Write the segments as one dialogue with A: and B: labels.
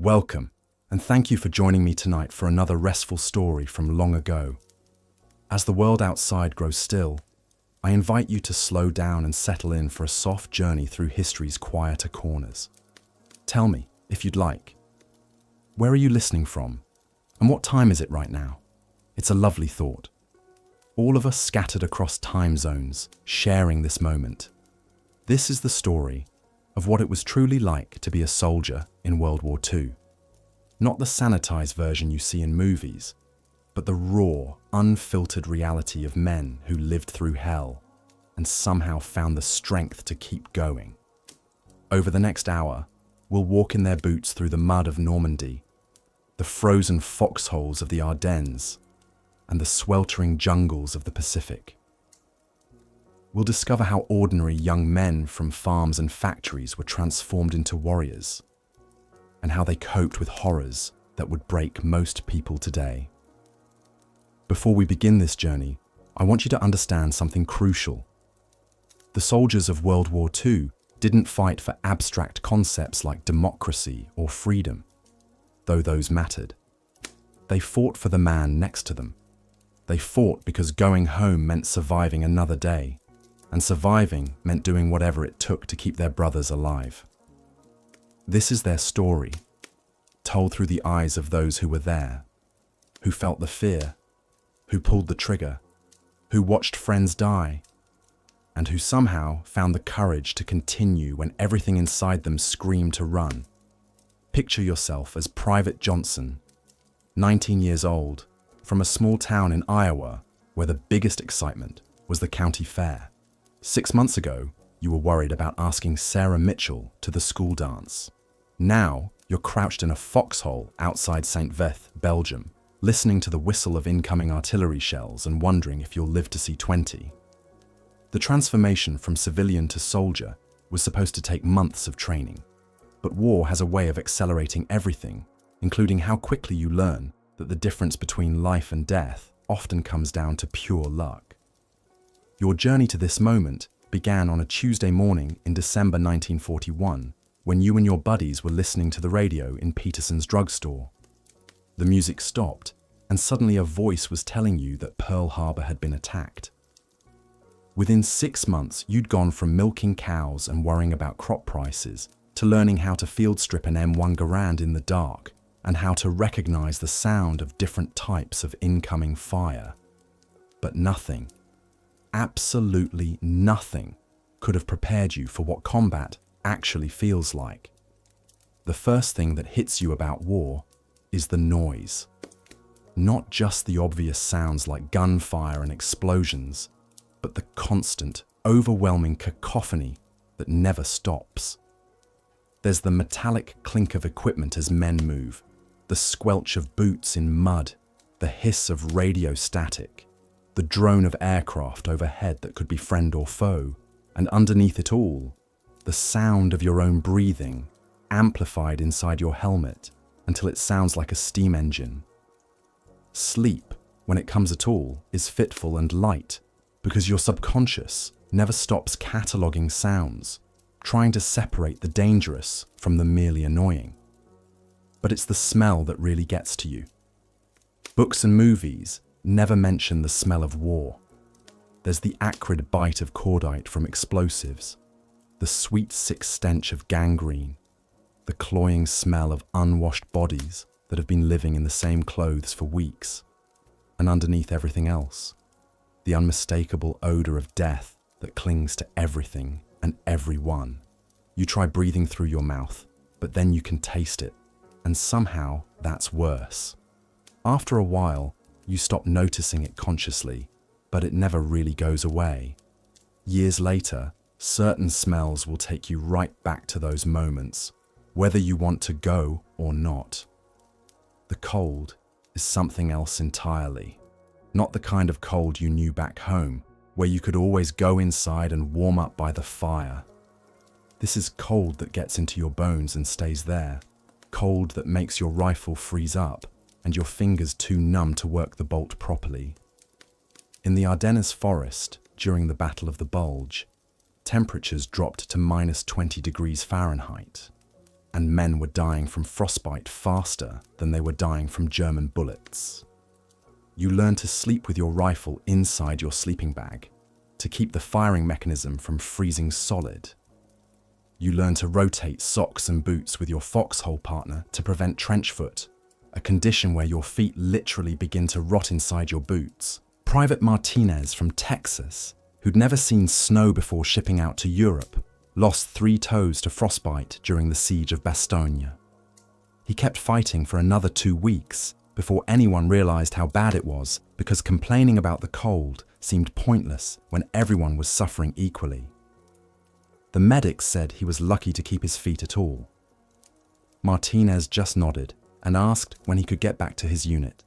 A: Welcome, and thank you for joining me tonight for another restful story from long ago. As the world outside grows still, I invite you to slow down and settle in for a soft journey through history's quieter corners. Tell me, if you'd like, where are you listening from, and what time is it right now? It's a lovely thought. All of us scattered across time zones, sharing this moment. This is the story of what it was truly like to be a soldier in World War II. Not the sanitized version you see in movies, but the raw, unfiltered reality of men who lived through hell and somehow found the strength to keep going. Over the next hour, we'll walk in their boots through the mud of Normandy, the frozen foxholes of the Ardennes, and the sweltering jungles of the Pacific. We'll discover how ordinary young men from farms and factories were transformed into warriors, and how they coped with horrors that would break most people today. Before we begin this journey, I want you to understand something crucial. The soldiers of World War II didn't fight for abstract concepts like democracy or freedom, though those mattered. They fought for the man next to them. They fought because going home meant surviving another day, and surviving meant doing whatever it took to keep their brothers alive. This is their story, told through the eyes of those who were there, who felt the fear, who pulled the trigger, who watched friends die, and who somehow found the courage to continue when everything inside them screamed to run. Picture yourself as Private Johnson, 19 years old, from a small town in Iowa where the biggest excitement was the county fair. 6 months ago, you were worried about asking Sarah Mitchell to the school dance. Now, you're crouched in a foxhole outside St. Vith, Belgium, listening to the whistle of incoming artillery shells and wondering if you'll live to see 20. The transformation from civilian to soldier was supposed to take months of training, but war has a way of accelerating everything, including how quickly you learn that the difference between life and death often comes down to pure luck. Your journey to this moment began on a Tuesday morning in December 1941, when you and your buddies were listening to the radio in Peterson's drugstore. The music stopped, and suddenly a voice was telling you that Pearl Harbor had been attacked. Within 6 months, you'd gone from milking cows and worrying about crop prices to learning how to field strip an M1 Garand in the dark and how to recognize the sound of different types of incoming fire. But nothing, absolutely nothing, could have prepared you for what combat actually feels like. The first thing that hits you about war is the noise. Not just the obvious sounds like gunfire and explosions, but the constant, overwhelming cacophony that never stops. There's the metallic clink of equipment as men move, the squelch of boots in mud, the hiss of radio static, the drone of aircraft overhead that could be friend or foe, and underneath it all, the sound of your own breathing, amplified inside your helmet until it sounds like a steam engine. Sleep, when it comes at all, is fitful and light because your subconscious never stops cataloging sounds, trying to separate the dangerous from the merely annoying. But it's the smell that really gets to you. Books and movies never mention the smell of war. There's the acrid bite of cordite from explosives, the sweet sick stench of gangrene, the cloying smell of unwashed bodies that have been living in the same clothes for weeks, and underneath everything else, the unmistakable odor of death that clings to everything and everyone. You try breathing through your mouth, but then you can taste it, and somehow that's worse. After a while, you stop noticing it consciously, but it never really goes away. Years later, certain smells will take you right back to those moments, whether you want to go or not. The cold is something else entirely. Not the kind of cold you knew back home, where you could always go inside and warm up by the fire. This is cold that gets into your bones and stays there. Cold that makes your rifle freeze up and your fingers too numb to work the bolt properly. In the Ardennes forest, during the Battle of the Bulge, temperatures dropped to -20 degrees Fahrenheit. and men were dying from frostbite faster than they were dying from German bullets. You learn to sleep with your rifle inside your sleeping bag to keep the firing mechanism from freezing solid. You learn to rotate socks and boots with your foxhole partner to prevent trench foot, a condition where your feet literally begin to rot inside your boots. Private Martinez from Texas, who'd never seen snow before shipping out to Europe, lost 3 toes to frostbite during the siege of Bastogne. He kept fighting for another 2 weeks before anyone realized how bad it was, because complaining about the cold seemed pointless when everyone was suffering equally. The medics said he was lucky to keep his feet at all. Martinez just nodded and asked when he could get back to his unit.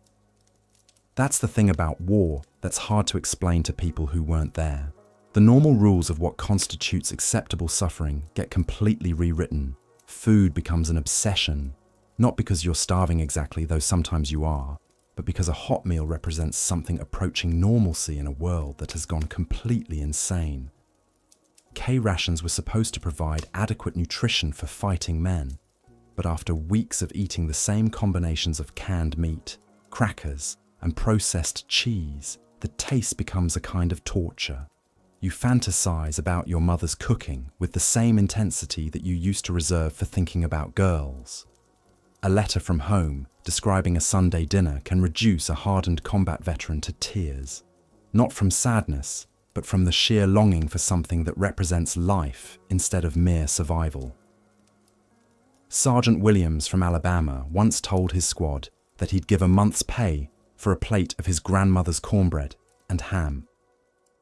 A: That's the thing about war that's hard to explain to people who weren't there. The normal rules of what constitutes acceptable suffering get completely rewritten. Food becomes an obsession, not because you're starving exactly, though sometimes you are, but because a hot meal represents something approaching normalcy in a world that has gone completely insane. K rations were supposed to provide adequate nutrition for fighting men, but after weeks of eating the same combinations of canned meat, crackers, and processed cheese, the taste becomes a kind of torture. You fantasize about your mother's cooking with the same intensity that you used to reserve for thinking about girls. A letter from home describing a Sunday dinner can reduce a hardened combat veteran to tears, not from sadness, but from the sheer longing for something that represents life instead of mere survival. Sergeant Williams from Alabama once told his squad that he'd give a month's pay for a plate of his grandmother's cornbread and ham.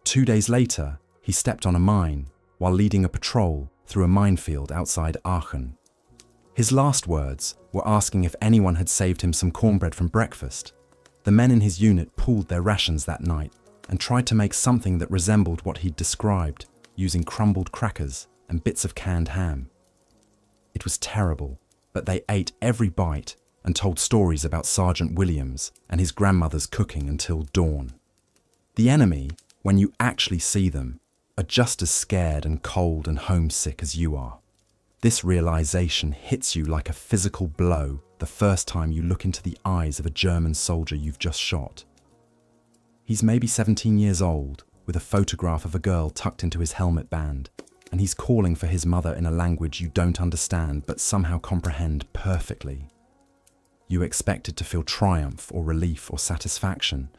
A: 2 days later, he stepped on a mine while leading a patrol through a minefield outside Aachen. His last words were asking if anyone had saved him some cornbread from breakfast. The men in his unit pooled their rations that night and tried to make something that resembled what he'd described, using crumbled crackers and bits of canned ham. It was terrible, but they ate every bite and told stories about Sergeant Williams and his grandmother's cooking until dawn. The enemy, when you actually see them, are just as scared and cold and homesick as you are. This realization hits you like a physical blow the first time you look into the eyes of a German soldier you've just shot. He's maybe 17 years old, with a photograph of a girl tucked into his helmet band, and he's calling for his mother in a language you don't understand but somehow comprehend perfectly. You expected to feel triumph or relief or satisfaction,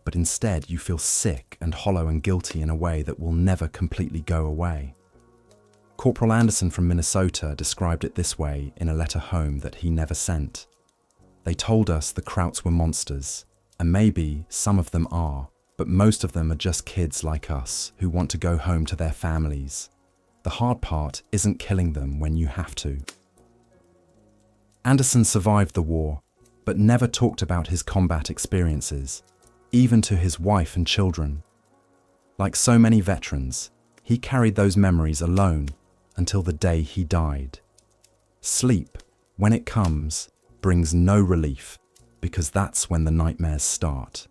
A: but instead you feel sick and hollow and guilty in a way that will never completely go away. Corporal Anderson from Minnesota described it this way in a letter home that he never sent. They told us the Krauts were monsters, and maybe some of them are, but most of them are just kids like us who want to go home to their families. The hard part isn't killing them when you have to. Anderson survived the war, but never talked about his combat experiences, even to his wife and children. Like so many veterans, he carried those memories alone until the day he died. Sleep, when it comes, brings no relief, because that's when the nightmares start.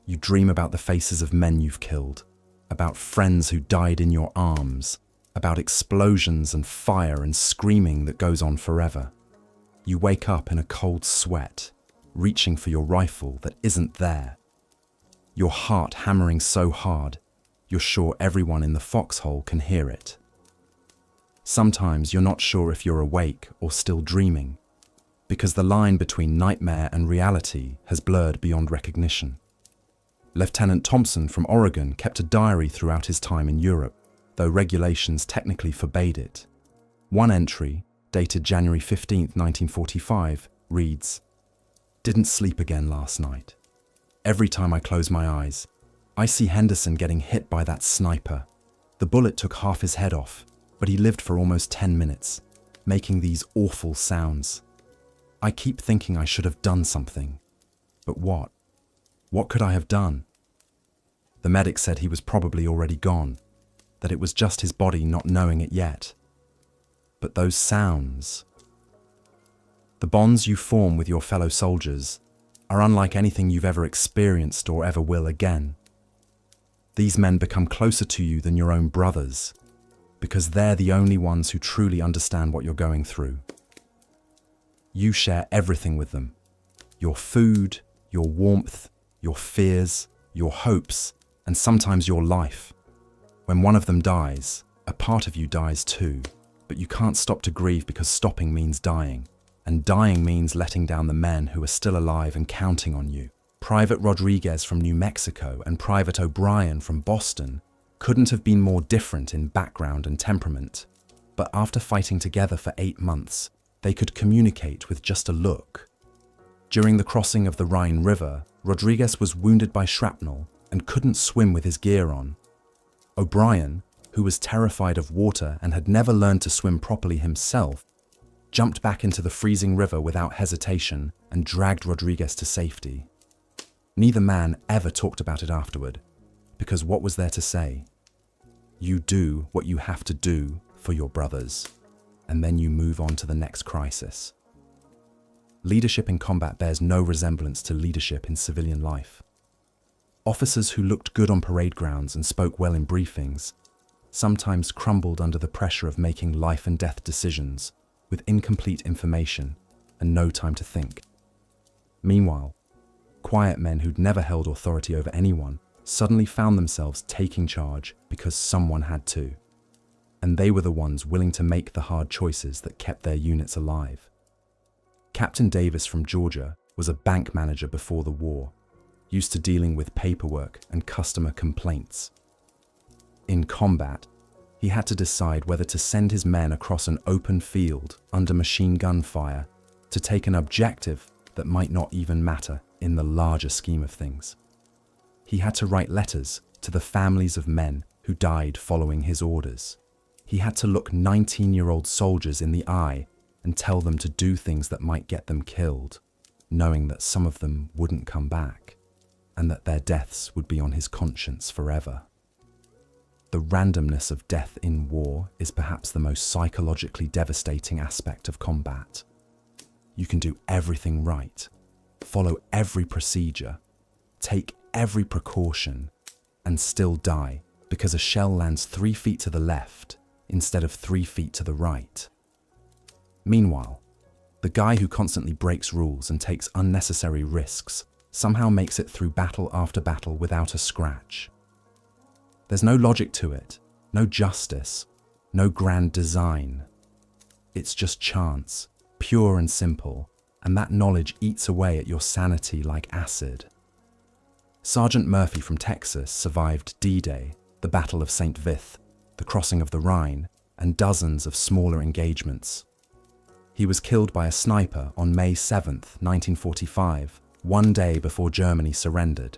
A: You dream about the faces of men you've killed, about friends who died in your arms, about explosions and fire and screaming that goes on forever. You wake up in a cold sweat, reaching for your rifle that isn't there. Your heart hammering so hard, you're sure everyone in the foxhole can hear it. Sometimes you're not sure if you're awake or still dreaming, because the line between nightmare and reality has blurred beyond recognition. Lieutenant Thompson from Oregon kept a diary throughout his time in Europe, though regulations technically forbade it. One entry, dated January 15, 1945, reads, "Didn't sleep again last night. Every time I close my eyes, I see Henderson getting hit by that sniper. The bullet took half his head off, but he lived for almost 10 minutes, making these awful sounds. I keep thinking I should have done something. But what? What could I have done?" The medic said he was probably already gone, that it was just his body not knowing it yet. But those sounds. The bonds you form with your fellow soldiers are unlike anything you've ever experienced or ever will again. These men become closer to you than your own brothers, because they're the only ones who truly understand what you're going through. You share everything with them. Your food, your warmth, your fears, your hopes, and sometimes your life. When one of them dies, a part of you dies too, but you can't stop to grieve because stopping means dying, and dying means letting down the men who are still alive and counting on you. Private Rodriguez from New Mexico and Private O'Brien from Boston couldn't have been more different in background and temperament, but after fighting together for 8 months, they could communicate with just a look. During the crossing of the Rhine River, Rodriguez was wounded by shrapnel and couldn't swim with his gear on. O'Brien, who was terrified of water and had never learned to swim properly himself, jumped back into the freezing river without hesitation and dragged Rodriguez to safety. Neither man ever talked about it afterward, because what was there to say? You do what you have to do for your brothers, and then you move on to the next crisis. Leadership in combat bears no resemblance to leadership in civilian life. Officers who looked good on parade grounds and spoke well in briefings sometimes crumbled under the pressure of making life and death decisions with incomplete information and no time to think. Meanwhile, quiet men who'd never held authority over anyone suddenly found themselves taking charge because someone had to. And they were the ones willing to make the hard choices that kept their units alive. Captain Davis from Georgia was a bank manager before the war, used to dealing with paperwork and customer complaints. In combat, he had to decide whether to send his men across an open field under machine gun fire to take an objective that might not even matter in the larger scheme of things. He had to write letters to the families of men who died following his orders. He had to look 19-year-old soldiers in the eye and tell them to do things that might get them killed, knowing that some of them wouldn't come back, and that their deaths would be on his conscience forever. The randomness of death in war is perhaps the most psychologically devastating aspect of combat. You can do everything right, follow every procedure, take every precaution, and still die because a shell lands 3 feet to the left instead of 3 feet to the right. Meanwhile, the guy who constantly breaks rules and takes unnecessary risks somehow makes it through battle after battle without a scratch. There's no logic to it, no justice, no grand design. It's just chance, pure and simple, and that knowledge eats away at your sanity like acid. Sergeant Murphy from Texas survived D-Day, the Battle of St. Vith, the crossing of the Rhine, and dozens of smaller engagements. He was killed by a sniper on May 7th, 1945, one day before Germany surrendered.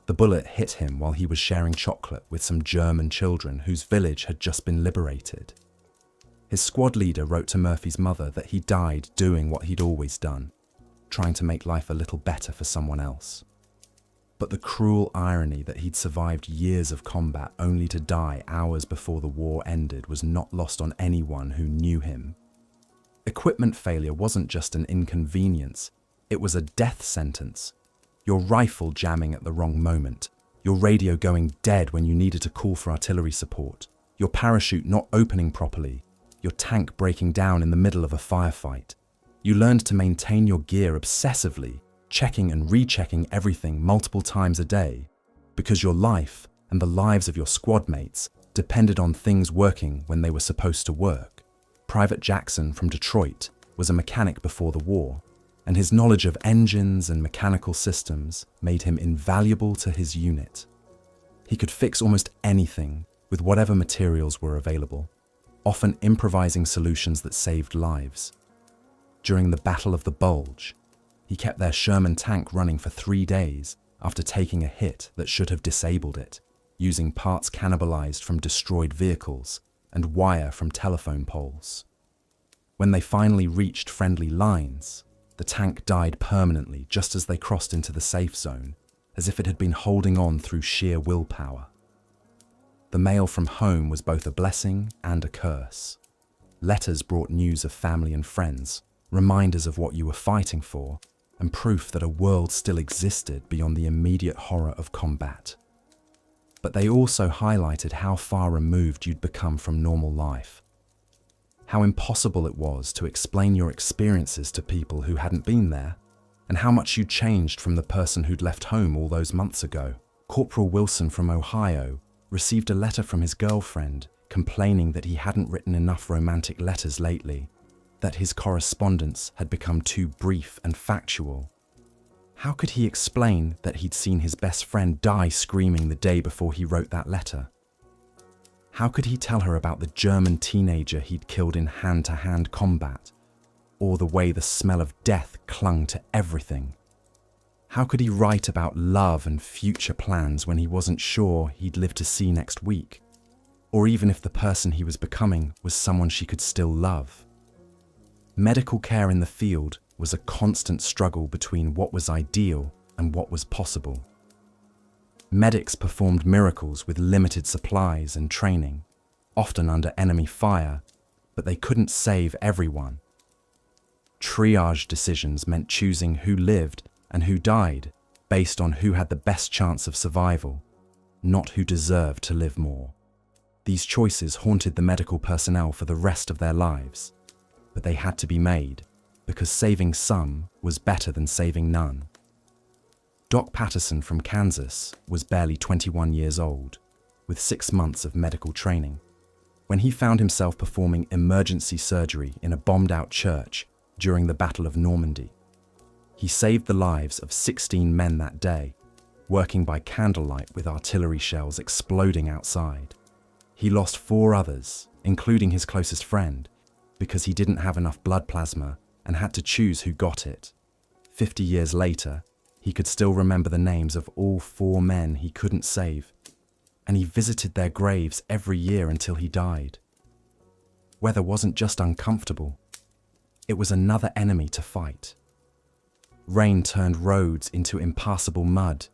A: The bullet hit him while he was sharing chocolate with some German children whose village had just been liberated. His squad leader wrote to Murphy's mother that he died doing what he'd always done, trying to make life a little better for someone else. But the cruel irony that he'd survived years of combat only to die hours before the war ended was not lost on anyone who knew him. Equipment failure wasn't just an inconvenience, it was a death sentence. Your rifle jamming at the wrong moment, your radio going dead when you needed to call for artillery support, your parachute not opening properly, your tank breaking down in the middle of a firefight. You learned to maintain your gear obsessively, checking and rechecking everything multiple times a day, because your life and the lives of your squad mates depended on things working when they were supposed to work. Private Jackson from Detroit was a mechanic before the war, and his knowledge of engines and mechanical systems made him invaluable to his unit. He could fix almost anything with whatever materials were available, often improvising solutions that saved lives. During the Battle of the Bulge, he kept their Sherman tank running for 3 days after taking a hit that should have disabled it, using parts cannibalized from destroyed vehicles and wire from telephone poles. When they finally reached friendly lines, the tank died permanently just as they crossed into the safe zone, as if it had been holding on through sheer willpower. The mail from home was both a blessing and a curse. Letters brought news of family and friends, reminders of what you were fighting for, and proof that a world still existed beyond the immediate horror of combat. But they also highlighted how far removed you'd become from normal life, how impossible it was to explain your experiences to people who hadn't been there, and how much you'd changed from the person who'd left home all those months ago. Corporal Wilson from Ohio received a letter from his girlfriend complaining that he hadn't written enough romantic letters lately, that his correspondence had become too brief and factual. How could he explain that he'd seen his best friend die screaming the day before he wrote that letter? How could he tell her about the German teenager he'd killed in hand-to-hand combat, or the way the smell of death clung to everything? How could he write about love and future plans when he wasn't sure he'd live to see next week, or even if the person he was becoming was someone she could still love? Medical care in the field was a constant struggle between what was ideal and what was possible. Medics performed miracles with limited supplies and training, often under enemy fire, but they couldn't save everyone. Triage decisions meant choosing who lived and who died based on who had the best chance of survival, not who deserved to live more. These choices haunted the medical personnel for the rest of their lives, but they had to be made because saving some was better than saving none. Doc Patterson from Kansas was barely 21 years old, with 6 months of medical training, when he found himself performing emergency surgery in a bombed-out church during the Battle of Normandy. He saved the lives of 16 men that day, working by candlelight with artillery shells exploding outside. He lost 4 others, including his closest friend, because he didn't have enough blood plasma and had to choose who got it. 50 years later, he could still remember the names of all 4 men he couldn't save, and he visited their graves every year until he died. Weather wasn't just uncomfortable, it was another enemy to fight. Rain turned roads into impassable mud,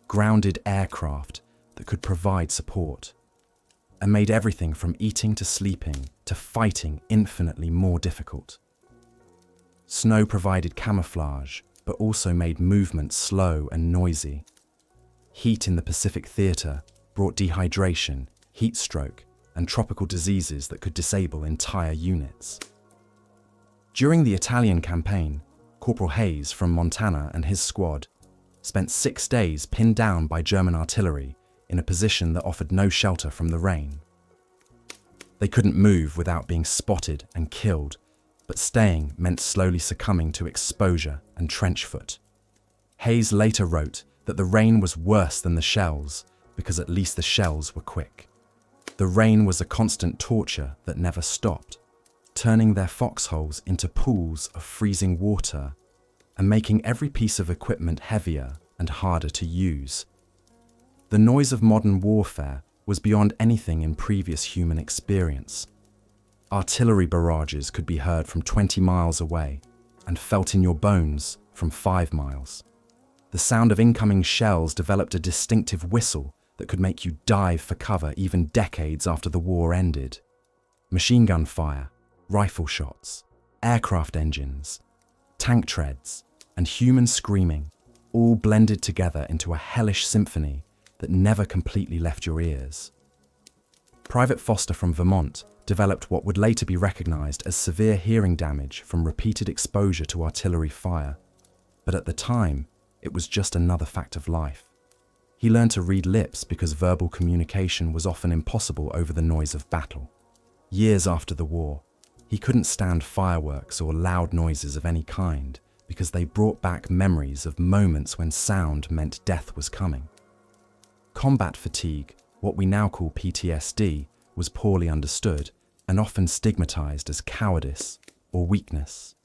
A: grounded aircraft that could provide support, and made everything from eating to sleeping to fighting infinitely more difficult. Snow provided camouflage, but also made movement slow and noisy. Heat in the Pacific Theater brought dehydration, heat stroke, and tropical diseases that could disable entire units. During the Italian campaign, Corporal Hayes from Montana and his squad spent 6 days pinned down by German artillery in a position that offered no shelter from the rain. They couldn't move without being spotted and killed, but staying meant slowly succumbing to exposure and trench foot. Hayes later wrote that the rain was worse than the shells because at least the shells were quick. The rain was a constant torture that never stopped, turning their foxholes into pools of freezing water and making every piece of equipment heavier and harder to use. The noise of modern warfare was beyond anything in previous human experience. Artillery barrages could be heard from 20 miles away and felt in your bones from 5 miles. The sound of incoming shells developed a distinctive whistle that could make you dive for cover even decades after the war ended. Machine gun fire, rifle shots, aircraft engines, tank treads, and human screaming all blended together into a hellish symphony that never completely left your ears. Private Foster from Vermont developed what would later be recognized as severe hearing damage from repeated exposure to artillery fire, but at the time, it was just another fact of life. He learned to read lips because verbal communication was often impossible over the noise of battle. Years after the war, he couldn't stand fireworks or loud noises of any kind because they brought back memories of moments when sound meant death was coming. Combat fatigue, what we now call PTSD, was poorly understood and often stigmatized as cowardice or weakness.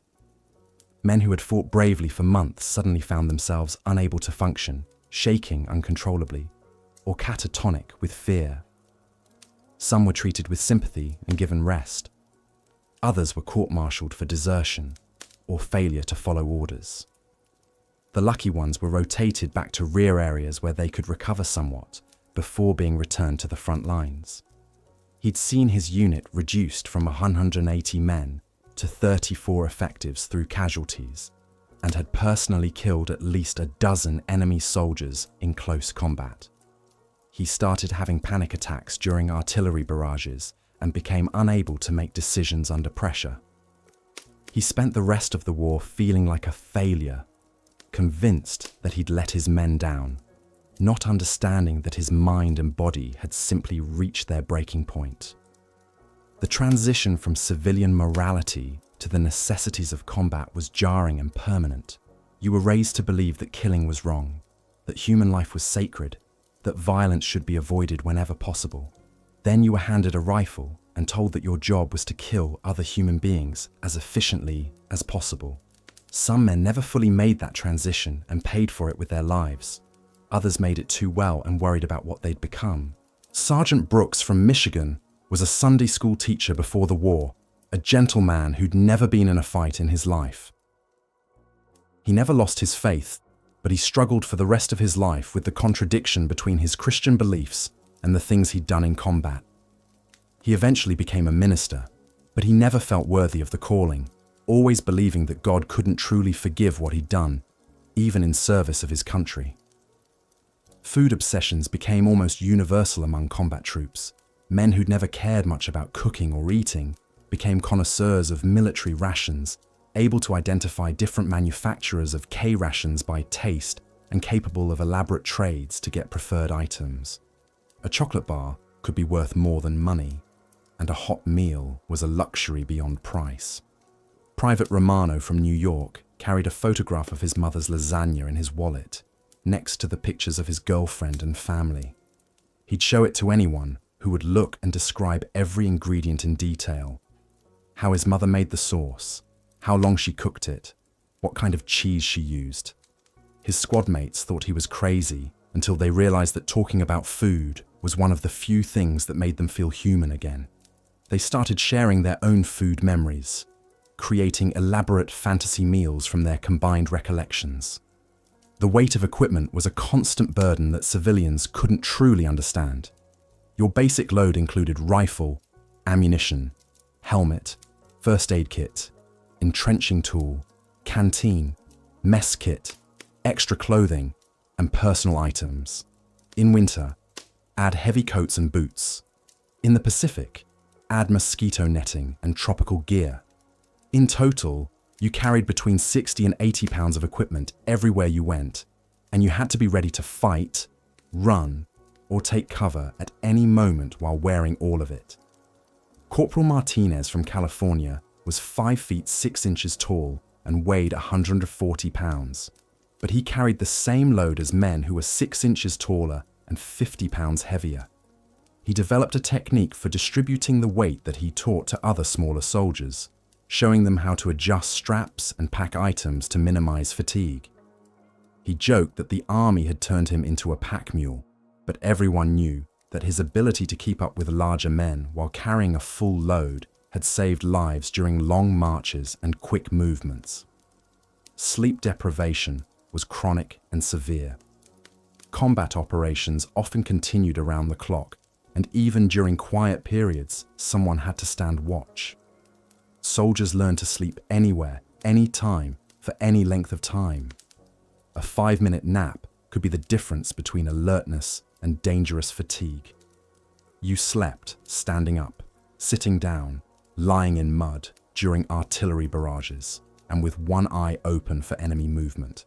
A: Men who had fought bravely for months suddenly found themselves unable to function, shaking uncontrollably, or catatonic with fear. Some were treated with sympathy and given rest. Others were court-martialed for desertion or failure to follow orders. The lucky ones were rotated back to rear areas where they could recover somewhat before being returned to the front lines. He'd seen his unit reduced from 180 men to 34 effectives through casualties, and had personally killed at least a dozen enemy soldiers in close combat. He started having panic attacks during artillery barrages and became unable to make decisions under pressure. He spent the rest of the war feeling like a failure, convinced that he'd let his men down, not understanding that his mind and body had simply reached their breaking point. The transition from civilian morality to the necessities of combat was jarring and permanent. You were raised to believe that killing was wrong, that human life was sacred, that violence should be avoided whenever possible. Then you were handed a rifle and told that your job was to kill other human beings as efficiently as possible. Some men never fully made that transition and paid for it with their lives. Others made it too well and worried about what they'd become. Sergeant Brooks from Michigan was a Sunday school teacher before the war, a gentleman who'd never been in a fight in his life. He never lost his faith, but he struggled for the rest of his life with the contradiction between his Christian beliefs and the things he'd done in combat. He eventually became a minister, but he never felt worthy of the calling, always believing that God couldn't truly forgive what he'd done, even in service of his country. Food obsessions became almost universal among combat troops. Men who'd never cared much about cooking or eating became connoisseurs of military rations, able to identify different manufacturers of K rations by taste and capable of elaborate trades to get preferred items. A chocolate bar could be worth more than money, and a hot meal was a luxury beyond price. Private Romano from New York carried a photograph of his mother's lasagna in his wallet, next to the pictures of his girlfriend and family. He'd show it to anyone who would look and describe every ingredient in detail: how his mother made the sauce, how long she cooked it, what kind of cheese she used. His squad mates thought he was crazy until they realized that talking about food was one of the few things that made them feel human again. They started sharing their own food memories, creating elaborate fantasy meals from their combined recollections. The weight of equipment was a constant burden that civilians couldn't truly understand. Your basic load included rifle, ammunition, helmet, first aid kit, entrenching tool, canteen, mess kit, extra clothing, and personal items. In winter, add heavy coats and boots. In the Pacific, add mosquito netting and tropical gear. In total, you carried between 60 and 80 pounds of equipment everywhere you went, and you had to be ready to fight, run, or take cover at any moment while wearing all of it. Corporal Martinez from California was 5 feet 6 inches tall and weighed 140 pounds, but he carried the same load as men who were 6 inches taller and 50 pounds heavier. He developed a technique for distributing the weight that he taught to other smaller soldiers, showing them how to adjust straps and pack items to minimize fatigue. He joked that the army had turned him into a pack mule, but everyone knew that his ability to keep up with larger men while carrying a full load had saved lives during long marches and quick movements. Sleep deprivation was chronic and severe. Combat operations often continued around the clock, and even during quiet periods, someone had to stand watch. Soldiers learned to sleep anywhere, anytime, for any length of time. A 5-minute nap could be the difference between alertness and dangerous fatigue. You slept standing up, sitting down, lying in mud during artillery barrages, and with one eye open for enemy movement.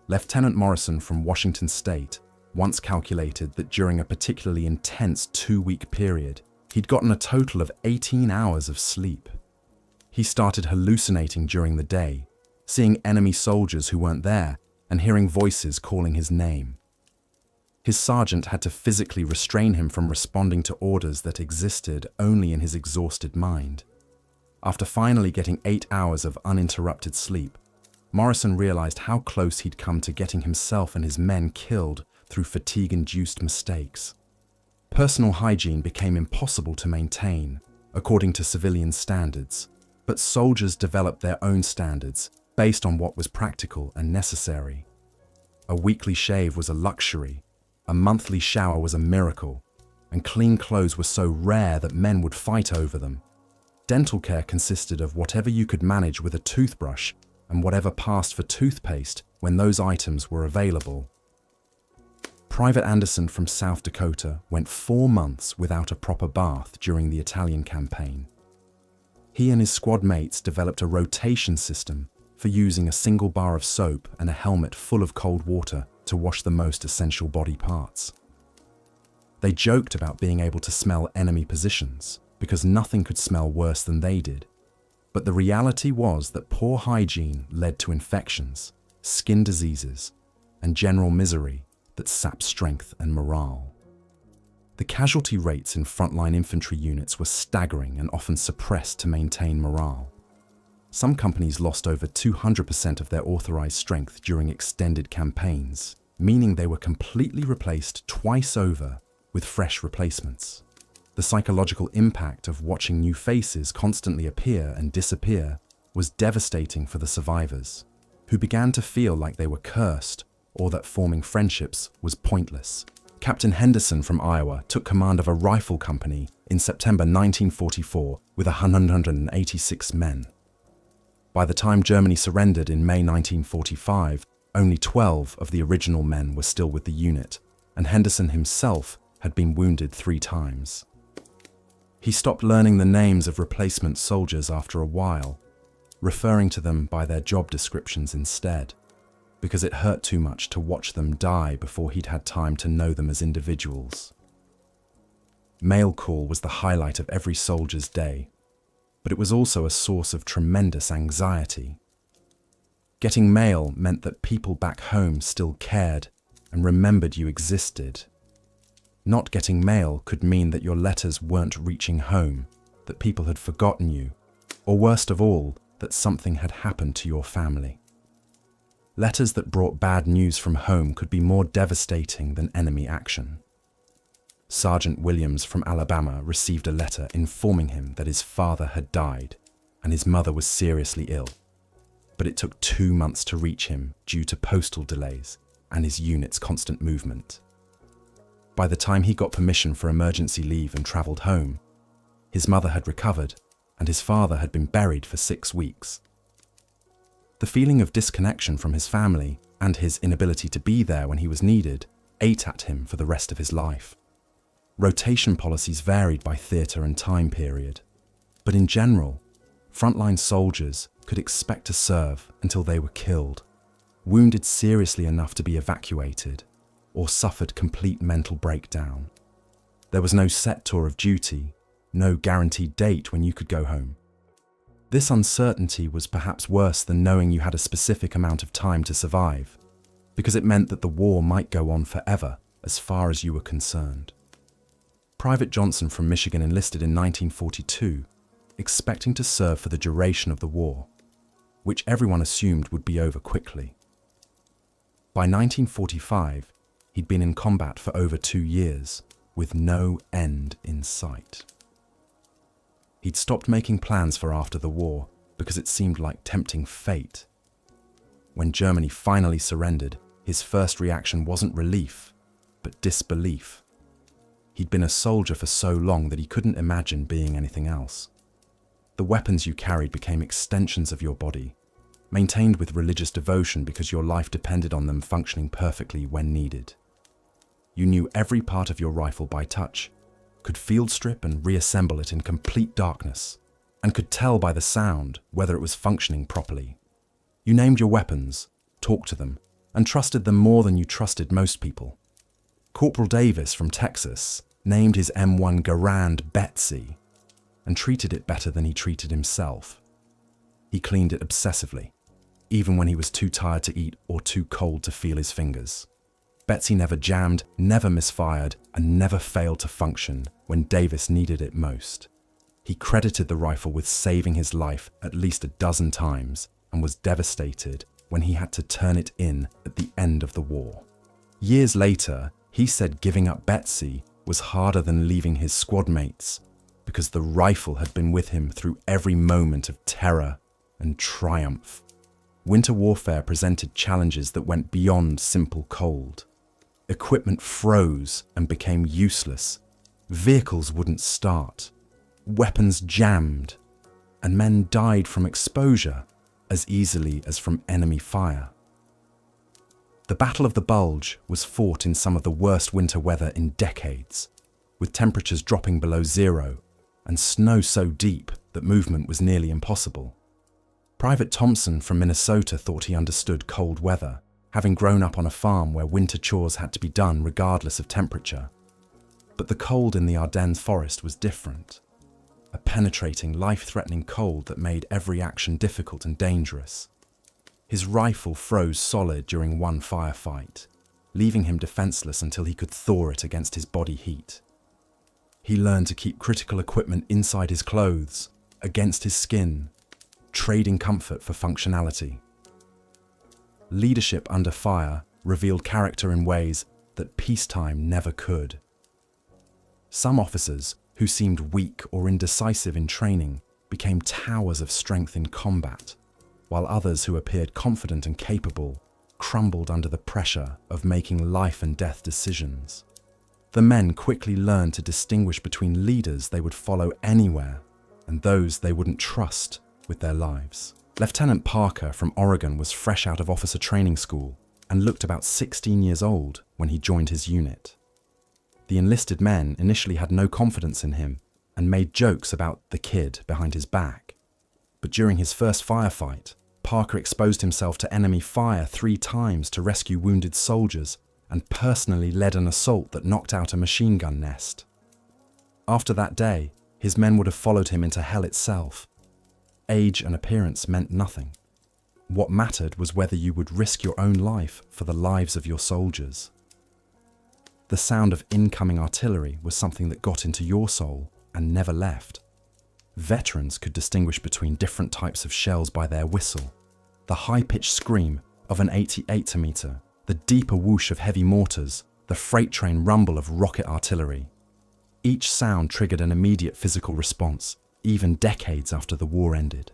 A: Lieutenant Morrison from Washington State once calculated that during a particularly intense 2-week period, he'd gotten a total of 18 hours of sleep. He started hallucinating during the day, seeing enemy soldiers who weren't there and hearing voices calling his name. His sergeant had to physically restrain him from responding to orders that existed only in his exhausted mind. After finally getting 8 hours of uninterrupted sleep, Morrison realized how close he'd come to getting himself and his men killed through fatigue-induced mistakes. Personal hygiene became impossible to maintain, according to civilian standards, but soldiers developed their own standards based on what was practical and necessary. A weekly shave was a luxury, a monthly shower was a miracle, and clean clothes were so rare that men would fight over them. Dental care consisted of whatever you could manage with a toothbrush and whatever passed for toothpaste when those items were available. Private Anderson from South Dakota went 4 months without a proper bath during the Italian campaign. He and his squad mates developed a rotation system for using a single bar of soap and a helmet full of cold water to wash the most essential body parts. They joked about being able to smell enemy positions because nothing could smell worse than they did. But the reality was that poor hygiene led to infections, skin diseases, and general misery that sapped strength and morale. The casualty rates in frontline infantry units were staggering and often suppressed to maintain morale. Some companies lost over 200% of their authorized strength during extended campaigns, meaning they were completely replaced twice over with fresh replacements. The psychological impact of watching new faces constantly appear and disappear was devastating for the survivors, who began to feel like they were cursed or that forming friendships was pointless. Captain Henderson from Iowa took command of a rifle company in September 1944 with 186 men. By the time Germany surrendered in May 1945, only 12 of the original men were still with the unit, and Henderson himself had been wounded 3 times. He stopped learning the names of replacement soldiers after a while, referring to them by their job descriptions instead, because it hurt too much to watch them die before he'd had time to know them as individuals. Mail call was the highlight of every soldier's day, but it was also a source of tremendous anxiety. Getting mail meant that people back home still cared and remembered you existed. Not getting mail could mean that your letters weren't reaching home, that people had forgotten you, or worst of all, that something had happened to your family. Letters that brought bad news from home could be more devastating than enemy action. Sergeant Williams from Alabama received a letter informing him that his father had died and his mother was seriously ill, but it took 2 months to reach him due to postal delays and his unit's constant movement. By the time he got permission for emergency leave and travelled home, his mother had recovered and his father had been buried for 6 weeks. The feeling of disconnection from his family and his inability to be there when he was needed ate at him for the rest of his life. Rotation policies varied by theatre and time period, but in general, frontline soldiers could expect to serve until they were killed, wounded seriously enough to be evacuated, or suffered complete mental breakdown. There was no set tour of duty, no guaranteed date when you could go home. This uncertainty was perhaps worse than knowing you had a specific amount of time to survive, because it meant that the war might go on forever as far as you were concerned. Private Johnson from Michigan enlisted in 1942, expecting to serve for the duration of the war, which everyone assumed would be over quickly. By 1945, he'd been in combat for over 2 years, with no end in sight. He'd stopped making plans for after the war because it seemed like tempting fate. When Germany finally surrendered, his first reaction wasn't relief, but disbelief. He'd been a soldier for so long that he couldn't imagine being anything else. The weapons you carried became extensions of your body, maintained with religious devotion because your life depended on them functioning perfectly when needed. You knew every part of your rifle by touch, could field strip and reassemble it in complete darkness, and could tell by the sound whether it was functioning properly. You named your weapons, talked to them, and trusted them more than you trusted most people. Corporal Davis from Texas named his M1 Garand Betsy, and treated it better than he treated himself. He cleaned it obsessively, even when he was too tired to eat or too cold to feel his fingers. Betsy never jammed, never misfired, and never failed to function when Davis needed it most. He credited the rifle with saving his life at least 12 times and was devastated when he had to turn it in at the end of the war. Years later, he said giving up Betsy was harder than leaving his squad mates because the rifle had been with him through every moment of terror and triumph. Winter warfare presented challenges that went beyond simple cold. Equipment froze and became useless. Vehicles wouldn't start. Weapons jammed. And men died from exposure as easily as from enemy fire. The Battle of the Bulge was fought in some of the worst winter weather in decades, with temperatures dropping below zero and snow so deep that movement was nearly impossible. Private Thompson from Minnesota thought he understood cold weather, having grown up on a farm where winter chores had to be done regardless of temperature. But the cold in the Ardennes forest was different. A penetrating, life-threatening cold that made every action difficult and dangerous. His rifle froze solid during one firefight, leaving him defenseless until he could thaw it against his body heat. He learned to keep critical equipment inside his clothes, against his skin, trading comfort for functionality. Leadership under fire revealed character in ways that peacetime never could. Some officers, who seemed weak or indecisive in training, became towers of strength in combat, while others who appeared confident and capable crumbled under the pressure of making life and death decisions. The men quickly learned to distinguish between leaders they would follow anywhere and those they wouldn't trust with their lives. Lieutenant Parker from Oregon was fresh out of officer training school and looked about 16 years old when he joined his unit. The enlisted men initially had no confidence in him and made jokes about the kid behind his back. But during his first firefight, Parker exposed himself to enemy fire 3 times to rescue wounded soldiers and personally led an assault that knocked out a machine gun nest. After that day, his men would have followed him into hell itself. Age and appearance meant nothing. What mattered was whether you would risk your own life for the lives of your soldiers. The sound of incoming artillery was something that got into your soul and never left. Veterans could distinguish between different types of shells by their whistle, the high-pitched scream of an 88mm, the deeper whoosh of heavy mortars, the freight train rumble of rocket artillery. Each sound triggered an immediate physical response, even decades after the war ended.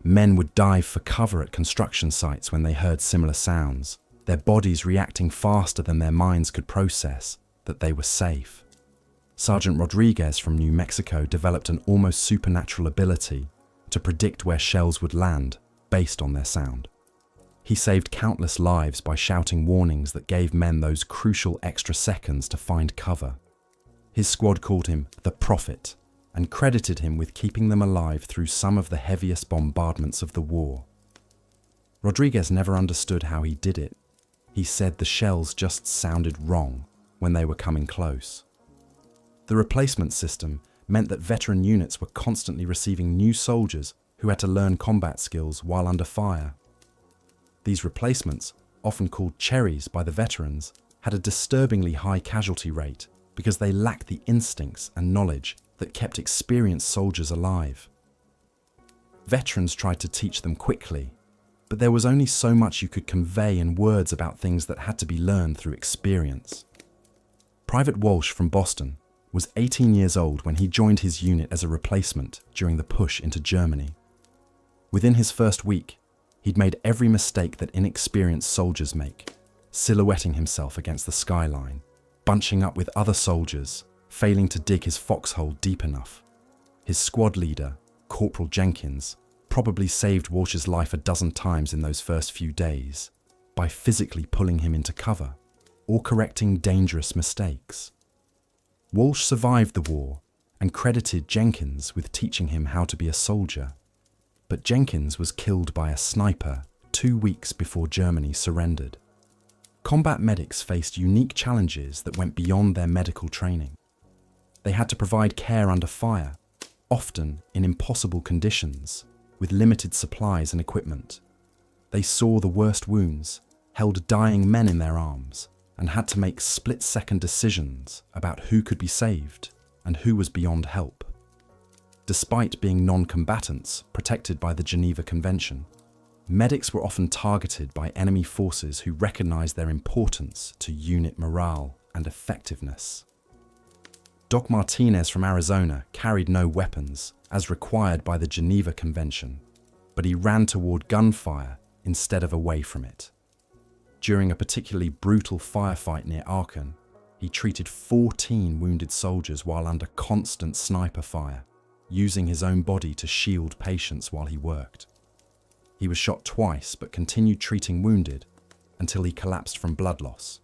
A: Men would dive for cover at construction sites when they heard similar sounds, their bodies reacting faster than their minds could process that they were safe. Sergeant Rodriguez from New Mexico developed an almost supernatural ability to predict where shells would land based on their sound. He saved countless lives by shouting warnings that gave men those crucial extra seconds to find cover. His squad called him the Prophet and credited him with keeping them alive through some of the heaviest bombardments of the war. Rodriguez never understood how he did it. He said the shells just sounded wrong when they were coming close. The replacement system meant that veteran units were constantly receiving new soldiers who had to learn combat skills while under fire. These replacements, often called cherries by the veterans, had a disturbingly high casualty rate because they lacked the instincts and knowledge that kept experienced soldiers alive. Veterans tried to teach them quickly, but there was only so much you could convey in words about things that had to be learned through experience. Private Walsh from Boston was 18 years old when he joined his unit as a replacement during the push into Germany. Within his first week, he'd made every mistake that inexperienced soldiers make, silhouetting himself against the skyline, bunching up with other soldiers, failing to dig his foxhole deep enough. His squad leader, Corporal Jenkins, probably saved Walsh's life a dozen times in those first few days by physically pulling him into cover or correcting dangerous mistakes. Walsh survived the war and credited Jenkins with teaching him how to be a soldier. But Jenkins was killed by a sniper 2 weeks before Germany surrendered. Combat medics faced unique challenges that went beyond their medical training. They had to provide care under fire, often in impossible conditions, with limited supplies and equipment. They saw the worst wounds, held dying men in their arms, and had to make split-second decisions about who could be saved and who was beyond help. Despite being non-combatants protected by the Geneva Convention, medics were often targeted by enemy forces who recognized their importance to unit morale and effectiveness. Doc Martinez from Arizona carried no weapons, as required by the Geneva Convention, but he ran toward gunfire instead of away from it. During a particularly brutal firefight near Aachen, he treated 14 wounded soldiers while under constant sniper fire, using his own body to shield patients while he worked. He was shot twice but continued treating wounded, until he collapsed from blood loss.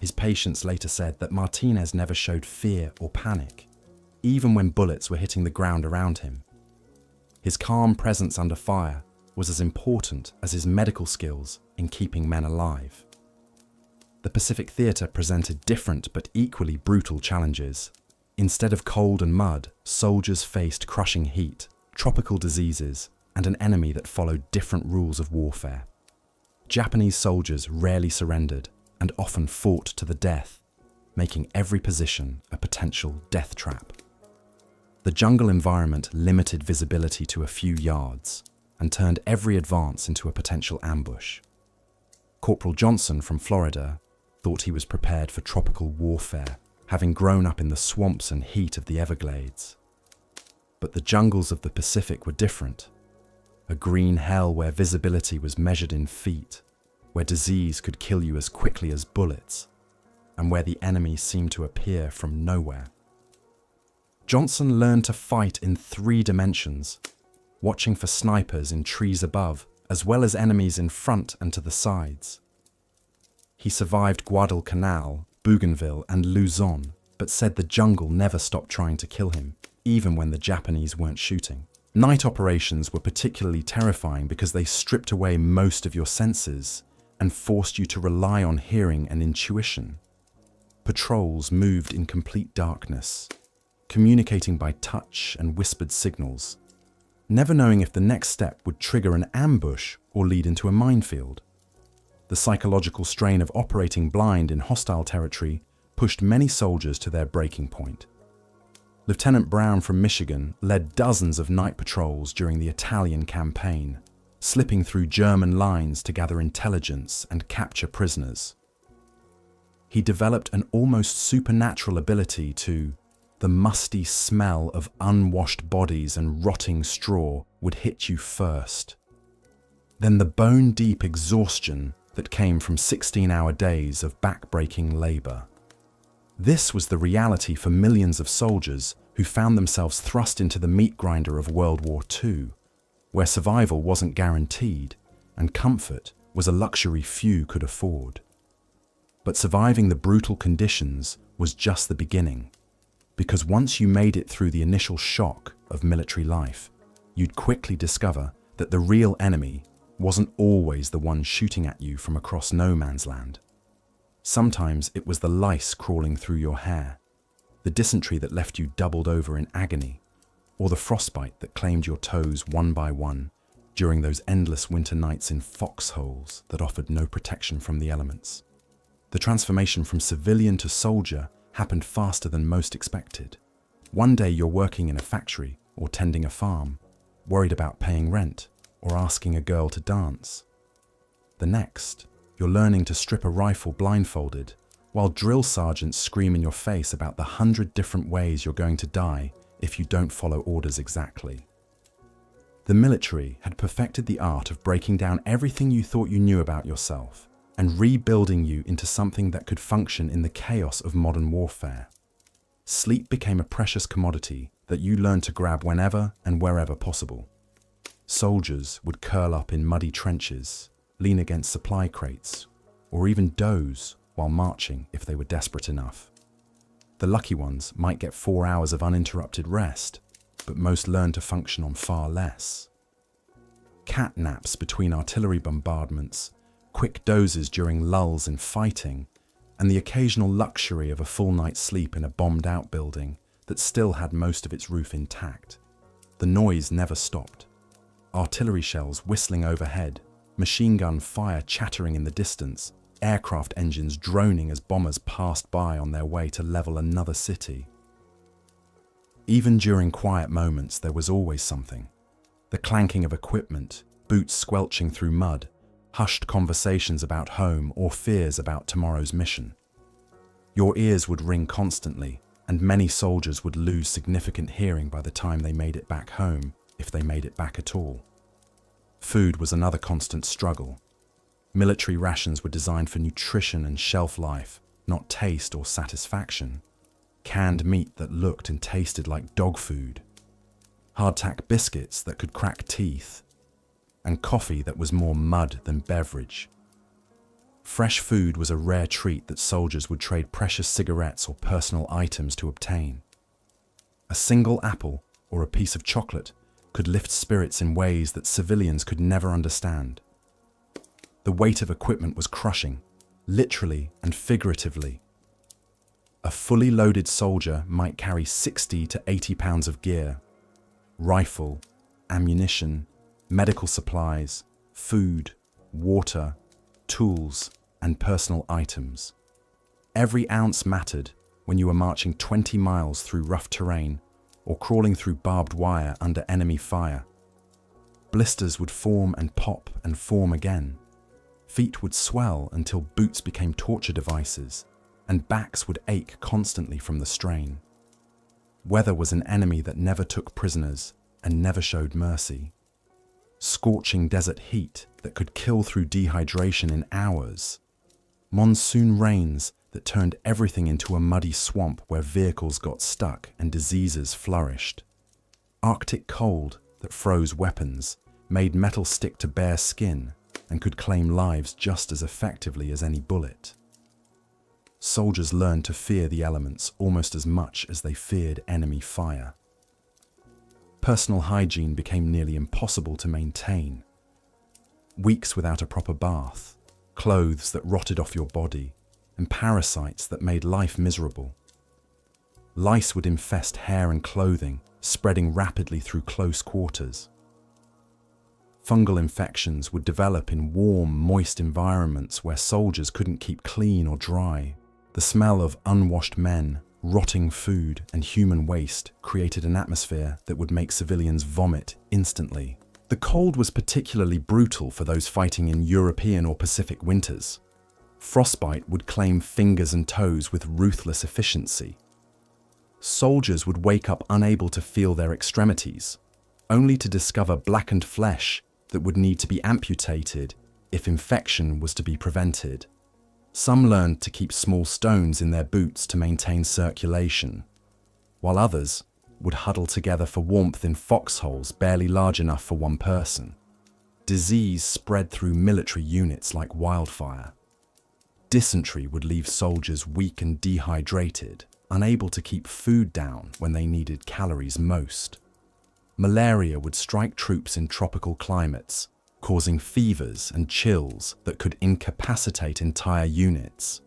A: His patients later said that Martinez never showed fear or panic, even when bullets were hitting the ground around him. His calm presence under fire was as important as his medical skills in keeping men alive. The Pacific Theater presented different but equally brutal challenges. Instead of cold and mud, soldiers faced crushing heat, tropical diseases, and an enemy that followed different rules of warfare. Japanese soldiers rarely surrendered and often fought to the death, making every position a potential death trap. The jungle environment limited visibility to a few yards and turned every advance into a potential ambush. Corporal Johnson from Florida thought he was prepared for tropical warfare, having grown up in the swamps and heat of the Everglades. But the jungles of the Pacific were different. A green hell where visibility was measured in feet, where disease could kill you as quickly as bullets, and where the enemy seemed to appear from nowhere. Johnson learned to fight in 3 dimensions, watching for snipers in trees above, as well as enemies in front and to the sides. He survived Guadalcanal, Bougainville, and Luzon, but said the jungle never stopped trying to kill him, even when the Japanese weren't shooting. Night operations were particularly terrifying because they stripped away most of your senses and forced you to rely on hearing and intuition. Patrols moved in complete darkness, communicating by touch and whispered signals, never knowing if the next step would trigger an ambush or lead into a minefield. The psychological strain of operating blind in hostile territory pushed many soldiers to their breaking point. Lieutenant Brown from Michigan led dozens of night patrols during the Italian campaign, slipping through German lines to gather intelligence and capture prisoners. He developed an almost supernatural ability to the musty smell of unwashed bodies and rotting straw would hit you first. Then the bone-deep exhaustion that came from 16-hour days of back-breaking labor. This was the reality for millions of soldiers who found themselves thrust into the meat grinder of World War II, where survival wasn't guaranteed and comfort was a luxury few could afford. But surviving the brutal conditions was just the beginning, because once you made it through the initial shock of military life, you'd quickly discover that the real enemy wasn't always the one shooting at you from across no man's land. Sometimes it was the lice crawling through your hair, the dysentery that left you doubled over in agony, or the frostbite that claimed your toes one by one during those endless winter nights in foxholes that offered no protection from the elements. The transformation from civilian to soldier happened faster than most expected. One day you're working in a factory or tending a farm, worried about paying rent or asking a girl to dance. The next, you're learning to strip a rifle blindfolded, while drill sergeants scream in your face about the 100 different ways you're going to die if you don't follow orders exactly. The military had perfected the art of breaking down everything you thought you knew about yourself and rebuilding you into something that could function in the chaos of modern warfare. Sleep became a precious commodity that you learned to grab whenever and wherever possible. Soldiers would curl up in muddy trenches, lean against supply crates, or even doze while marching if they were desperate enough. The lucky ones might get 4 hours of uninterrupted rest, but most learned to function on far less. Cat naps between artillery bombardments, quick dozes during lulls in fighting, and the occasional luxury of a full night's sleep in a bombed-out building that still had most of its roof intact. The noise never stopped. Artillery shells whistling overhead, machine gun fire chattering in the distance, aircraft engines droning as bombers passed by on their way to level another city. Even during quiet moments, there was always something. The clanking of equipment, boots squelching through mud, hushed conversations about home or fears about tomorrow's mission. Your ears would ring constantly, and many soldiers would lose significant hearing by the time they made it back home, if they made it back at all. Food was another constant struggle. Military rations were designed for nutrition and shelf life, not taste or satisfaction. Canned meat that looked and tasted like dog food. Hardtack biscuits that could crack teeth. And coffee that was more mud than beverage. Fresh food was a rare treat that soldiers would trade precious cigarettes or personal items to obtain. A single apple or a piece of chocolate could lift spirits in ways that civilians could never understand. The weight of equipment was crushing, literally and figuratively. A fully loaded soldier might carry 60 to 80 pounds of gear: rifle, ammunition, medical supplies, food, water, tools, and personal items. Every ounce mattered when you were marching 20 miles through rough terrain or crawling through barbed wire under enemy fire. Blisters would form and pop and form again. Feet would swell until boots became torture devices, and backs would ache constantly from the strain. Weather was an enemy that never took prisoners and never showed mercy. Scorching desert heat that could kill through dehydration in hours. Monsoon rains that turned everything into a muddy swamp where vehicles got stuck and diseases flourished. Arctic cold that froze weapons, made metal stick to bare skin, and could claim lives just as effectively as any bullet. Soldiers learned to fear the elements almost as much as they feared enemy fire. Personal hygiene became nearly impossible to maintain. Weeks without a proper bath, clothes that rotted off your body, and parasites that made life miserable. Lice would infest hair and clothing, spreading rapidly through close quarters. Fungal infections would develop in warm, moist environments where soldiers couldn't keep clean or dry. The smell of unwashed men, rotting food, and human waste created an atmosphere that would make civilians vomit instantly. The cold was particularly brutal for those fighting in European or Pacific winters. Frostbite would claim fingers and toes with ruthless efficiency. Soldiers would wake up unable to feel their extremities, only to discover blackened flesh that would need to be amputated if infection was to be prevented. Some learned to keep small stones in their boots to maintain circulation, while others would huddle together for warmth in foxholes barely large enough for one person. Disease spread through military units like wildfire. Dysentery would leave soldiers weak and dehydrated, unable to keep food down when they needed calories most. Malaria would strike troops in tropical climates, causing fevers and chills that could incapacitate entire units.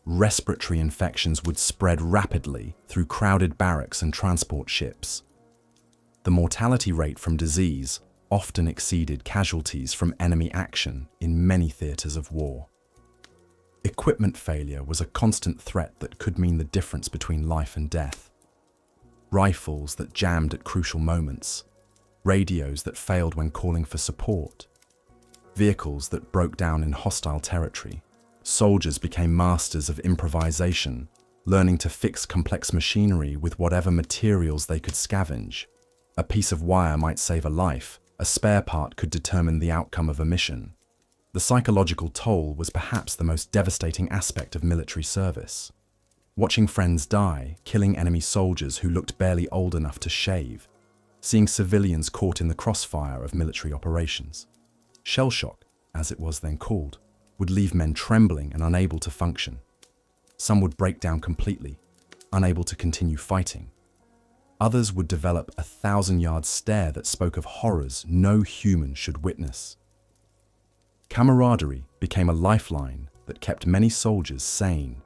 A: Respiratory infections would spread rapidly through crowded barracks and transport ships. The mortality rate from disease often exceeded casualties from enemy action in many theaters of war. Equipment failure was a constant threat that could mean the difference between life and death. Rifles that jammed at crucial moments, radios that failed when calling for support, vehicles that broke down in hostile territory. Soldiers became masters of improvisation, learning to fix complex machinery with whatever materials they could scavenge. A piece of wire might save a life, a spare part could determine the outcome of a mission. The psychological toll was perhaps the most devastating aspect of military service. Watching friends die, killing enemy soldiers who looked barely old enough to shave, seeing civilians caught in the crossfire of military operations. Shell shock, as it was then called, would leave men trembling and unable to function. Some would break down completely, unable to continue fighting. Others would develop a 1,000-yard stare that spoke of horrors no human should witness. Camaraderie became a lifeline that kept many soldiers sane.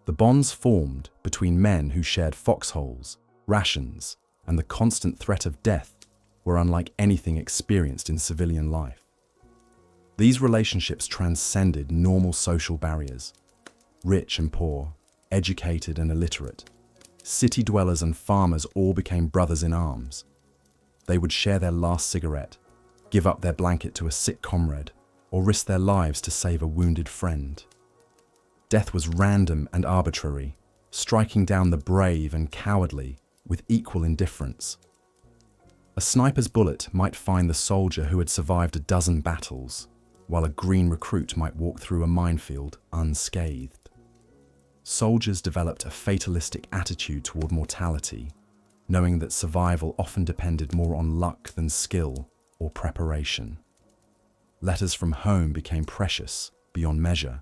A: The bonds formed between men who shared foxholes, rations, and the constant threat of death were unlike anything experienced in civilian life. These relationships transcended normal social barriers. Rich and poor, educated and illiterate, city dwellers and farmers all became brothers in arms. They would share their last cigarette, give up their blanket to a sick comrade, or risk their lives to save a wounded friend. Death was random and arbitrary, striking down the brave and cowardly with equal indifference. A sniper's bullet might find the soldier who had survived a dozen battles, while a green recruit might walk through a minefield unscathed. Soldiers developed a fatalistic attitude toward mortality, knowing that survival often depended more on luck than skill or preparation. Letters from home became precious beyond measure.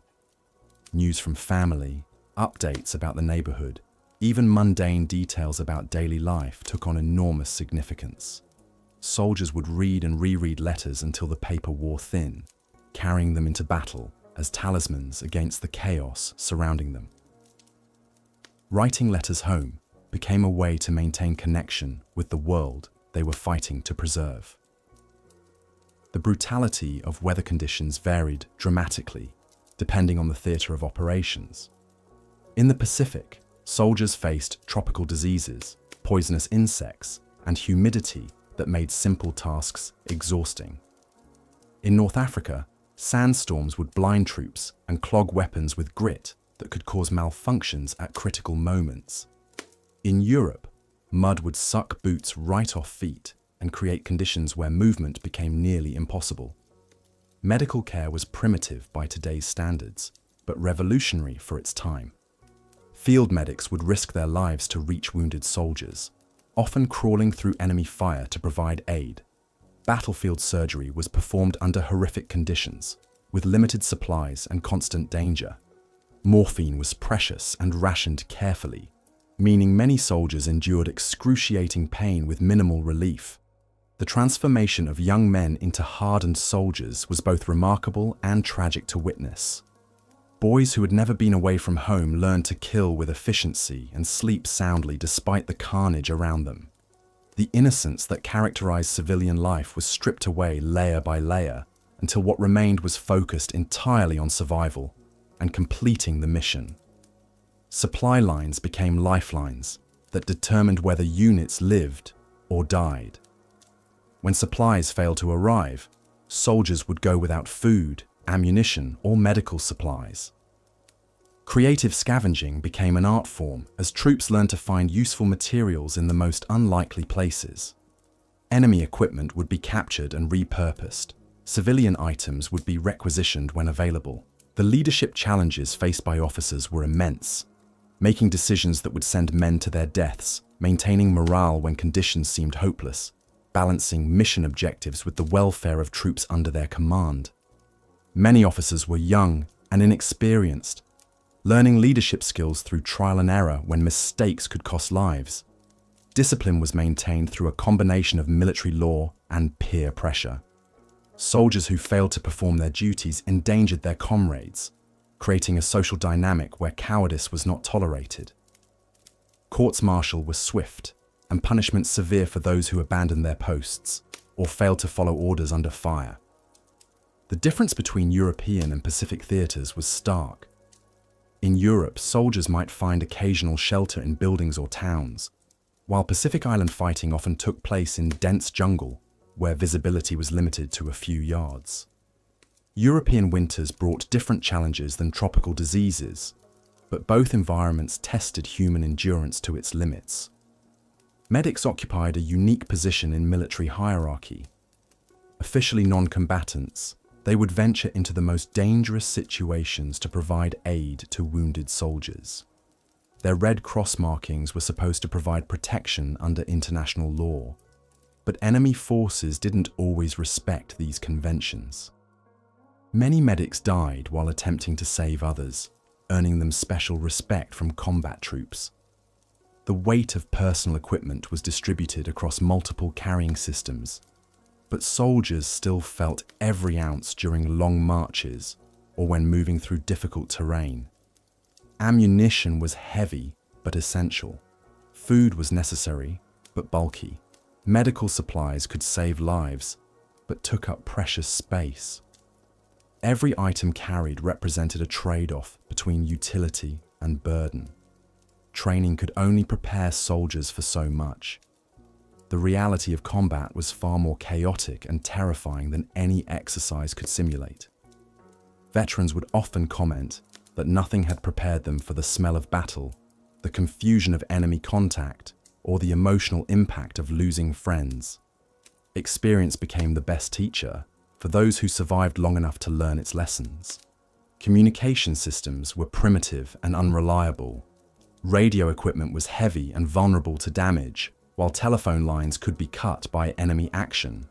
A: News from family, updates about the neighborhood, even mundane details about daily life took on enormous significance. Soldiers would read and reread letters until the paper wore thin, carrying them into battle as talismans against the chaos surrounding them. Writing letters home became a way to maintain connection with the world they were fighting to preserve. The brutality of weather conditions varied dramatically, depending on the theater of operations. In the Pacific, soldiers faced tropical diseases, poisonous insects, and humidity that made simple tasks exhausting. In North Africa, sandstorms would blind troops and clog weapons with grit that could cause malfunctions at critical moments. In Europe, mud would suck boots right off feet and create conditions where movement became nearly impossible. Medical care was primitive by today's standards, but revolutionary for its time. Field medics would risk their lives to reach wounded soldiers, often crawling through enemy fire to provide aid. Battlefield surgery was performed under horrific conditions, with limited supplies and constant danger. Morphine was precious and rationed carefully, meaning many soldiers endured excruciating pain with minimal relief. The transformation of young men into hardened soldiers was both remarkable and tragic to witness. Boys who had never been away from home learned to kill with efficiency and sleep soundly despite the carnage around them. The innocence that characterized civilian life was stripped away layer by layer until what remained was focused entirely on survival and completing the mission. Supply lines became lifelines that determined whether units lived or died. When supplies failed to arrive, soldiers would go without food, ammunition, or medical supplies. Creative scavenging became an art form as troops learned to find useful materials in the most unlikely places. Enemy equipment would be captured and repurposed. Civilian items would be requisitioned when available. The leadership challenges faced by officers were immense, making decisions that would send men to their deaths, maintaining morale when conditions seemed hopeless, balancing mission objectives with the welfare of troops under their command. Many officers were young and inexperienced, learning leadership skills through trial and error when mistakes could cost lives. Discipline was maintained through a combination of military law and peer pressure. Soldiers who failed to perform their duties endangered their comrades, creating a social dynamic where cowardice was not tolerated. Courts-martial were swift, and punishment severe for those who abandoned their posts or failed to follow orders under fire. The difference between European and Pacific theaters was stark. In Europe, soldiers might find occasional shelter in buildings or towns, while Pacific Island fighting often took place in dense jungle, where visibility was limited to a few yards. European winters brought different challenges than tropical diseases, but both environments tested human endurance to its limits. Medics occupied a unique position in military hierarchy. Officially non-combatants, they would venture into the most dangerous situations to provide aid to wounded soldiers. Their Red Cross markings were supposed to provide protection under international law, but enemy forces didn't always respect these conventions. Many medics died while attempting to save others, earning them special respect from combat troops. The weight of personal equipment was distributed across multiple carrying systems, but soldiers still felt every ounce during long marches or when moving through difficult terrain. Ammunition was heavy but essential. Food was necessary but bulky. Medical supplies could save lives but took up precious space. Every item carried represented a trade-off between utility and burden. Training could only prepare soldiers for so much. The reality of combat was far more chaotic and terrifying than any exercise could simulate. Veterans would often comment that nothing had prepared them for the smell of battle, the confusion of enemy contact, or the emotional impact of losing friends. Experience became the best teacher for those who survived long enough to learn its lessons. Communication systems were primitive and unreliable. Radio equipment was heavy and vulnerable to damage, while telephone lines could be cut by enemy action.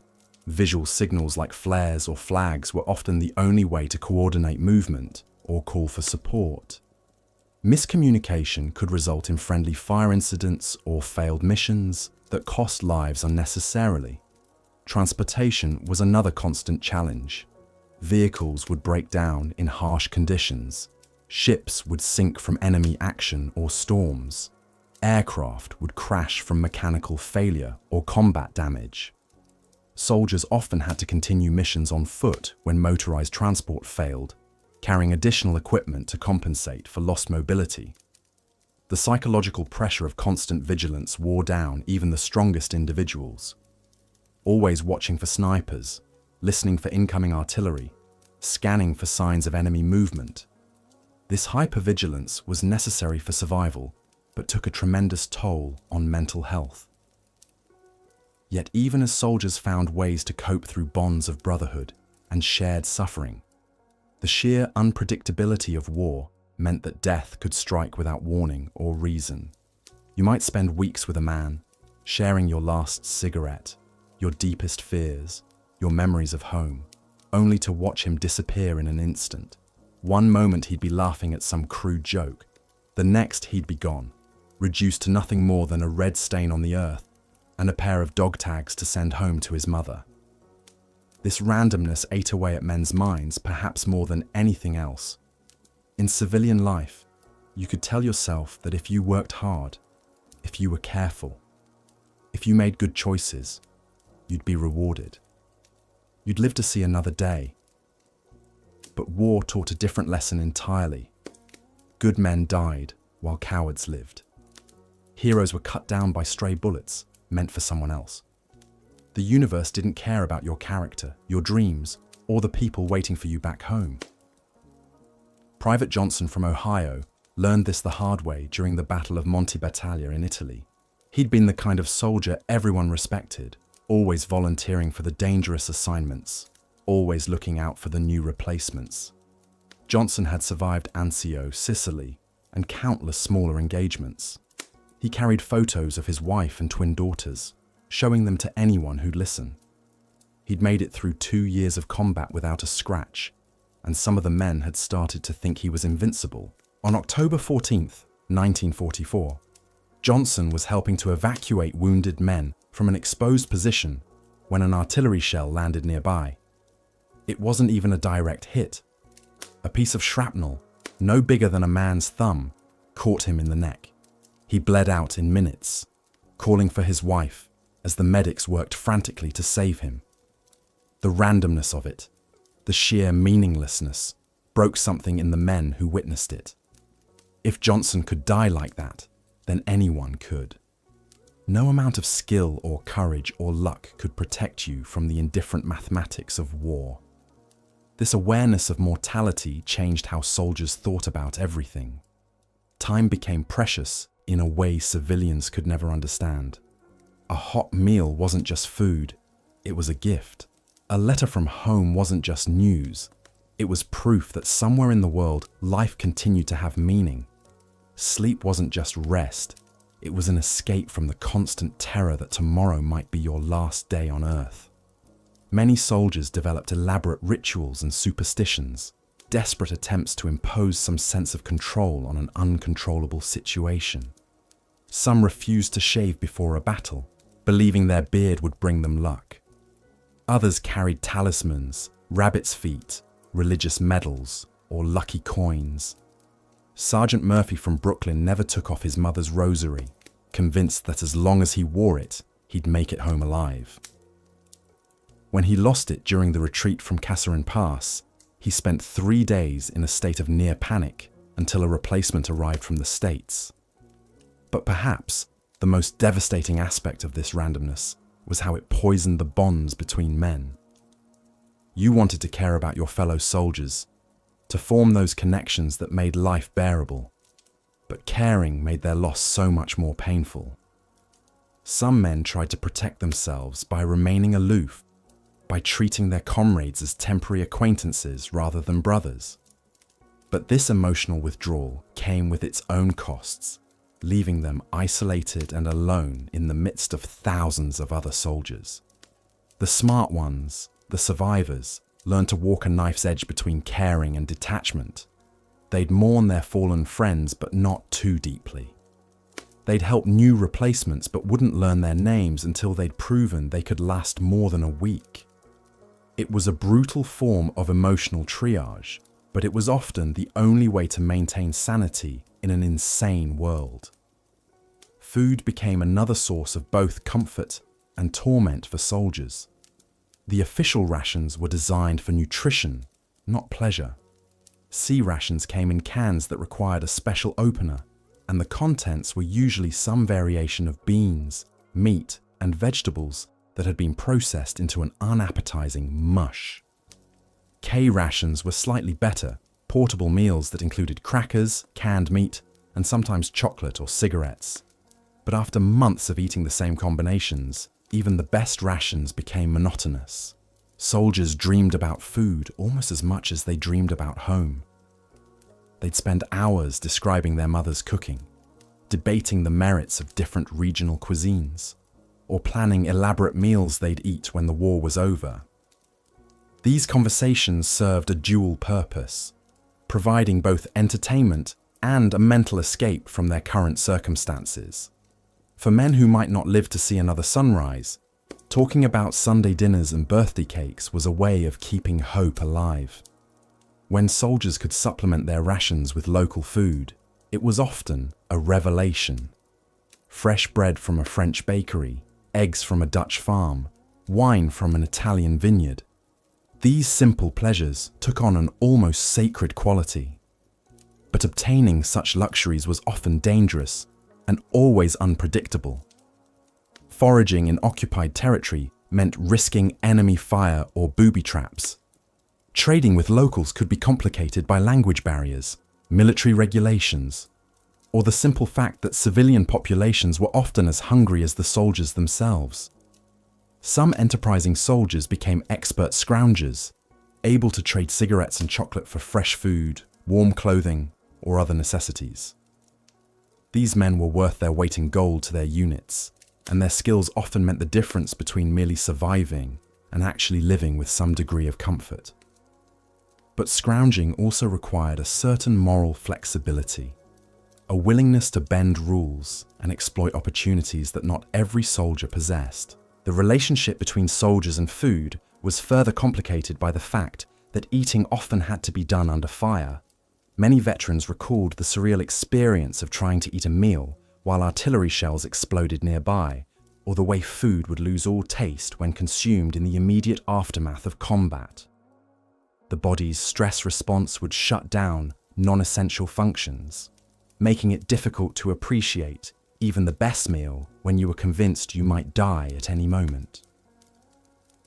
A: Visual signals like flares or flags were often the only way to coordinate movement or call for support. Miscommunication could result in friendly fire incidents or failed missions that cost lives unnecessarily. Transportation was another constant challenge. Vehicles would break down in harsh conditions. Ships would sink from enemy action or storms. Aircraft would crash from mechanical failure or combat damage. Soldiers often had to continue missions on foot when motorized transport failed, carrying additional equipment to compensate for lost mobility. The psychological pressure of constant vigilance wore down even the strongest individuals. Always watching for snipers, listening for incoming artillery, scanning for signs of enemy movement. This hypervigilance was necessary for survival, but took a tremendous toll on mental health. Yet even as soldiers found ways to cope through bonds of brotherhood and shared suffering, the sheer unpredictability of war meant that death could strike without warning or reason. You might spend weeks with a man, sharing your last cigarette, your deepest fears, your memories of home, only to watch him disappear in an instant. One moment he'd be laughing at some crude joke, the next he'd be gone, reduced to nothing more than a red stain on the earth and a pair of dog tags to send home to his mother. This randomness ate away at men's minds perhaps more than anything else. In civilian life, you could tell yourself that if you worked hard, if you were careful, if you made good choices, you'd be rewarded. You'd live to see another day. But war taught a different lesson entirely. Good men died while cowards lived. Heroes were cut down by stray bullets meant for someone else. The universe didn't care about your character, your dreams, or the people waiting for you back home. Private Johnson from Ohio learned this the hard way during the Battle of Monte Battaglia in Italy. He'd been the kind of soldier everyone respected, always volunteering for the dangerous assignments, always looking out for the new replacements. Johnson had survived Anzio, Sicily, and countless smaller engagements. He carried photos of his wife and twin daughters, showing them to anyone who'd listen. He'd made it through 2 years of combat without a scratch, and some of the men had started to think he was invincible. On October 14th, 1944, Johnson was helping to evacuate wounded men from an exposed position when an artillery shell landed nearby. It wasn't even a direct hit. A piece of shrapnel, no bigger than a man's thumb, caught him in the neck. He bled out in minutes, calling for his wife as the medics worked frantically to save him. The randomness of it, the sheer meaninglessness, broke something in the men who witnessed it. If Johnson could die like that, then anyone could. No amount of skill or courage or luck could protect you from the indifferent mathematics of war. This awareness of mortality changed how soldiers thought about everything. Time became precious in a way civilians could never understand. A hot meal wasn't just food, it was a gift. A letter from home wasn't just news, it was proof that somewhere in the world life continued to have meaning. Sleep wasn't just rest, it was an escape from the constant terror that tomorrow might be your last day on Earth. Many soldiers developed elaborate rituals and superstitions, desperate attempts to impose some sense of control on an uncontrollable situation. Some refused to shave before a battle, believing their beard would bring them luck. Others carried talismans, rabbit's feet, religious medals, or lucky coins. Sergeant Murphy from Brooklyn never took off his mother's rosary, convinced that as long as he wore it, he'd make it home alive. When he lost it during the retreat from Kasserine Pass, he spent 3 days in a state of near panic until a replacement arrived from the States. But perhaps the most devastating aspect of this randomness was how it poisoned the bonds between men. You wanted to care about your fellow soldiers, to form those connections that made life bearable, but caring made their loss so much more painful. Some men tried to protect themselves by remaining aloof, by treating their comrades as temporary acquaintances rather than brothers. But this emotional withdrawal came with its own costs, leaving them isolated and alone in the midst of thousands of other soldiers. The The smart ones, the survivors, learned to walk a knife's edge between caring and detachment. They'd mourn their fallen friends, but not too deeply. They'd help new replacements, but wouldn't learn their names until they'd proven they could last more than a week. It was a brutal form of emotional triage, but it was often the only way to maintain sanity in an insane world. Food became another source of both comfort and torment for soldiers. The official rations were designed for nutrition, not pleasure. Sea rations came in cans that required a special opener, and the contents were usually some variation of beans, meat, and vegetables that had been processed into an unappetizing mush. K rations were slightly better, portable meals that included crackers, canned meat, and sometimes chocolate or cigarettes. But after months of eating the same combinations, even the best rations became monotonous. Soldiers dreamed about food almost as much as they dreamed about home. They'd spend hours describing their mother's cooking, debating the merits of different regional cuisines, or planning elaborate meals they'd eat when the war was over. These conversations served a dual purpose, providing both entertainment and a mental escape from their current circumstances. For men who might not live to see another sunrise, talking about Sunday dinners and birthday cakes was a way of keeping hope alive. When soldiers could supplement their rations with local food, it was often a revelation. Fresh bread from a French bakery, eggs from a Dutch farm, wine from an Italian vineyard. These simple pleasures took on an almost sacred quality. But obtaining such luxuries was often dangerous and always unpredictable. Foraging in occupied territory meant risking enemy fire or booby traps. Trading with locals could be complicated by language barriers, military regulations, or the simple fact that civilian populations were often as hungry as the soldiers themselves. Some enterprising soldiers became expert scroungers, able to trade cigarettes and chocolate for fresh food, warm clothing, or other necessities. These men were worth their weight in gold to their units, and their skills often meant the difference between merely surviving and actually living with some degree of comfort. But scrounging also required a certain moral flexibility, a willingness to bend rules and exploit opportunities that not every soldier possessed. The relationship between soldiers and food was further complicated by the fact that eating often had to be done under fire. Many veterans recalled the surreal experience of trying to eat a meal while artillery shells exploded nearby, or the way food would lose all taste when consumed in the immediate aftermath of combat. The body's stress response would shut down non-essential functions, making it difficult to appreciate even the best meal when you were convinced you might die at any moment.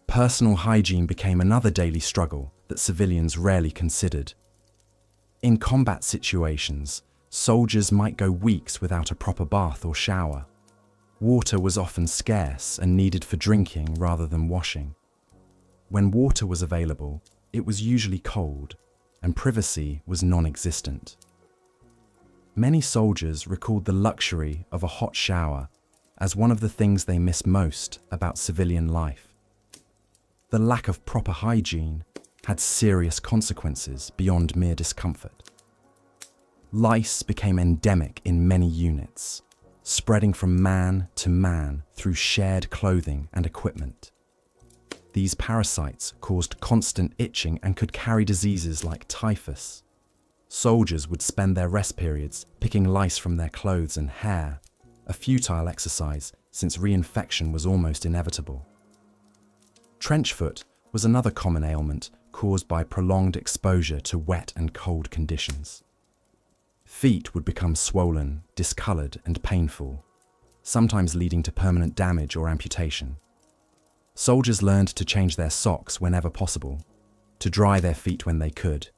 A: Personal hygiene became another daily struggle that civilians rarely considered. In combat situations, soldiers might go weeks without a proper bath or shower. Water was often scarce and needed for drinking rather than washing. When water was available, it was usually cold, and privacy was non-existent. Many soldiers recalled the luxury of a hot shower as one of the things they missed most about civilian life. The lack of proper hygiene had serious consequences beyond mere discomfort. Lice became endemic in many units, spreading from man to man through shared clothing and equipment. These parasites caused constant itching and could carry diseases like typhus. Soldiers would spend their rest periods picking lice from their clothes and hair, a futile exercise since reinfection was almost inevitable. Trench foot was another common ailment caused by prolonged exposure to wet and cold conditions. Feet would become swollen, discolored, and painful, sometimes leading to permanent damage or amputation. Soldiers learned to change their socks whenever possible, to dry their feet when they could,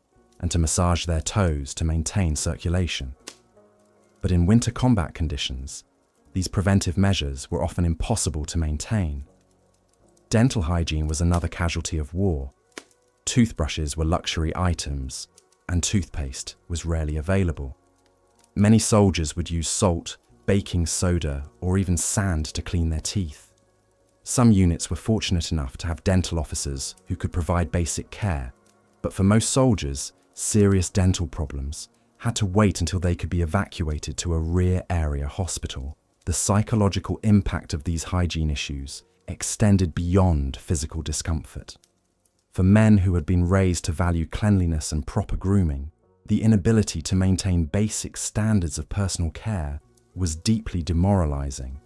A: and to massage their toes to maintain circulation. But in winter combat conditions, these preventive measures were often impossible to maintain. Dental hygiene was another casualty of war. Toothbrushes were luxury items, and toothpaste was rarely available. Many soldiers would use salt, baking soda, or even sand to clean their teeth. Some units were fortunate enough to have dental officers who could provide basic care, but for most soldiers, serious dental problems had to wait until they could be evacuated to a rear area hospital. The psychological impact of these hygiene issues extended beyond physical discomfort. For men who had been raised to value cleanliness and proper grooming, the inability to maintain basic standards of personal care was deeply demoralizing.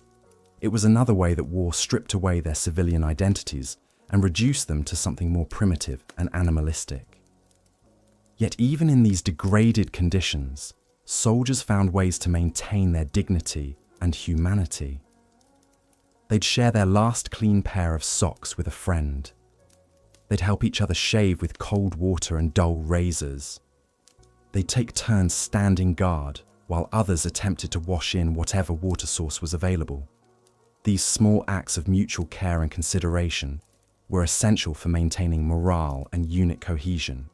A: It was another way that war stripped away their civilian identities and reduced them to something more primitive and animalistic. Yet even in these degraded conditions, soldiers found ways to maintain their dignity and humanity. They'd share their last clean pair of socks with a friend. They'd help each other shave with cold water and dull razors. They'd take turns standing guard while others attempted to wash in whatever water source was available. These small acts of mutual care and consideration were essential for maintaining morale and unit cohesion.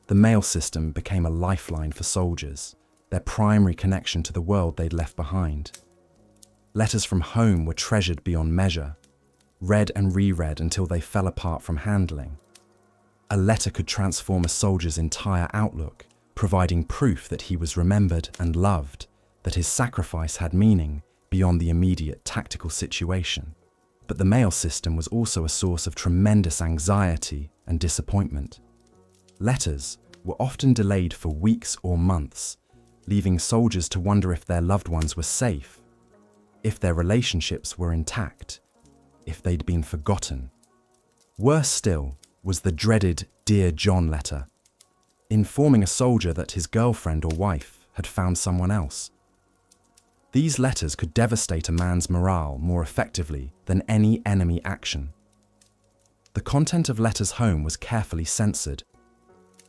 A: The mail system became a lifeline for soldiers, their primary connection to the world they'd left behind. Letters from home were treasured beyond measure, read and reread until they fell apart from handling. A letter could transform a soldier's entire outlook, providing proof that he was remembered and loved, that his sacrifice had meaning beyond the immediate tactical situation. But the mail system was also a source of tremendous anxiety and disappointment. Letters were often delayed for weeks or months, leaving soldiers to wonder if their loved ones were safe, if their relationships were intact, if they'd been forgotten. Worse still was the dreaded Dear John letter, informing a soldier that his girlfriend or wife had found someone else. These letters could devastate a man's morale more effectively than any enemy action. The content of letters home was carefully censored,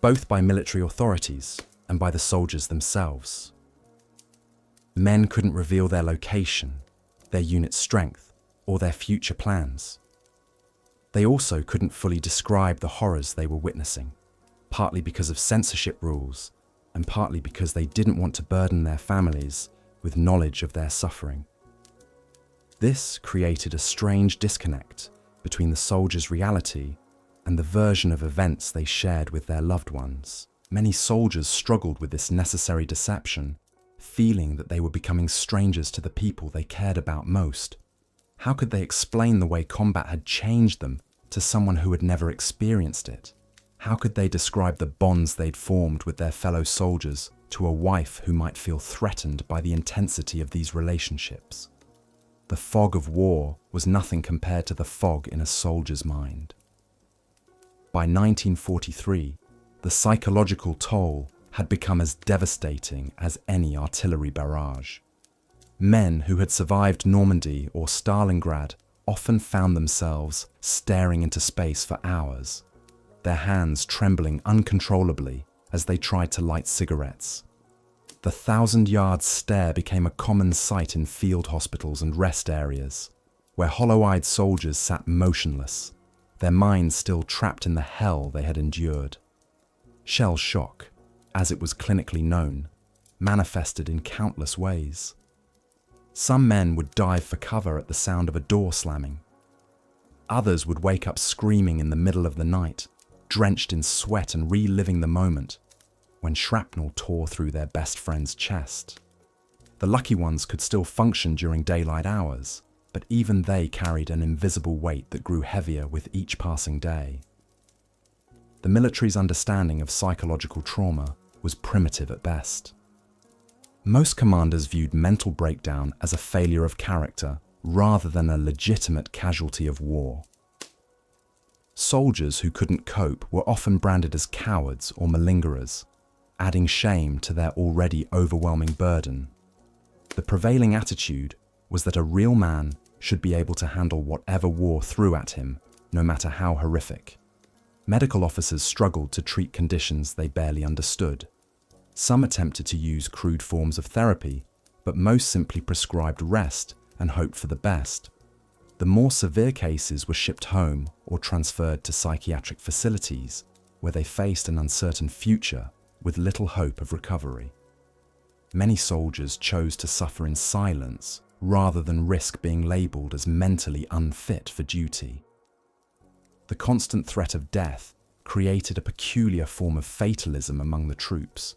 A: both by military authorities and by the soldiers themselves. Men couldn't reveal their location, their unit strength, or their future plans. They also couldn't fully describe the horrors they were witnessing, partly because of censorship rules and partly because they didn't want to burden their families with knowledge of their suffering. This created a strange disconnect between the soldiers' reality and the version of events they shared with their loved ones. Many soldiers struggled with this necessary deception, feeling that they were becoming strangers to the people they cared about most. How could they explain the way combat had changed them to someone who had never experienced it? How could they describe the bonds they'd formed with their fellow soldiers to a wife who might feel threatened by the intensity of these relationships? The fog of war was nothing compared to the fog in a soldier's mind. By 1943, the psychological toll had become as devastating as any artillery barrage. Men who had survived Normandy or Stalingrad often found themselves staring into space for hours, their hands trembling uncontrollably as they tried to light cigarettes. The 1,000-yard stare became a common sight in field hospitals and rest areas, where hollow-eyed soldiers sat motionless, their minds still trapped in the hell they had endured. Shell shock, as it was clinically known, manifested in countless ways. Some men would dive for cover at the sound of a door slamming. Others would wake up screaming in the middle of the night, drenched in sweat and reliving the moment when shrapnel tore through their best friend's chest. The lucky ones could still function during daylight hours, but even they carried an invisible weight that grew heavier with each passing day. The military's understanding of psychological trauma was primitive at best. Most commanders viewed mental breakdown as a failure of character rather than a legitimate casualty of war. Soldiers who couldn't cope were often branded as cowards or malingerers, adding shame to their already overwhelming burden. The prevailing attitude was that a real man should be able to handle whatever war threw at him, no matter how horrific. Medical officers struggled to treat conditions they barely understood. Some attempted to use crude forms of therapy, but most simply prescribed rest and hoped for the best. The more severe cases were shipped home or transferred to psychiatric facilities, where they faced an uncertain future with little hope of recovery. Many soldiers chose to suffer in silence rather than risk being labelled as mentally unfit for duty. The constant threat of death created a peculiar form of fatalism among the troops.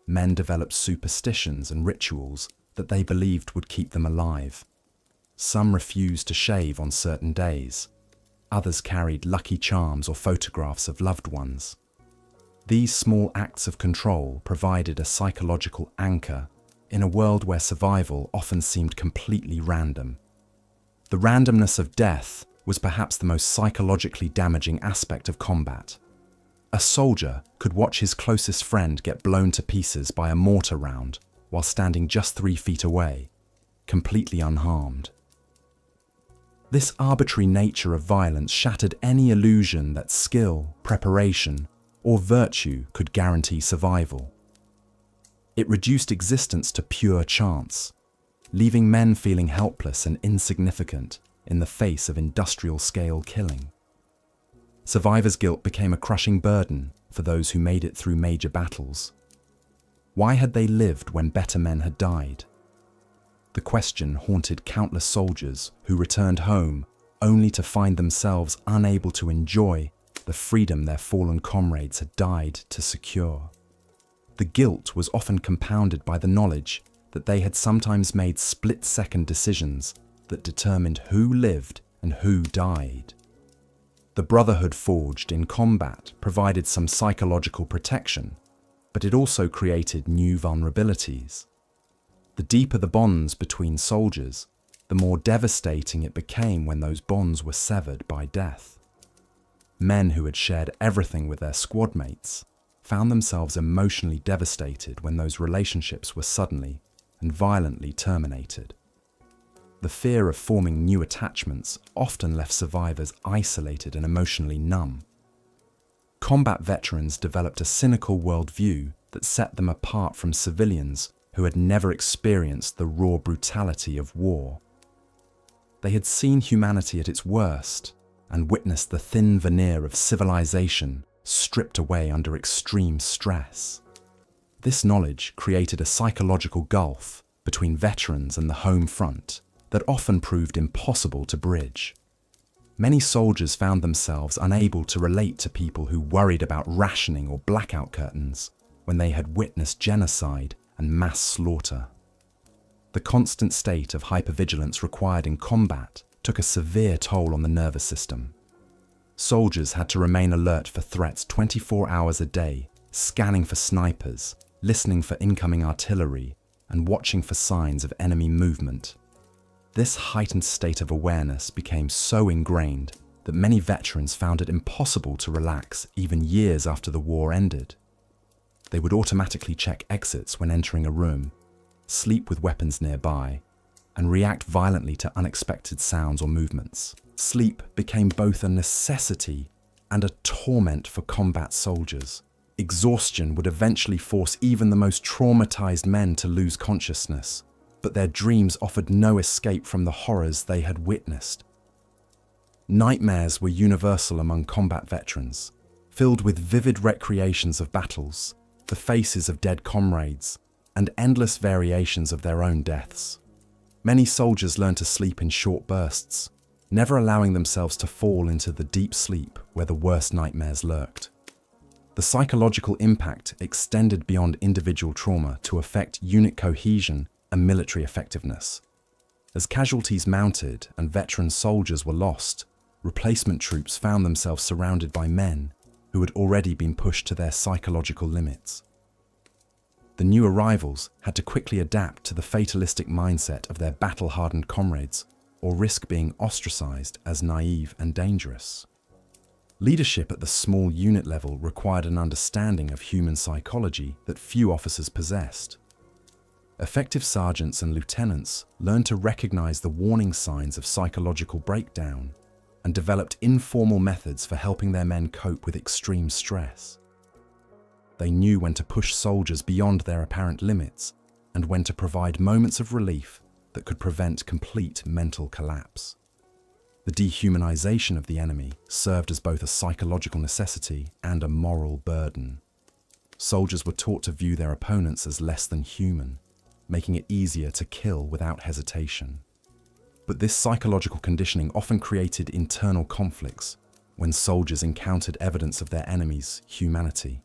A: Men developed superstitions and rituals that they believed would keep them alive. Some refused to shave on certain days. Others carried lucky charms or photographs of loved ones. These small acts of control provided a psychological anchor in a world where survival often seemed completely random. The randomness of death was perhaps the most psychologically damaging aspect of combat. A soldier could watch his closest friend get blown to pieces by a mortar round while standing just 3 feet away, completely unharmed. This arbitrary nature of violence shattered any illusion that skill, preparation, or virtue could guarantee survival. It reduced existence to pure chance, leaving men feeling helpless and insignificant in the face of industrial-scale killing. Survivor's guilt became a crushing burden for those who made it through major battles. Why had they lived when better men had died? The question haunted countless soldiers who returned home only to find themselves unable to enjoy the freedom their fallen comrades had died to secure. The guilt was often compounded by the knowledge that they had sometimes made split-second decisions that determined who lived and who died. The brotherhood forged in combat provided some psychological protection, but it also created new vulnerabilities. The deeper the bonds between soldiers, the more devastating it became when those bonds were severed by death. Men who had shared everything with their squad mates found themselves emotionally devastated when those relationships were suddenly and violently terminated. The fear of forming new attachments often left survivors isolated and emotionally numb. Combat veterans developed a cynical worldview that set them apart from civilians who had never experienced the raw brutality of war. They had seen humanity at its worst and witnessed the thin veneer of civilization stripped away under extreme stress. This knowledge created a psychological gulf between veterans and the home front that often proved impossible to bridge. Many soldiers found themselves unable to relate to people who worried about rationing or blackout curtains when they had witnessed genocide and mass slaughter. The constant state of hypervigilance required in combat took a severe toll on the nervous system. Soldiers had to remain alert for threats 24 hours a day, scanning for snipers, listening for incoming artillery, and watching for signs of enemy movement. This heightened state of awareness became so ingrained that many veterans found it impossible to relax even years after the war ended. They would automatically check exits when entering a room, sleep with weapons nearby, and react violently to unexpected sounds or movements. Sleep became both a necessity and a torment for combat soldiers. Exhaustion would eventually force even the most traumatized men to lose consciousness, but their dreams offered no escape from the horrors they had witnessed. Nightmares were universal among combat veterans, filled with vivid recreations of battles, the faces of dead comrades, and endless variations of their own deaths. Many soldiers learned to sleep in short bursts, never allowing themselves to fall into the deep sleep where the worst nightmares lurked. The psychological impact extended beyond individual trauma to affect unit cohesion and military effectiveness. As casualties mounted and veteran soldiers were lost, replacement troops found themselves surrounded by men who had already been pushed to their psychological limits. The new arrivals had to quickly adapt to the fatalistic mindset of their battle-hardened comrades or risk being ostracized as naive and dangerous. Leadership at the small unit level required an understanding of human psychology that few officers possessed. Effective sergeants and lieutenants learned to recognize the warning signs of psychological breakdown and developed informal methods for helping their men cope with extreme stress. They knew when to push soldiers beyond their apparent limits and when to provide moments of relief that could prevent complete mental collapse. The dehumanization of the enemy served as both a psychological necessity and a moral burden. Soldiers were taught to view their opponents as less than human, making it easier to kill without hesitation. But this psychological conditioning often created internal conflicts when soldiers encountered evidence of their enemy's humanity.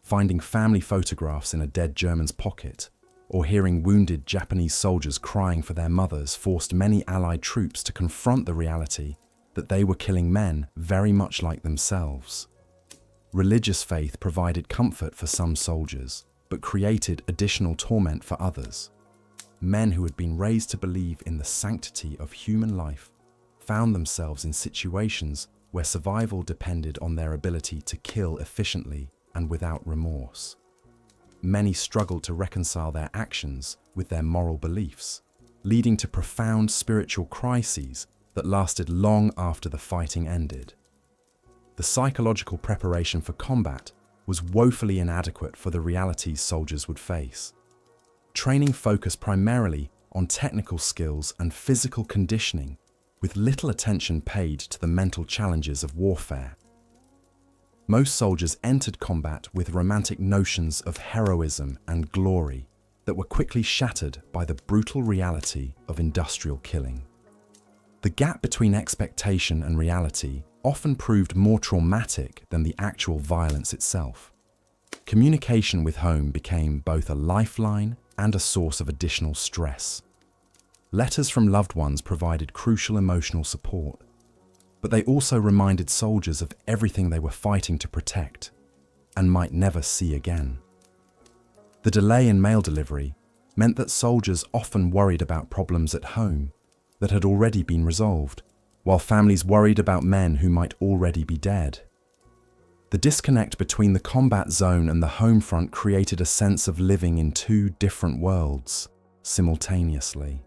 A: Finding family photographs in a dead German's pocket or hearing wounded Japanese soldiers crying for their mothers forced many Allied troops to confront the reality that they were killing men very much like themselves. Religious faith provided comfort for some soldiers, but created additional torment for others. Men who had been raised to believe in the sanctity of human life found themselves in situations where survival depended on their ability to kill efficiently and without remorse. Many struggled to reconcile their actions with their moral beliefs, leading to profound spiritual crises that lasted long after the fighting ended. The psychological preparation for combat was woefully inadequate for the realities soldiers would face. Training focused primarily on technical skills and physical conditioning, with little attention paid to the mental challenges of warfare. Most soldiers entered combat with romantic notions of heroism and glory that were quickly shattered by the brutal reality of industrial killing. The gap between expectation and reality often proved more traumatic than the actual violence itself. Communication with home became both a lifeline and a source of additional stress. Letters from loved ones provided crucial emotional support, but they also reminded soldiers of everything they were fighting to protect and might never see again. The delay in mail delivery meant that soldiers often worried about problems at home that had already been resolved, while families worried about men who might already be dead. The disconnect between the combat zone and the home front created a sense of living in two different worlds simultaneously.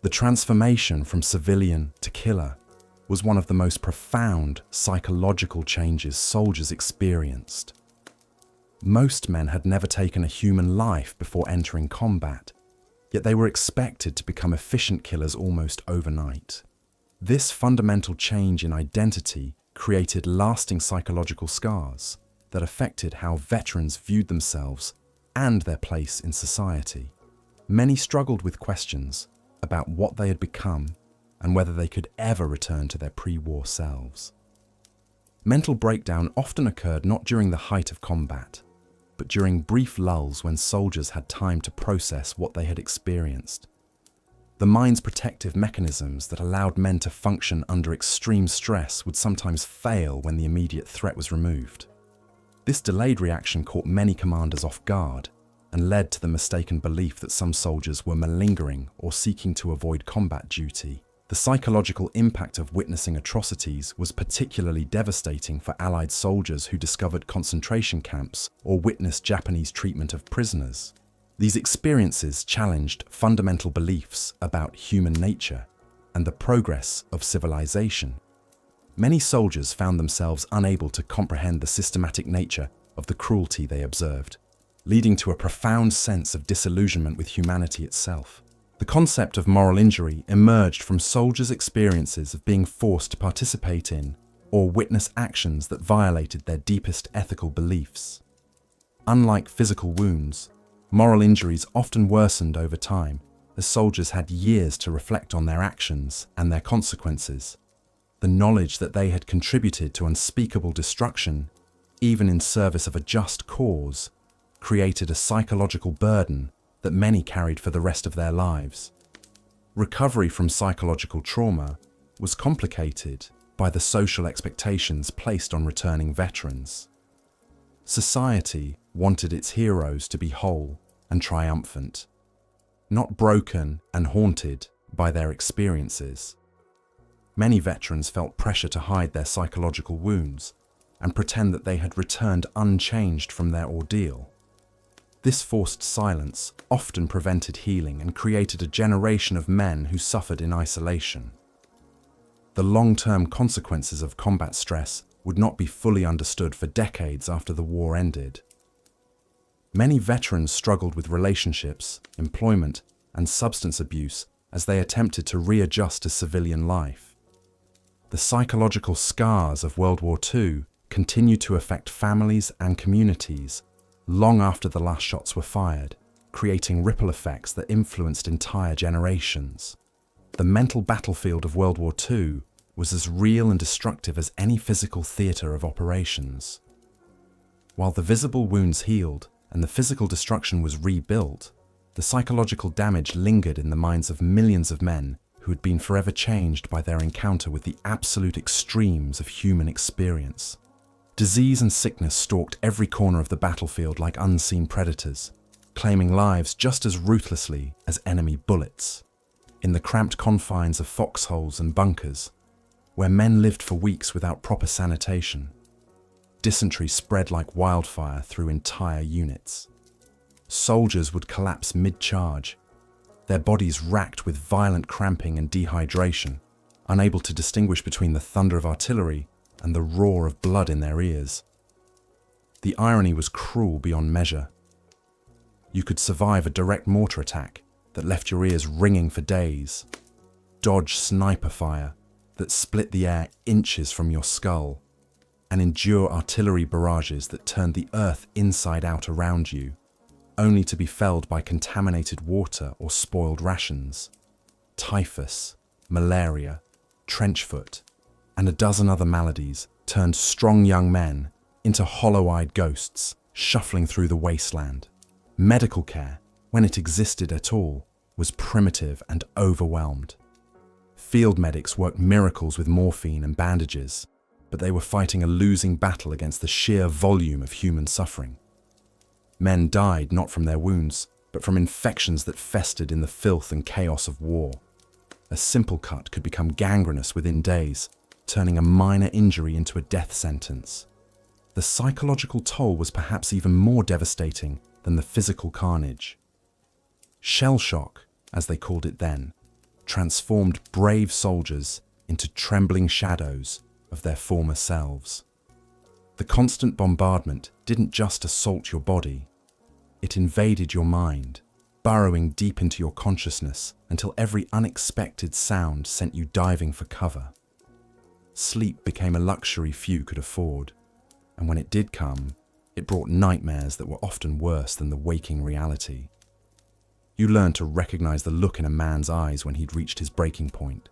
A: The transformation from civilian to killer was one of the most profound psychological changes soldiers experienced. Most men had never taken a human life before entering combat, yet they were expected to become efficient killers almost overnight. This fundamental change in identity created lasting psychological scars that affected how veterans viewed themselves and their place in society. Many struggled with questions about what they had become and whether they could ever return to their pre-war selves. Mental breakdown often occurred not during the height of combat, but during brief lulls when soldiers had time to process what they had experienced. The mind's protective mechanisms that allowed men to function under extreme stress would sometimes fail when the immediate threat was removed. This delayed reaction caught many commanders off guard and led to the mistaken belief that some soldiers were malingering or seeking to avoid combat duty. The psychological impact of witnessing atrocities was particularly devastating for Allied soldiers who discovered concentration camps or witnessed Japanese treatment of prisoners. These experiences challenged fundamental beliefs about human nature and the progress of civilization. Many soldiers found themselves unable to comprehend the systematic nature of the cruelty they observed, leading to a profound sense of disillusionment with humanity itself. The concept of moral injury emerged from soldiers' experiences of being forced to participate in or witness actions that violated their deepest ethical beliefs. Unlike physical wounds, moral injuries often worsened over time, as soldiers had years to reflect on their actions and their consequences. The knowledge that they had contributed to unspeakable destruction, even in service of a just cause, created a psychological burden that many carried for the rest of their lives. Recovery from psychological trauma was complicated by the social expectations placed on returning veterans. Society wanted its heroes to be whole and triumphant, not broken and haunted by their experiences. Many veterans felt pressure to hide their psychological wounds and pretend that they had returned unchanged from their ordeal. This forced silence often prevented healing and created a generation of men who suffered in isolation. The long-term consequences of combat stress would not be fully understood for decades after the war ended. Many veterans struggled with relationships, employment, and substance abuse as they attempted to readjust to civilian life. The psychological scars of World War II continued to affect families and communities long after the last shots were fired. creating ripple effects that influenced entire generations. The mental battlefield of World War II was as real and destructive as any physical theatre of operations. While the visible wounds healed and the physical destruction was rebuilt, the psychological damage lingered in the minds of millions of men who had been forever changed by their encounter with the absolute extremes of human experience. Disease and sickness stalked every corner of the battlefield like unseen predators, claiming lives just as ruthlessly as enemy bullets. In the cramped confines of foxholes and bunkers, where men lived for weeks without proper sanitation, dysentery spread like wildfire through entire units. Soldiers would collapse mid-charge, their bodies racked with violent cramping and dehydration, unable to distinguish between the thunder of artillery and the roar of blood in their ears. The irony was cruel beyond measure. You could survive a direct mortar attack that left your ears ringing for days, dodge sniper fire that split the air inches from your skull, and endure artillery barrages that turned the earth inside out around you, only to be felled by contaminated water or spoiled rations. Typhus, malaria, trench foot, and a dozen other maladies turned strong young men into hollow-eyed ghosts shuffling through the wasteland. Medical care, when it existed at all, was primitive and overwhelmed. Field medics worked miracles with morphine and bandages, but they were fighting a losing battle against the sheer volume of human suffering. Men died not from their wounds, but from infections that festered in the filth and chaos of war. A simple cut could become gangrenous within days, turning a minor injury into a death sentence. The psychological toll was perhaps even more devastating than the physical carnage. Shell shock, as they called it then, transformed brave soldiers into trembling shadows of their former selves. The constant bombardment didn't just assault your body, it invaded your mind, burrowing deep into your consciousness until every unexpected sound sent you diving for cover. Sleep became a luxury few could afford, and when it did come, it brought nightmares that were often worse than the waking reality. You learned to recognize the look in a man's eyes when he'd reached his breaking point.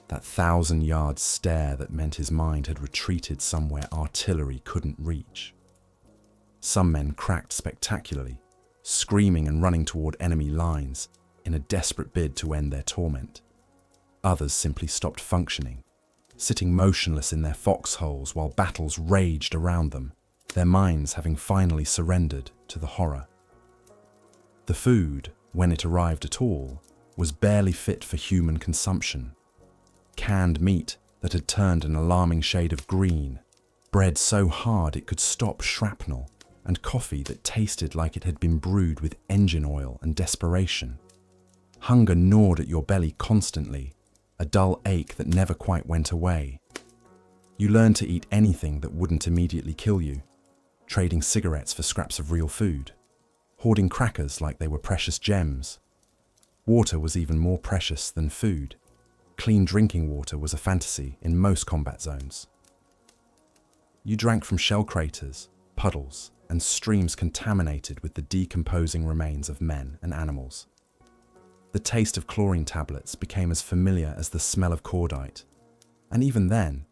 A: That 1,000-yard stare that meant his mind had retreated somewhere artillery couldn't reach. Some men cracked spectacularly, screaming and running toward enemy lines in a desperate bid to end their torment. Others simply stopped functioning, sitting motionless in their foxholes while battles raged around them, their minds having finally surrendered to the horror. The food, when it arrived at all, was barely fit for human consumption. Canned meat that had turned an alarming shade of green, bread so hard it could stop shrapnel, and coffee that tasted like it had been brewed with engine oil and desperation. Hunger gnawed at your belly constantly, a dull ache that never quite went away. You learned to eat anything that wouldn't immediately kill you, trading cigarettes for scraps of real food, hoarding crackers like they were precious gems. Water was even more precious than food. Clean drinking water was a fantasy in most combat zones. You drank from shell craters, puddles, and streams contaminated with the decomposing remains of men and animals. The taste of chlorine tablets became as familiar as the smell of cordite, and even then,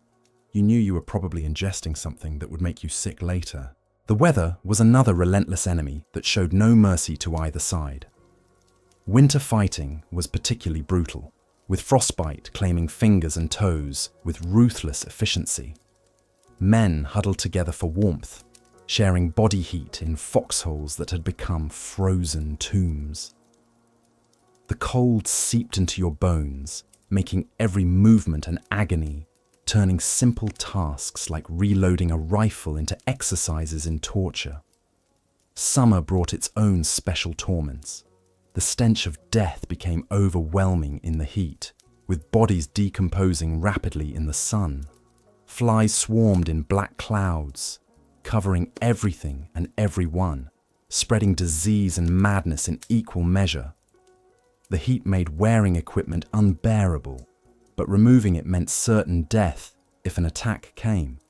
A: you knew you were probably ingesting something that would make you sick later. The weather was another relentless enemy that showed no mercy to either side. Winter fighting was particularly brutal, with frostbite claiming fingers and toes with ruthless efficiency. Men huddled together for warmth, sharing body heat in foxholes that had become frozen tombs. The cold seeped into your bones, making every movement an agony, turning simple tasks like reloading a rifle into exercises in torture. Summer brought its own special torments. The stench of death became overwhelming in the heat, with bodies decomposing rapidly in the sun. Flies swarmed in black clouds, covering everything and everyone, spreading disease and madness in equal measure. The heat made wearing equipment unbearable, but removing it meant certain death if an attack came.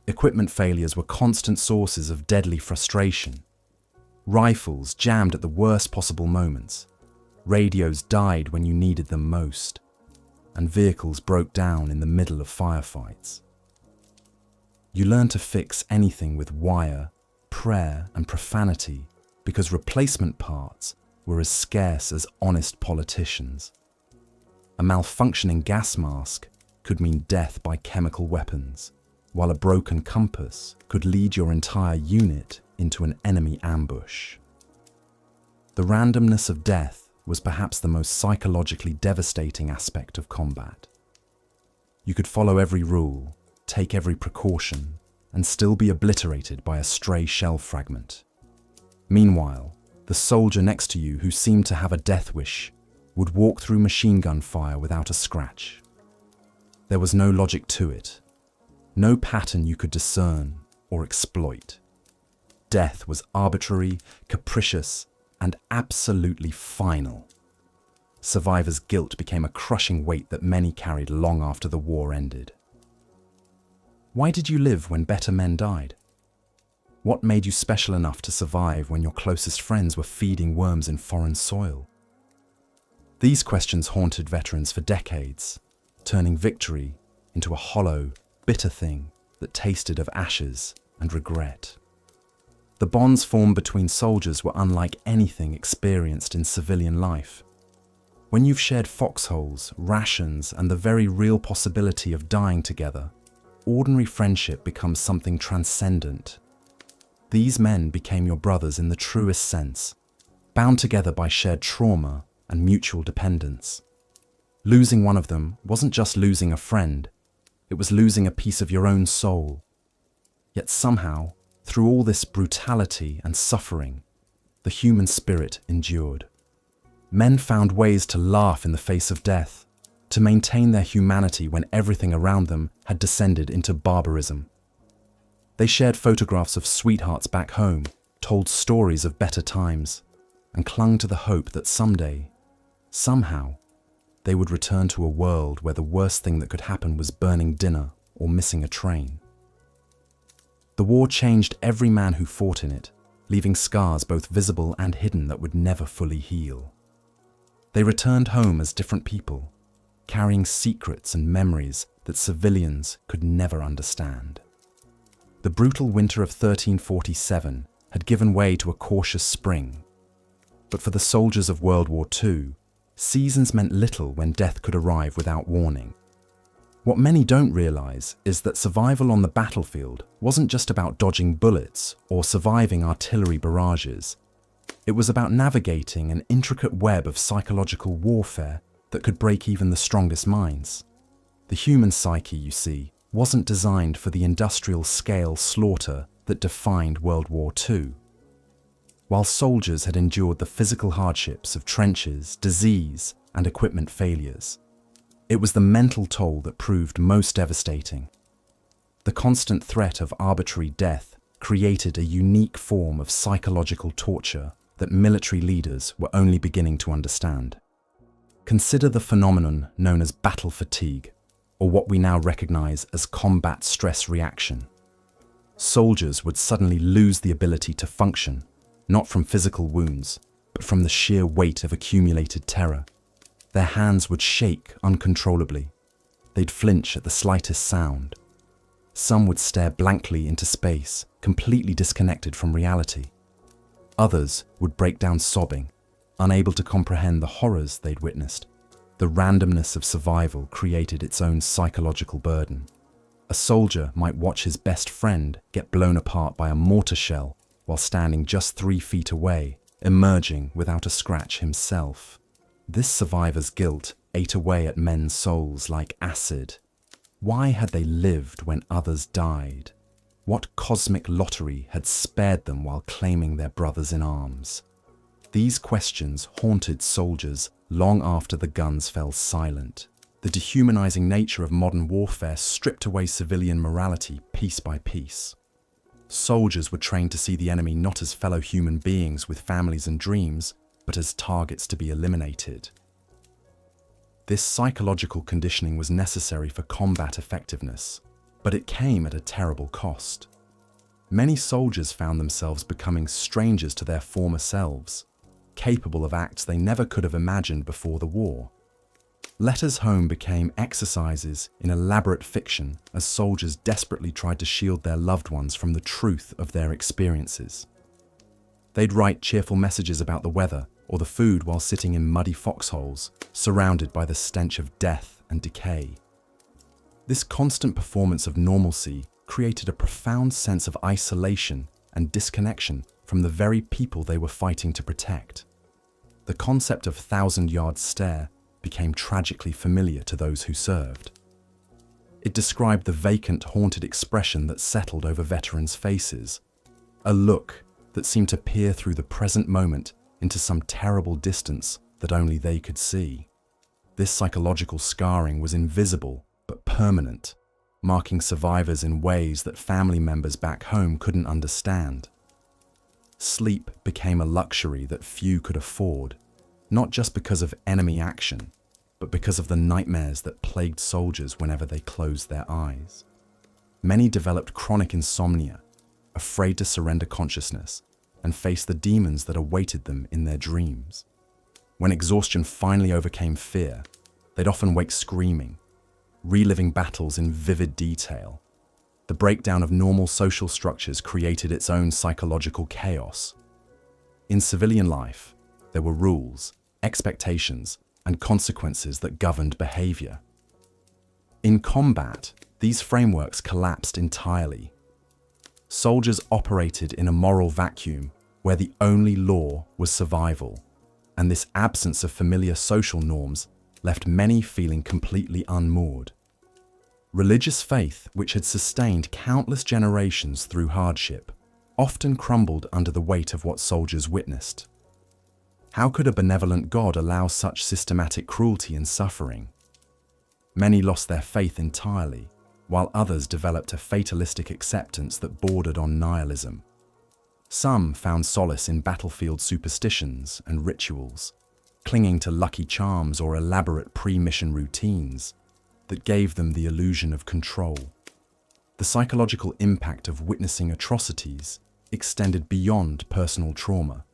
A: Equipment failures were constant sources of deadly frustration. rifles jammed at the worst possible moments, radios died when you needed them most, and vehicles broke down in the middle of firefights. You learned to fix anything with wire, prayer, and profanity because replacement parts were as scarce as honest politicians. A malfunctioning gas mask could mean death by chemical weapons, while a broken compass could lead your entire unit into an enemy ambush. The randomness of death was perhaps the most psychologically devastating aspect of combat. You could follow every rule, take every precaution, and still be obliterated by a stray shell fragment. Meanwhile, the soldier next to you who seemed to have a death wish would walk through machine gun fire without a scratch. There was no logic to it, no pattern you could discern or exploit. Death was arbitrary, capricious, and absolutely final. Survivors' guilt became a crushing weight that many carried long after the war ended. Why did you live when better men died? What made you special enough to survive when your closest friends were feeding worms in foreign soil? These questions haunted veterans for decades, turning victory into a hollow, bitter thing that tasted of ashes and regret. The bonds formed between soldiers were unlike anything experienced in civilian life. When you've shared foxholes, rations, and the very real possibility of dying together, ordinary friendship becomes something transcendent. These men became your brothers in the truest sense, bound together by shared trauma and mutual dependence. Losing one of them wasn't just losing a friend, it was losing a piece of your own soul. Yet somehow, through all this brutality and suffering, the human spirit endured. Men found ways to laugh in the face of death, to maintain their humanity when everything around them had descended into barbarism. They shared photographs of sweethearts back home, told stories of better times, and clung to the hope that someday, somehow, they would return to a world where the worst thing that could happen was burning dinner or missing a train. The war changed every man who fought in it, leaving scars both visible and hidden that would never fully heal. They returned home as different people, carrying secrets and memories that civilians could never understand. The brutal winter of 1347 had given way to a cautious spring. But for the soldiers of World War II, seasons meant little when death could arrive without warning. What many don't realize is that survival on the battlefield wasn't just about dodging bullets or surviving artillery barrages. It was about navigating an intricate web of psychological warfare that could break even the strongest minds. The human psyche, you see, wasn't designed for the industrial-scale slaughter that defined World War II. While soldiers had endured the physical hardships of trenches, disease, and equipment failures, it was the mental toll that proved most devastating. The constant threat of arbitrary death created a unique form of psychological torture that military leaders were only beginning to understand. Consider the phenomenon known as battle fatigue, or what we now recognize as combat stress reaction. Soldiers would suddenly lose the ability to function, not from physical wounds, but from the sheer weight of accumulated terror. Their hands would shake uncontrollably. They'd flinch at the slightest sound. Some would stare blankly into space, completely disconnected from reality. Others would break down sobbing, unable to comprehend the horrors they'd witnessed. The randomness of survival created its own psychological burden. A soldier might watch his best friend get blown apart by a mortar shell while standing just 3 feet away, emerging without a scratch himself. This survivor's guilt ate away at men's souls like acid. Why had they lived when others died? What cosmic lottery had spared them while claiming their brothers in arms? These questions haunted soldiers long after the guns fell silent. The dehumanizing nature of modern warfare stripped away civilian morality piece by piece. Soldiers were trained to see the enemy not as fellow human beings with families and dreams, but as targets to be eliminated. This psychological conditioning was necessary for combat effectiveness, but it came at a terrible cost. Many soldiers found themselves becoming strangers to their former selves, capable of acts they never could have imagined before the war. Letters home became exercises in elaborate fiction as soldiers desperately tried to shield their loved ones from the truth of their experiences. They'd write cheerful messages about the weather or the food while sitting in muddy foxholes, surrounded by the stench of death and decay. This constant performance of normalcy created a profound sense of isolation and disconnection from the very people they were fighting to protect. The concept of thousand-yard stare became tragically familiar to those who served. It described the vacant, haunted expression that settled over veterans' faces, a look that seemed to peer through the present moment into some terrible distance that only they could see. This psychological scarring was invisible but permanent, marking survivors in ways that family members back home couldn't understand. Sleep became a luxury that few could afford, not just because of enemy action, but because of the nightmares that plagued soldiers whenever they closed their eyes. Many developed chronic insomnia, afraid to surrender consciousness and face the demons that awaited them in their dreams. When exhaustion finally overcame fear, they'd often wake screaming, reliving battles in vivid detail. The breakdown of normal social structures created its own psychological chaos. In civilian life, there were rules, expectations, and consequences that governed behavior. In combat, these frameworks collapsed entirely. Soldiers operated in a moral vacuum where the only law was survival, and this absence of familiar social norms left many feeling completely unmoored. Religious faith, which had sustained countless generations through hardship, often crumbled under the weight of what soldiers witnessed. How could a benevolent God allow such systematic cruelty and suffering? Many lost their faith entirely, while others developed a fatalistic acceptance that bordered on nihilism. Some found solace in battlefield superstitions and rituals, clinging to lucky charms or elaborate pre-mission routines that gave them the illusion of control. The psychological impact of witnessing atrocities extended beyond personal trauma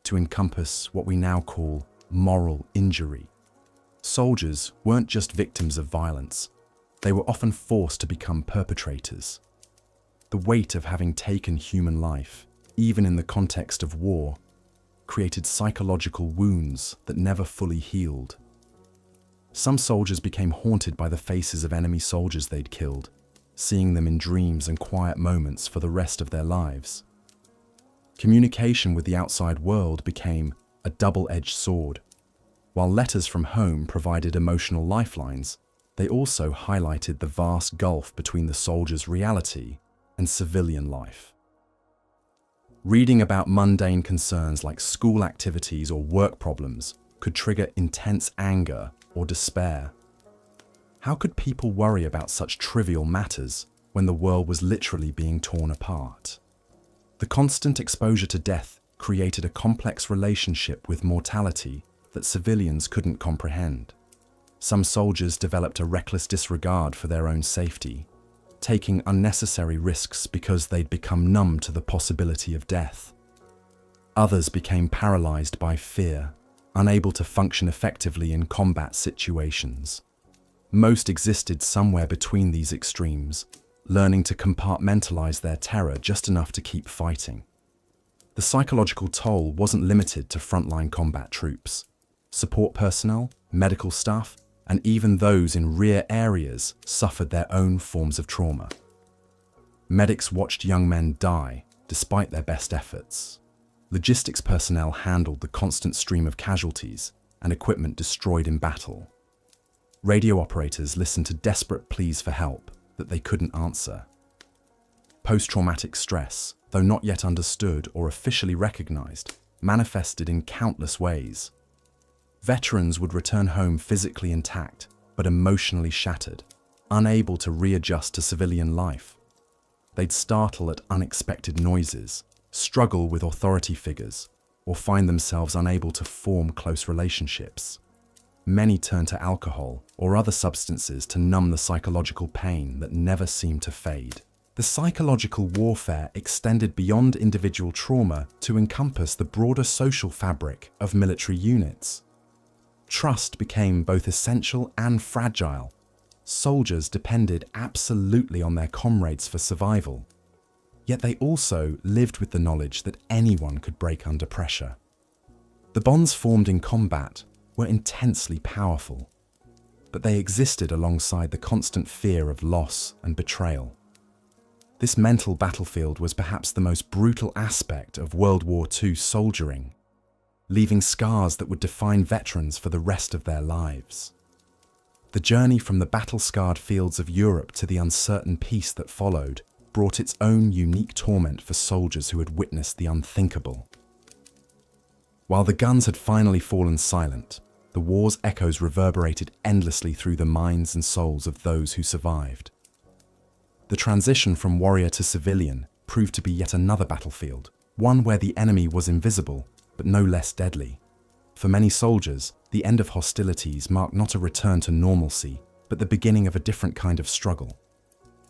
A: to encompass what we now call moral injury. Soldiers weren't just victims of violence, they were often forced to become perpetrators. The weight of having taken human life, even in the context of war, created psychological wounds that never fully healed. Some soldiers became haunted by the faces of enemy soldiers they'd killed, seeing them in dreams and quiet moments for the rest of their lives. Communication with the outside world became a double-edged sword. While letters from home provided emotional lifelines, they also highlighted the vast gulf between the soldier's reality and civilian life. Reading about mundane concerns like school activities or work problems could trigger intense anger or despair. How could people worry about such trivial matters when the world was literally being torn apart? The constant exposure to death created a complex relationship with mortality that civilians couldn't comprehend. Some soldiers developed a reckless disregard for their own safety, taking unnecessary risks because they'd become numb to the possibility of death. Others became paralyzed by fear, unable to function effectively in combat situations. Most existed somewhere between these extremes, learning to compartmentalize their terror just enough to keep fighting. The psychological toll wasn't limited to frontline combat troops. Support personnel, medical staff, and even those in rear areas suffered their own forms of trauma. Medics watched young men die despite their best efforts. Logistics personnel handled the constant stream of casualties and equipment destroyed in battle. Radio operators listened to desperate pleas for help that they couldn't answer. Post-traumatic stress, though not yet understood or officially recognized, manifested in countless ways. Veterans would return home physically intact, but emotionally shattered, unable to readjust to civilian life. They'd startle at unexpected noises, struggle with authority figures, or find themselves unable to form close relationships. Many turned to alcohol or other substances to numb the psychological pain that never seemed to fade. The psychological warfare extended beyond individual trauma to encompass the broader social fabric of military units. Trust became both essential and fragile. Soldiers depended absolutely on their comrades for survival, yet they also lived with the knowledge that anyone could break under pressure. The bonds formed in combat were intensely powerful, but they existed alongside the constant fear of loss and betrayal. This mental battlefield was perhaps the most brutal aspect of World War II soldiering, leaving scars that would define veterans for the rest of their lives. The journey from the battle-scarred fields of Europe to the uncertain peace that followed brought its own unique torment for soldiers who had witnessed the unthinkable. While the guns had finally fallen silent, the war's echoes reverberated endlessly through the minds and souls of those who survived. The transition from warrior to civilian proved to be yet another battlefield, one where the enemy was invisible, but no less deadly. For many soldiers, the end of hostilities marked not a return to normalcy, but the beginning of a different kind of struggle.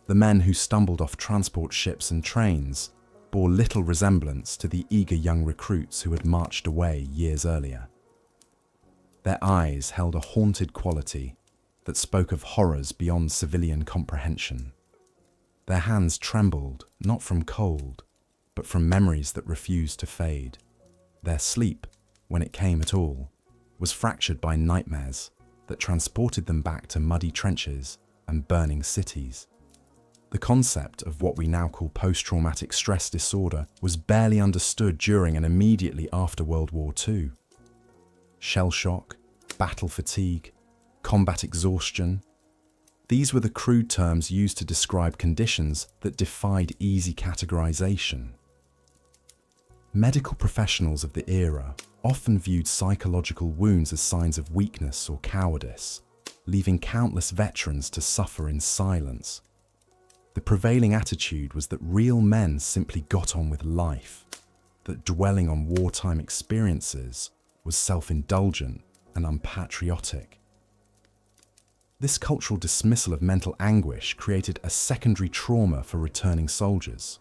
A: The men who stumbled off transport ships and trains bore little resemblance to the eager young recruits who had marched away years earlier. Their eyes held a haunted quality that spoke of horrors beyond civilian comprehension. Their hands trembled, not from cold, but from memories that refused to fade. Their sleep, when it came at all, was fractured by nightmares that transported them back to muddy trenches and burning cities. The concept of what we now call post-traumatic stress disorder was barely understood during and immediately after World War II. Shell shock, battle fatigue, combat exhaustion. These were the crude terms used to describe conditions that defied easy categorization. Medical professionals of the era often viewed psychological wounds as signs of weakness or cowardice, leaving countless veterans to suffer in silence. The prevailing attitude was that real men simply got on with life, that dwelling on wartime experiences was self-indulgent and unpatriotic. This cultural dismissal of mental anguish created a secondary trauma for returning soldiers.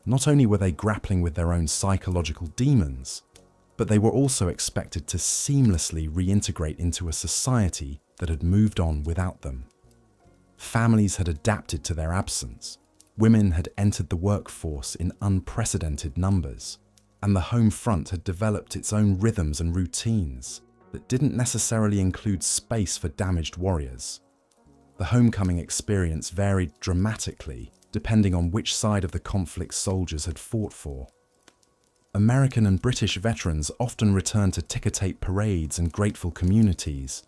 A: Not only were they grappling with their own psychological demons, but they were also expected to seamlessly reintegrate into a society that had moved on without them. Families had adapted to their absence, women had entered the workforce in unprecedented numbers, and the home front had developed its own rhythms and routines that didn't necessarily include space for damaged warriors. The homecoming experience varied dramatically depending on which side of the conflict soldiers had fought for. American and British veterans often returned to ticker-tape parades and grateful communities,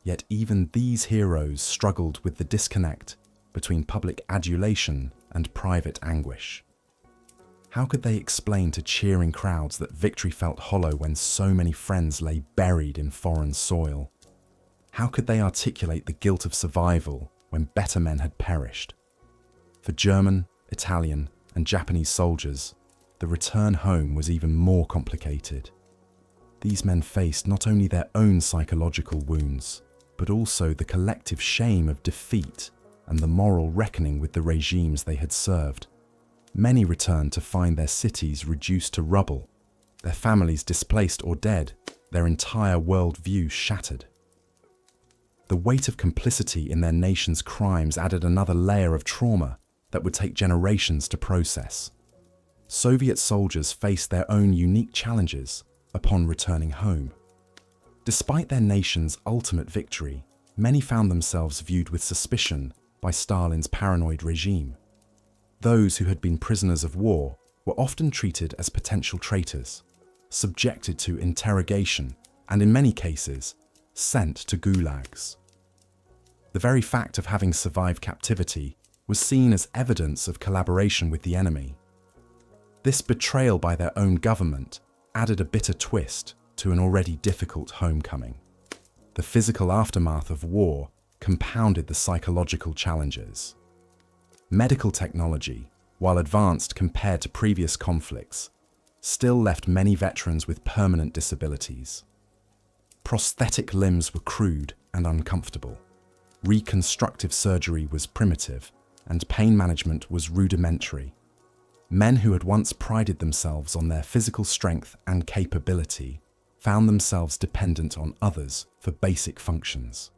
A: yet even these heroes struggled with the disconnect between public adulation and private anguish. How could they explain to cheering crowds that victory felt hollow when so many friends lay buried in foreign soil? How could they articulate the guilt of survival when better men had perished? For German, Italian, and Japanese soldiers, the return home was even more complicated. These men faced not only their own psychological wounds, but also the collective shame of defeat and the moral reckoning with the regimes they had served. Many returned to find their cities reduced to rubble, their families displaced or dead, their entire worldview shattered. The weight of complicity in their nation's crimes added another layer of trauma that would take generations to process. Soviet soldiers faced their own unique challenges upon returning home. Despite their nation's ultimate victory, many found themselves viewed with suspicion by Stalin's paranoid regime. Those who had been prisoners of war were often treated as potential traitors, subjected to interrogation, and in many cases, sent to gulags. The very fact of having survived captivity was seen as evidence of collaboration with the enemy. This betrayal by their own government added a bitter twist to an already difficult homecoming. The physical aftermath of war compounded the psychological challenges. Medical technology, while advanced compared to previous conflicts, still left many veterans with permanent disabilities. Prosthetic limbs were crude and uncomfortable. Reconstructive surgery was primitive, and pain management was rudimentary. Men who had once prided themselves on their physical strength and capability found themselves dependent on others for basic functions.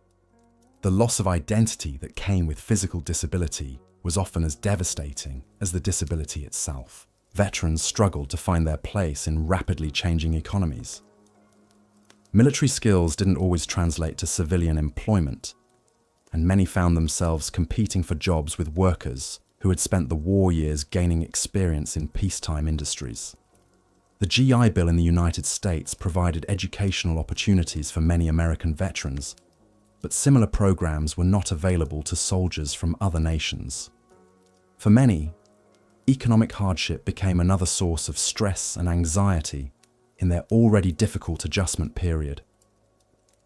A: The loss of identity that came with physical disability was often as devastating as the disability itself. Veterans struggled to find their place in rapidly changing economies. Military skills didn't always translate to civilian employment, and many found themselves competing for jobs with workers who had spent the war years gaining experience in peacetime industries. The GI Bill in the United States provided educational opportunities for many American veterans, but similar programs were not available to soldiers from other nations. For many, economic hardship became another source of stress and anxiety in their already difficult adjustment period.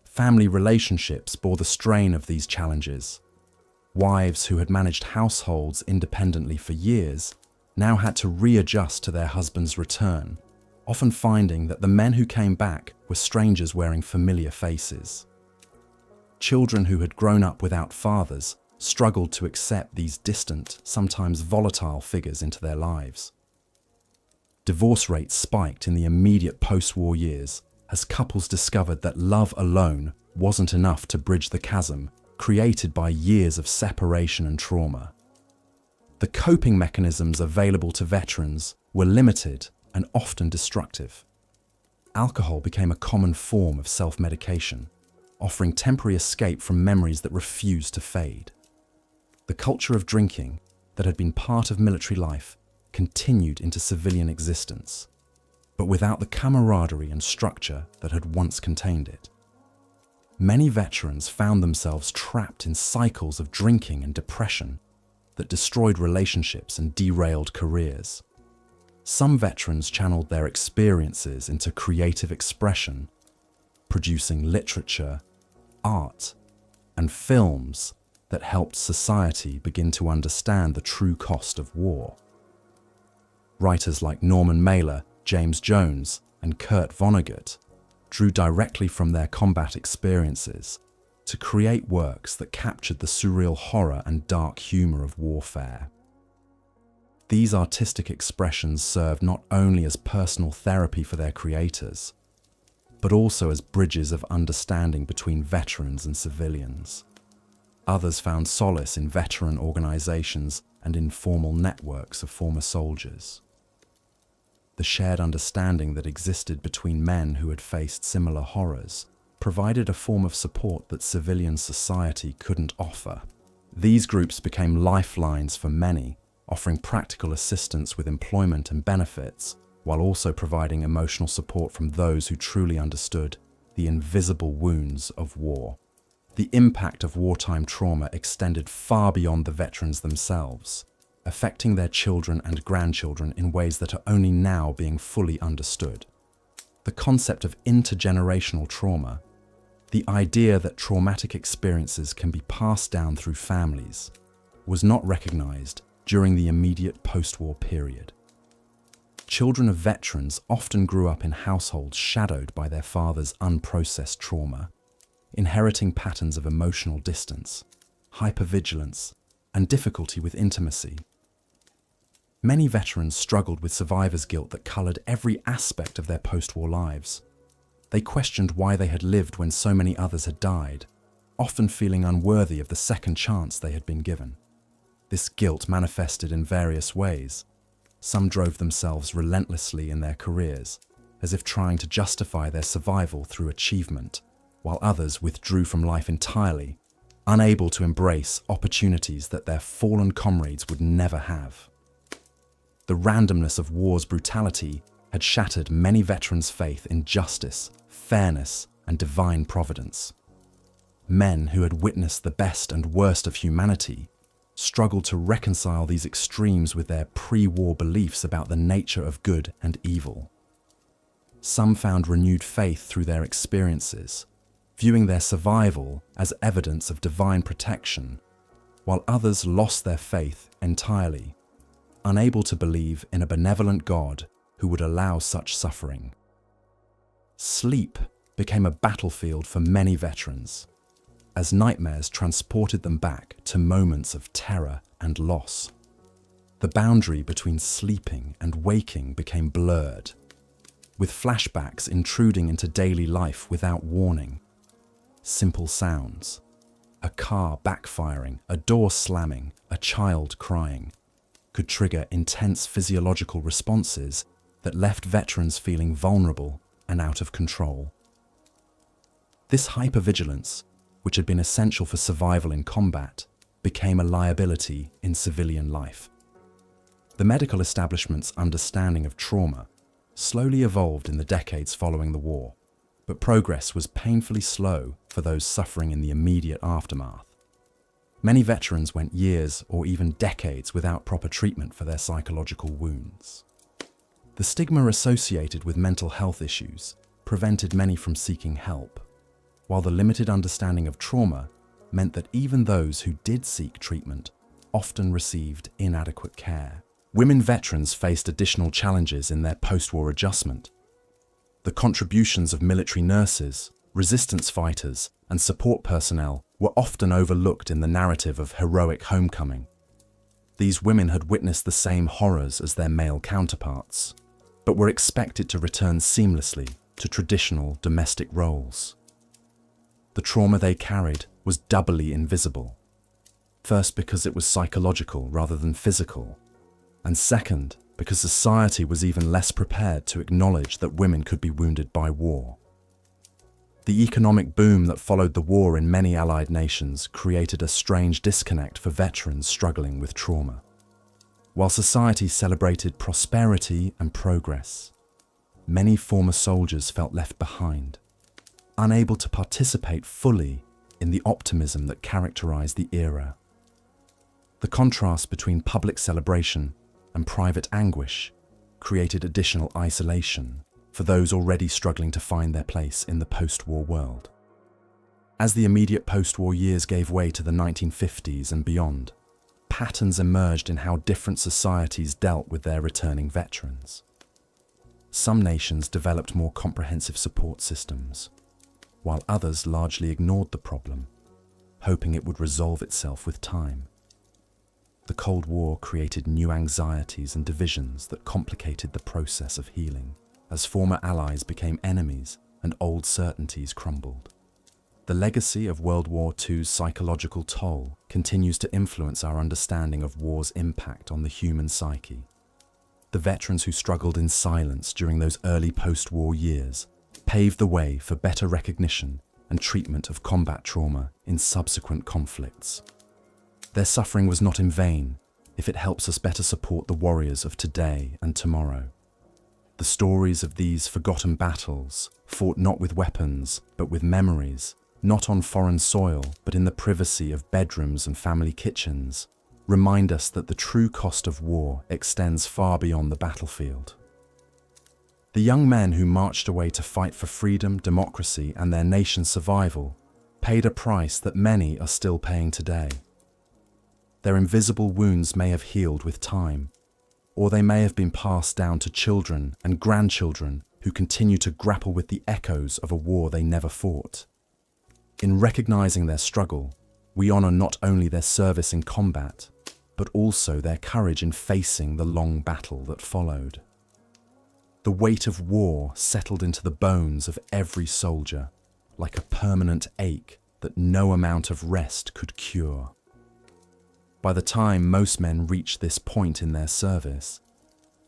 A: Family relationships bore the strain of these challenges. Wives who had managed households independently for years now had to readjust to their husband's return, often finding that the men who came back were strangers wearing familiar faces. Children who had grown up without fathers struggled to accept these distant, sometimes volatile figures into their lives. Divorce rates spiked in the immediate post-war years as couples discovered that love alone wasn't enough to bridge the chasm created by years of separation and trauma. The coping mechanisms available to veterans were limited and often destructive. Alcohol became a common form of self-medication, offering temporary escape from memories that refused to fade. The culture of drinking that had been part of military life continued into civilian existence, but without the camaraderie and structure that had once contained it. Many veterans found themselves trapped in cycles of drinking and depression that destroyed relationships and derailed careers. Some veterans channeled their experiences into creative expression, producing literature, art, and films that helped society begin to understand the true cost of war. Writers like Norman Mailer, James Jones, and Kurt Vonnegut drew directly from their combat experiences to create works that captured the surreal horror and dark humor of warfare. These artistic expressions served not only as personal therapy for their creators, but also as bridges of understanding between veterans and civilians. Others found solace in veteran organizations and informal networks of former soldiers. The shared understanding that existed between men who had faced similar horrors provided a form of support that civilian society couldn't offer. These groups became lifelines for many, offering practical assistance with employment and benefits, while also providing emotional support from those who truly understood the invisible wounds of war. The impact of wartime trauma extended far beyond the veterans themselves, affecting their children and grandchildren in ways that are only now being fully understood. The concept of intergenerational trauma, the idea that traumatic experiences can be passed down through families, was not recognized during the immediate post-war period. Children of veterans often grew up in households shadowed by their father's unprocessed trauma, inheriting patterns of emotional distance, hypervigilance, and difficulty with intimacy. Many veterans struggled with survivor's guilt that colored every aspect of their post-war lives. They questioned why they had lived when so many others had died, often feeling unworthy of the second chance they had been given. This guilt manifested in various ways. Some drove themselves relentlessly in their careers, as if trying to justify their survival through achievement, while others withdrew from life entirely, unable to embrace opportunities that their fallen comrades would never have. The randomness of war's brutality had shattered many veterans' faith in justice, fairness, and divine providence. Men who had witnessed the best and worst of humanity struggled to reconcile these extremes with their pre-war beliefs about the nature of good and evil. Some found renewed faith through their experiences, viewing their survival as evidence of divine protection, while others lost their faith entirely, unable to believe in a benevolent God who would allow such suffering. Sleep became a battlefield for many veterans. as nightmares transported them back to moments of terror and loss. The boundary between sleeping and waking became blurred, with flashbacks intruding into daily life without warning. Simple sounds, a car backfiring, a door slamming, a child crying, could trigger intense physiological responses that left veterans feeling vulnerable and out of control. This hypervigilance, which had been essential for survival in combat, became a liability in civilian life. The medical establishment's understanding of trauma slowly evolved in the decades following the war, but progress was painfully slow for those suffering in the immediate aftermath. Many veterans went years or even decades without proper treatment for their psychological wounds. The stigma associated with mental health issues prevented many from seeking help, while the limited understanding of trauma meant that even those who did seek treatment often received inadequate care. Women veterans faced additional challenges in their post-war adjustment. The contributions of military nurses, resistance fighters, and support personnel were often overlooked in the narrative of heroic homecoming. These women had witnessed the same horrors as their male counterparts, but were expected to return seamlessly to traditional domestic roles. The trauma they carried was doubly invisible. First, because it was psychological rather than physical, and second, because society was even less prepared to acknowledge that women could be wounded by war. The economic boom that followed the war in many Allied nations created a strange disconnect for veterans struggling with trauma. While society celebrated prosperity and progress, many former soldiers felt left behind, unable to participate fully in the optimism that characterized the era. The contrast between public celebration and private anguish created additional isolation for those already struggling to find their place in the post-war world. As the immediate post-war years gave way to the 1950s and beyond, patterns emerged in how different societies dealt with their returning veterans. Some nations developed more comprehensive support systems, while others largely ignored the problem, hoping it would resolve itself with time. The Cold War created new anxieties and divisions that complicated the process of healing, as former allies became enemies and old certainties crumbled. The legacy of World War II's psychological toll continues to influence our understanding of war's impact on the human psyche. The veterans who struggled in silence during those early post-war years paved the way for better recognition and treatment of combat trauma in subsequent conflicts. Their suffering was not in vain if it helps us better support the warriors of today and tomorrow. The stories of these forgotten battles, fought not with weapons but with memories, not on foreign soil but in the privacy of bedrooms and family kitchens, remind us that the true cost of war extends far beyond the battlefield. The young men who marched away to fight for freedom, democracy, and their nation's survival paid a price that many are still paying today. Their invisible wounds may have healed with time, or they may have been passed down to children and grandchildren who continue to grapple with the echoes of a war they never fought. In recognizing their struggle, we honor not only their service in combat, but also their courage in facing the long battle that followed. The weight of war settled into the bones of every soldier, like a permanent ache that no amount of rest could cure. By the time most men reached this point in their service,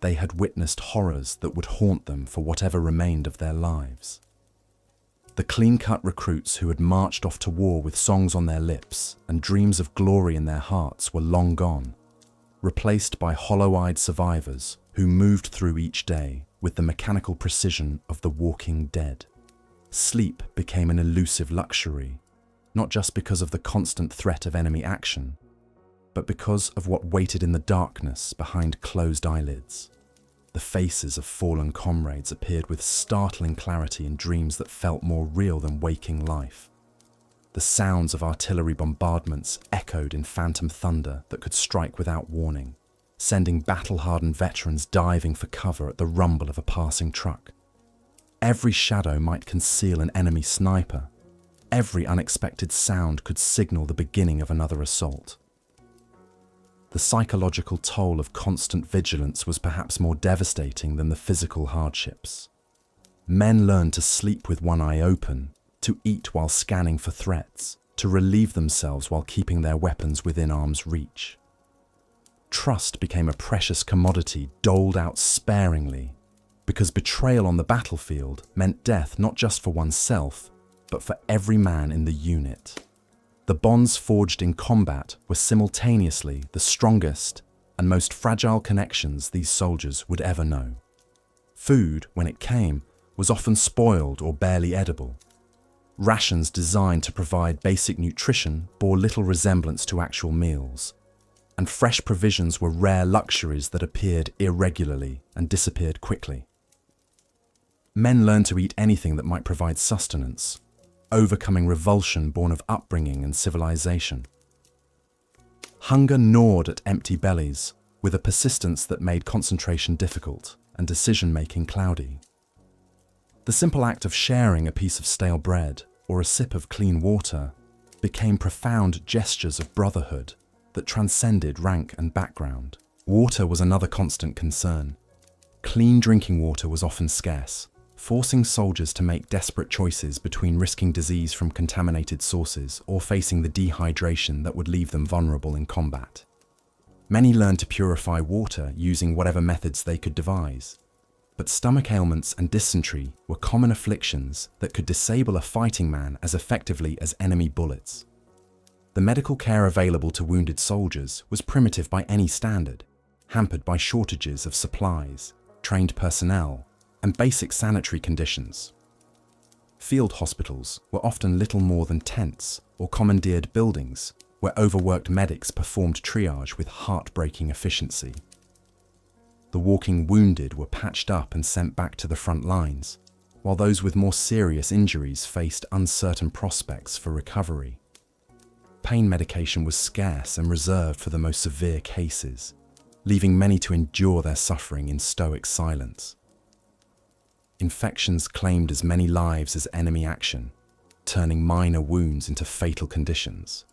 A: they had witnessed horrors that would haunt them for whatever remained of their lives. The clean-cut recruits who had marched off to war with songs on their lips and dreams of glory in their hearts were long gone, replaced by hollow-eyed survivors who moved through each day with the mechanical precision of the walking dead. Sleep became an elusive luxury, not just because of the constant threat of enemy action, but because of what waited in the darkness behind closed eyelids. The faces of fallen comrades appeared with startling clarity in dreams that felt more real than waking life. The sounds of artillery bombardments echoed in phantom thunder that could strike without warning, sending battle-hardened veterans diving for cover at the rumble of a passing truck. Every shadow might conceal an enemy sniper, Every unexpected sound could signal the beginning of another assault. The psychological toll of constant vigilance was perhaps more devastating than the physical hardships. Men learned to sleep with one eye open, to eat while scanning for threats, to relieve themselves while keeping their weapons within arm's reach. Trust became a precious commodity doled out sparingly, because betrayal on the battlefield meant death not just for oneself, but for every man in the unit. The bonds forged in combat were simultaneously the strongest and most fragile connections these soldiers would ever know. Food, when it came, was often spoiled or barely edible. Rations designed to provide basic nutrition bore little resemblance to actual meals, and fresh provisions were rare luxuries that appeared irregularly and disappeared quickly. Men learned to eat anything that might provide sustenance, overcoming revulsion born of upbringing and civilization. Hunger gnawed at empty bellies with a persistence that made concentration difficult and decision-making cloudy. The simple act of sharing a piece of stale bread or a sip of clean water became profound gestures of brotherhood that transcended rank and background. Water was another constant concern. Clean drinking water was often scarce, forcing soldiers to make desperate choices between risking disease from contaminated sources or facing the dehydration that would leave them vulnerable in combat. Many learned to purify water using whatever methods they could devise, but stomach ailments and dysentery were common afflictions that could disable a fighting man as effectively as enemy bullets. The medical care available to wounded soldiers was primitive by any standard, hampered by shortages of supplies, trained personnel, and basic sanitary conditions. Field hospitals were often little more than tents or commandeered buildings where overworked medics performed triage with heartbreaking efficiency. The walking wounded were patched up and sent back to the front lines, while those with more serious injuries faced uncertain prospects for recovery. Pain medication was scarce and reserved for the most severe cases, leaving many to endure their suffering in stoic silence. Infections claimed as many lives as enemy action, turning minor wounds into fatal conditions.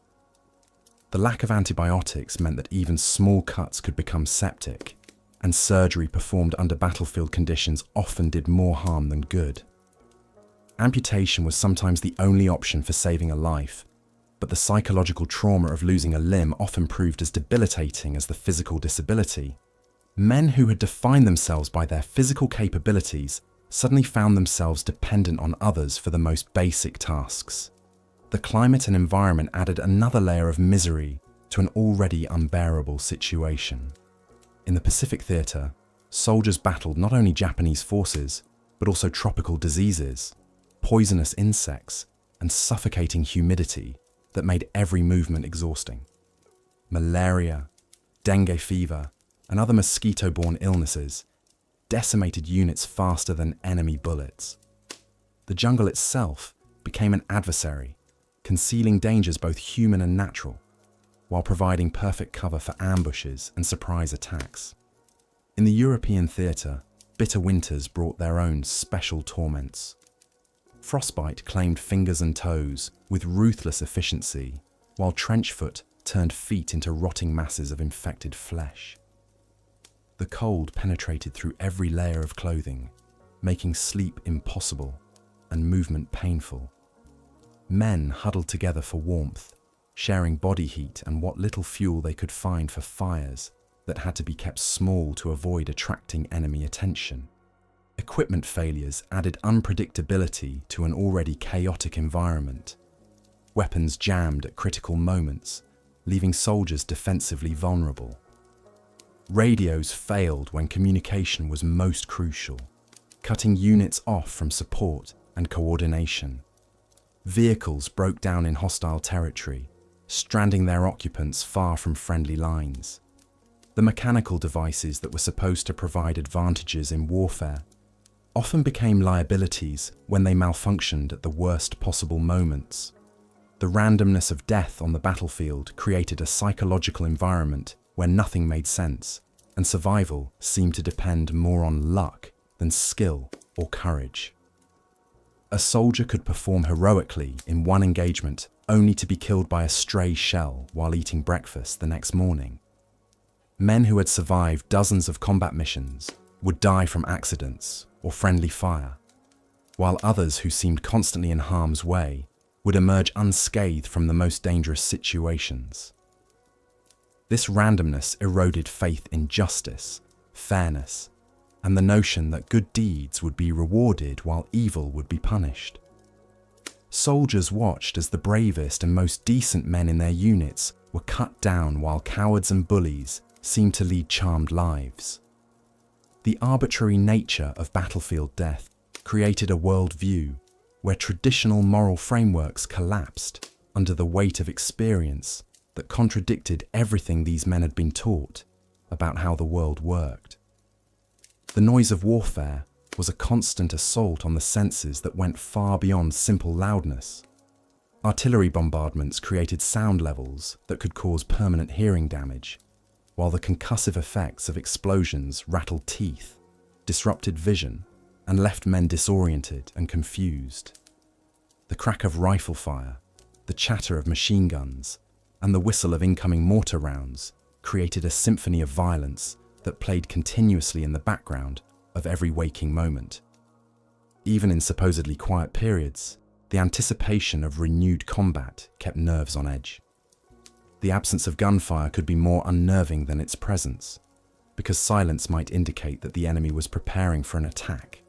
A: The lack of antibiotics meant that even small cuts could become septic, and surgery performed under battlefield conditions often did more harm than good. Amputation was sometimes the only option for saving a life, but the psychological trauma of losing a limb often proved as debilitating as the physical disability. Men who had defined themselves by their physical capabilities suddenly found themselves dependent on others for the most basic tasks. The climate and environment added another layer of misery to an already unbearable situation. In the Pacific Theater, soldiers battled not only Japanese forces, but also tropical diseases, poisonous insects, and suffocating humidity that made every movement exhausting. Malaria, dengue fever, and other mosquito-borne illnesses decimated units faster than enemy bullets. The jungle itself became an adversary, concealing dangers both human and natural, while providing perfect cover for ambushes and surprise attacks. In the European theatre, bitter winters brought their own special torments. Frostbite claimed fingers and toes with ruthless efficiency, while trenchfoot turned feet into rotting masses of infected flesh. The cold penetrated through every layer of clothing, making sleep impossible and movement painful. Men huddled together for warmth, sharing body heat and what little fuel they could find for fires that had to be kept small to avoid attracting enemy attention. Equipment failures added unpredictability to an already chaotic environment. Weapons jammed at critical moments, leaving soldiers defensively vulnerable. Radios failed when communication was most crucial, cutting units off from support and coordination. Vehicles broke down in hostile territory, stranding their occupants far from friendly lines. The mechanical devices that were supposed to provide advantages in warfare often became liabilities when they malfunctioned at the worst possible moments. The randomness of death on the battlefield created a psychological environment where nothing made sense, and survival seemed to depend more on luck than skill or courage. A soldier could perform heroically in one engagement only to be killed by a stray shell while eating breakfast the next morning. Men who had survived dozens of combat missions would die from accidents or friendly fire, while others who seemed constantly in harm's way would emerge unscathed from the most dangerous situations. This randomness eroded faith in justice, fairness, and the notion that good deeds would be rewarded while evil would be punished. Soldiers watched as the bravest and most decent men in their units were cut down while cowards and bullies seemed to lead charmed lives. The arbitrary nature of battlefield death created a worldview where traditional moral frameworks collapsed under the weight of experience that contradicted everything these men had been taught about how the world worked. The noise of warfare was a constant assault on the senses that went far beyond simple loudness. Artillery bombardments created sound levels that could cause permanent hearing damage, while the concussive effects of explosions rattled teeth, disrupted vision, and left men disoriented and confused. The crack of rifle fire, the chatter of machine guns, and the whistle of incoming mortar rounds created a symphony of violence that played continuously in the background of every waking moment. Even in supposedly quiet periods, the anticipation of renewed combat kept nerves on edge. The absence of gunfire could be more unnerving than its presence, because silence might indicate that the enemy was preparing for an attack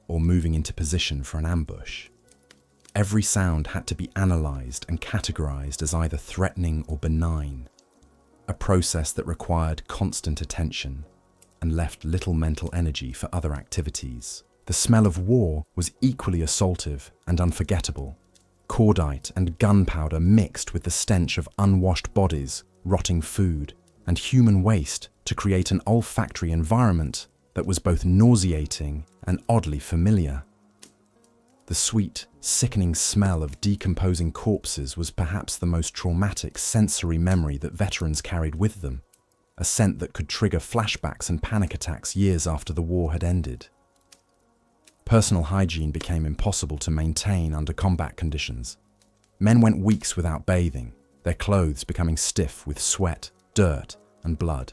A: or moving into position for an ambush. Every sound had to be analysed and categorised as either threatening or benign, a process that required constant attention and left little mental energy for other activities. The smell of war was equally assaultive and unforgettable. Cordite and gunpowder mixed with the stench of unwashed bodies, rotting food, and human waste to create an olfactory environment that was both nauseating and oddly familiar. The sweet, sickening smell of decomposing corpses was perhaps the most traumatic sensory memory that veterans carried with them, a scent that could trigger flashbacks and panic attacks years after the war had ended. Personal hygiene became impossible to maintain under combat conditions. Men went weeks without bathing, their clothes becoming stiff with sweat, dirt, and blood.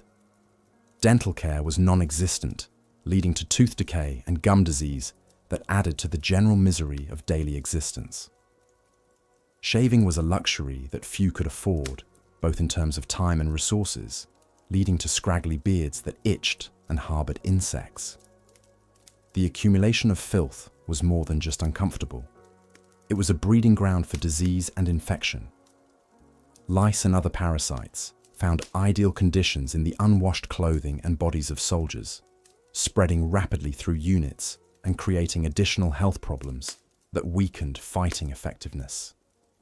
A: Dental care was non-existent, leading to tooth decay and gum disease that added to the general misery of daily existence. Shaving was a luxury that few could afford, both in terms of time and resources, leading to scraggly beards that itched and harbored insects. The accumulation of filth was more than just uncomfortable. It was a breeding ground for disease and infection. Lice and other parasites found ideal conditions in the unwashed clothing and bodies of soldiers, spreading rapidly through units and creating additional health problems that weakened fighting effectiveness.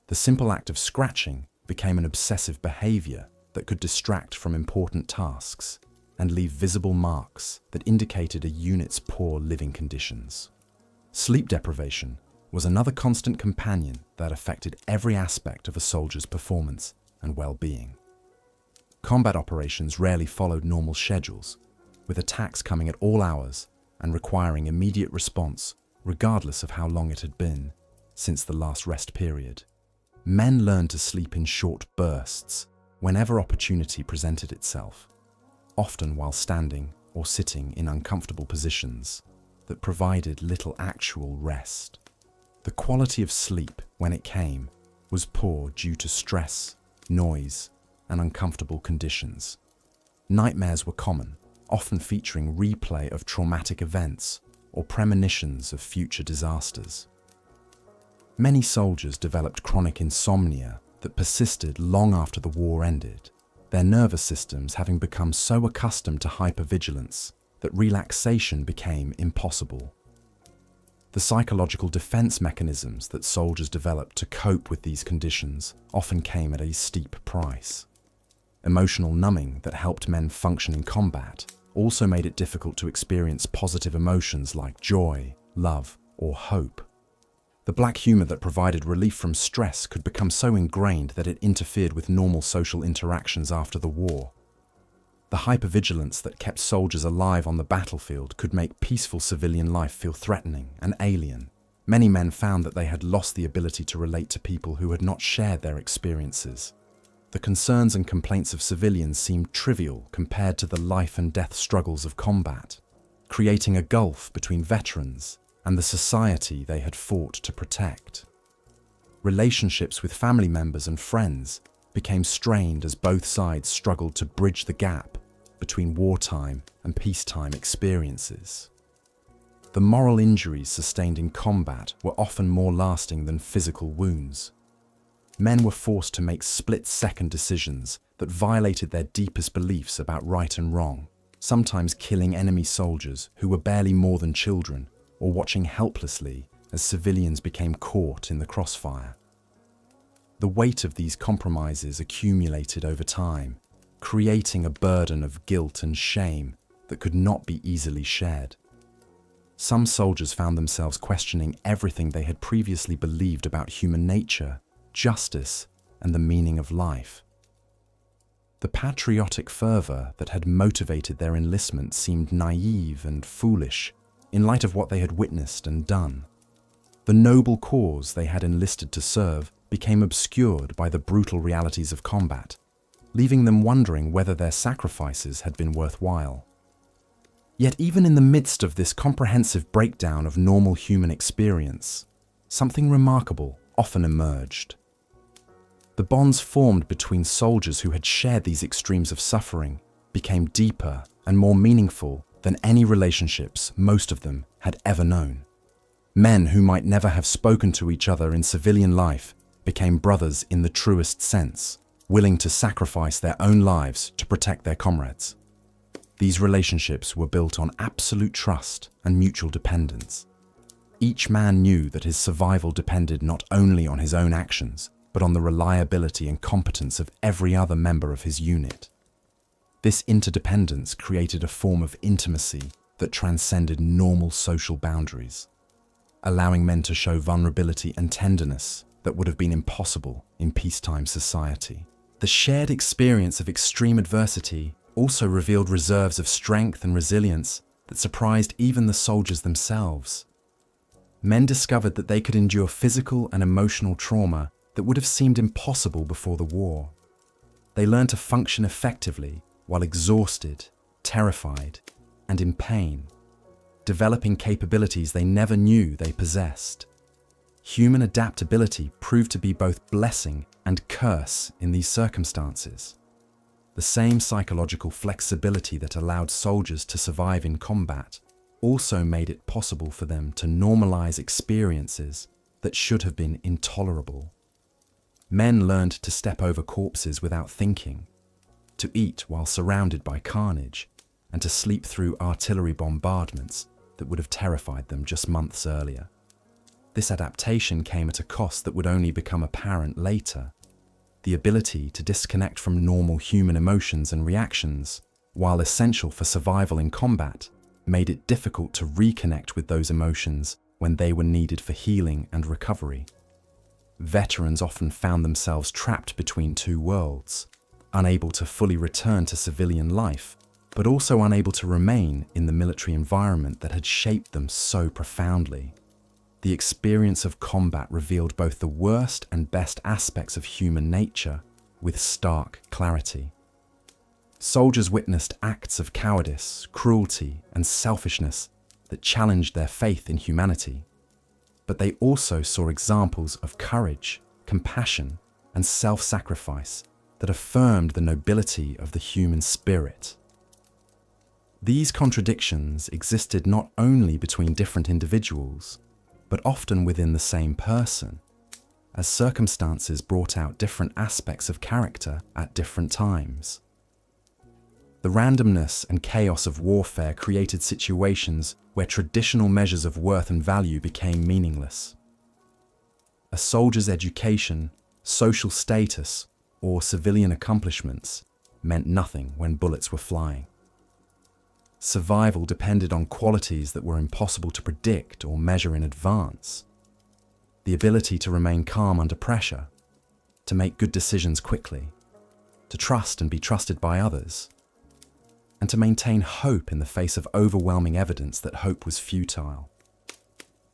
A: The simple act of scratching became an obsessive behavior that could distract from important tasks and leave visible marks that indicated a unit's poor living conditions. Sleep deprivation was another constant companion that affected every aspect of a soldier's performance and well-being. Combat operations rarely followed normal schedules, with attacks coming at all hours and requiring immediate response regardless of how long it had been since the last rest period. Men learned to sleep in short bursts whenever opportunity presented itself, often while standing or sitting in uncomfortable positions that provided little actual rest. The quality of sleep, when it came, was poor due to stress, noise, and uncomfortable conditions. Nightmares were common, often featuring replay of traumatic events or premonitions of future disasters. Many soldiers developed chronic insomnia that persisted long after the war ended, their nervous systems having become so accustomed to hypervigilance that relaxation became impossible. The psychological defense mechanisms that soldiers developed to cope with these conditions often came at a steep price. Emotional numbing that helped men function in combat also made it difficult to experience positive emotions like joy, love, or hope. The black humor that provided relief from stress could become so ingrained that it interfered with normal social interactions after the war. The hypervigilance that kept soldiers alive on the battlefield could make peaceful civilian life feel threatening and alien, Many men found that they had lost the ability to relate to people who had not shared their experiences. The concerns and complaints of civilians seemed trivial compared to the life and death struggles of combat, creating a gulf between veterans and the society they had fought to protect. Relationships with family members and friends became strained as both sides struggled to bridge the gap between wartime and peacetime experiences. The moral injuries sustained in combat were often more lasting than physical wounds. Men were forced to make split-second decisions that violated their deepest beliefs about right and wrong, sometimes killing enemy soldiers who were barely more than children, or watching helplessly as civilians became caught in the crossfire. The weight of these compromises accumulated over time, creating a burden of guilt and shame that could not be easily shared. Some soldiers found themselves questioning everything they had previously believed about human nature, justice, and the meaning of life. The patriotic fervor that had motivated their enlistment seemed naive and foolish in light of what they had witnessed and done. The noble cause they had enlisted to serve became obscured by the brutal realities of combat, leaving them wondering whether their sacrifices had been worthwhile. Yet even in the midst of this comprehensive breakdown of normal human experience, something remarkable often emerged. The bonds formed between soldiers who had shared these extremes of suffering became deeper and more meaningful than any relationships most of them had ever known. Men who might never have spoken to each other in civilian life became brothers in the truest sense, willing to sacrifice their own lives to protect their comrades. These relationships were built on absolute trust and mutual dependence. Each man knew that his survival depended not only on his own actions, but on the reliability and competence of every other member of his unit. This interdependence created a form of intimacy that transcended normal social boundaries, allowing men to show vulnerability and tenderness that would have been impossible in peacetime society. The shared experience of extreme adversity also revealed reserves of strength and resilience that surprised even the soldiers themselves. Men discovered that they could endure physical and emotional trauma that would have seemed impossible before the war. They learned to function effectively while exhausted, terrified, and in pain, developing capabilities they never knew they possessed. Human adaptability proved to be both blessing and curse in these circumstances. The same psychological flexibility that allowed soldiers to survive in combat also made it possible for them to normalize experiences that should have been intolerable. Men learned to step over corpses without thinking, to eat while surrounded by carnage, and to sleep through artillery bombardments that would have terrified them just months earlier. This adaptation came at a cost that would only become apparent later. The ability to disconnect from normal human emotions and reactions, while essential for survival in combat, made it difficult to reconnect with those emotions when they were needed for healing and recovery. Veterans often found themselves trapped between two worlds, unable to fully return to civilian life, but also unable to remain in the military environment that had shaped them so profoundly. The experience of combat revealed both the worst and best aspects of human nature with stark clarity. Soldiers witnessed acts of cowardice, cruelty, and selfishness that challenged their faith in humanity. But they also saw examples of courage, compassion, and self-sacrifice that affirmed the nobility of the human spirit. These contradictions existed not only between different individuals, but often within the same person, as circumstances brought out different aspects of character at different times. The randomness and chaos of warfare created situations where traditional measures of worth and value became meaningless. A soldier's education, social status, or civilian accomplishments meant nothing when bullets were flying. Survival depended on qualities that were impossible to predict or measure in advance. The ability to remain calm under pressure, to make good decisions quickly, to trust and be trusted by others, and to maintain hope in the face of overwhelming evidence that hope was futile.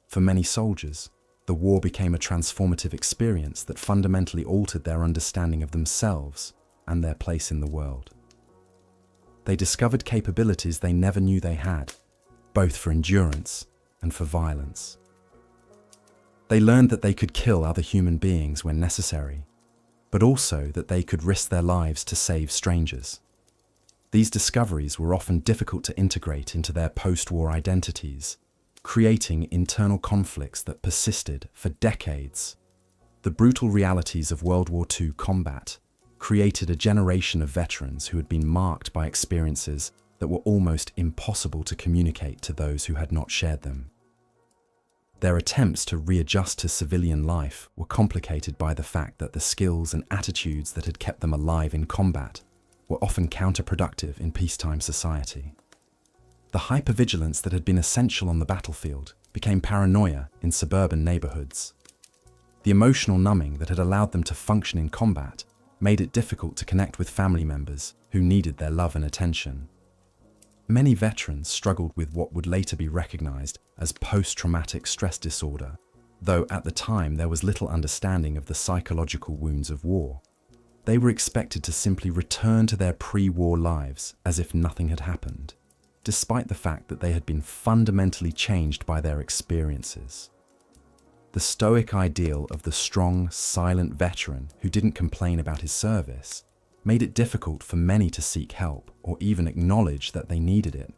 A: For For many soldiers, the war became a transformative experience that fundamentally altered their understanding of themselves and their place in the world. They discovered capabilities they never knew they had, both for endurance and for violence. They learned that they could kill other human beings when necessary, but also that they could risk their lives to save strangers. These discoveries were often difficult to integrate into their post-war identities, creating internal conflicts that persisted for decades. The brutal realities of World War II combat created a generation of veterans who had been marked by experiences that were almost impossible to communicate to those who had not shared them. Their attempts to readjust to civilian life were complicated by the fact that the skills and attitudes that had kept them alive in combat were often counterproductive in peacetime society. The hypervigilance that had been essential on the battlefield became paranoia in suburban neighborhoods. The emotional numbing that had allowed them to function in combat made it difficult to connect with family members who needed their love and attention. Many veterans struggled with what would later be recognized as post-traumatic stress disorder, though at the time there was little understanding of the psychological wounds of war. They were expected to simply return to their pre-war lives as if nothing had happened, despite the fact that they had been fundamentally changed by their experiences. The stoic ideal of the strong, silent veteran who didn't complain about his service made it difficult for many to seek help or even acknowledge that they needed it.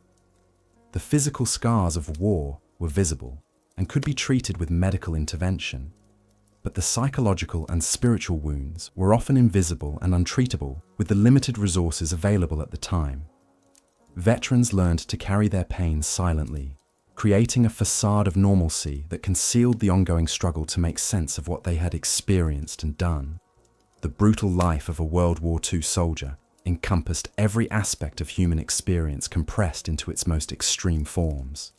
A: The physical scars of war were visible and could be treated with medical intervention, but the psychological and spiritual wounds were often invisible and untreatable with the limited resources available at the time. Veterans learned to carry their pain silently, creating a facade of normalcy that concealed the ongoing struggle to make sense of what they had experienced and done. The brutal life of a World War II soldier encompassed every aspect of human experience compressed into its most extreme forms.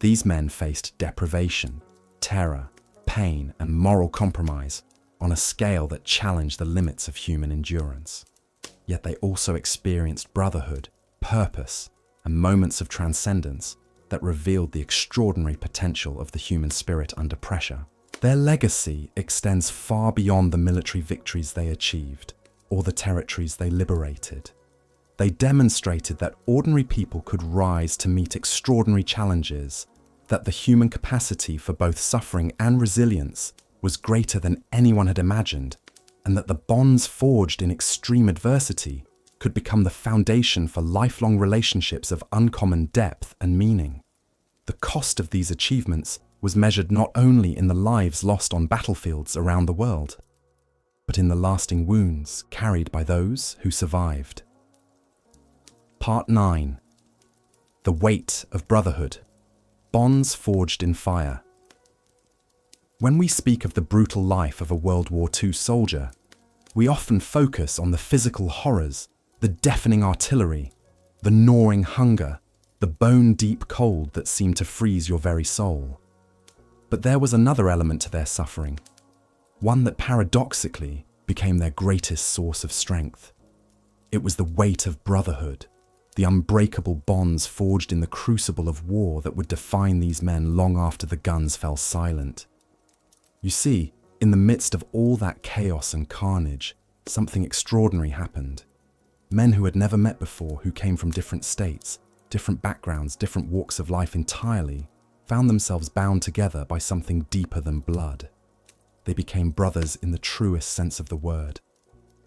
A: These men faced deprivation, terror, pain, and moral compromise on a scale that challenged the limits of human endurance. Yet they also experienced brotherhood, purpose, and moments of transcendence that revealed the extraordinary potential of the human spirit under pressure. Their legacy extends far beyond the military victories they achieved or the territories they liberated. They demonstrated that ordinary people could rise to meet extraordinary challenges, that the human capacity for both suffering and resilience was greater than anyone had imagined, and that the bonds forged in extreme adversity could become the foundation for lifelong relationships of uncommon depth and meaning. The cost of these achievements was measured not only in the lives lost on battlefields around the world, but in the lasting wounds carried by those who survived. Part 9. The Weight of Brotherhood. Bonds Forged in Fire. When we speak of the brutal life of a World War II soldier, we often focus on the physical horrors, the deafening artillery, the gnawing hunger, the bone-deep cold that seemed to freeze your very soul. But there was another element to their suffering, one that paradoxically became their greatest source of strength. It was the weight of brotherhood, the unbreakable bonds forged in the crucible of war that would define these men long after the guns fell silent. You see, in the midst of all that chaos and carnage, something extraordinary happened. Men who had never met before, who came from different states, different backgrounds, different walks of life entirely, found themselves bound together by something deeper than blood. They became brothers in the truest sense of the word,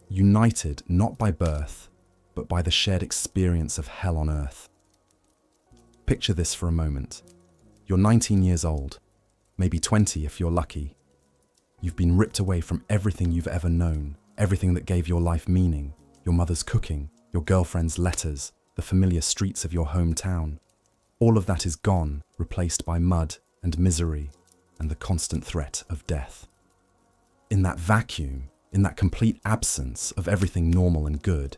A: united not by birth, but by the shared experience of hell on earth. Picture this for a moment. You're 19 years old, maybe 20 if you're lucky. You've been ripped away from everything you've ever known, everything that gave your life meaning, your mother's cooking, your girlfriend's letters, the familiar streets of your hometown. All of that is gone, replaced by mud and misery and the constant threat of death. In that vacuum, in that complete absence of everything normal and good,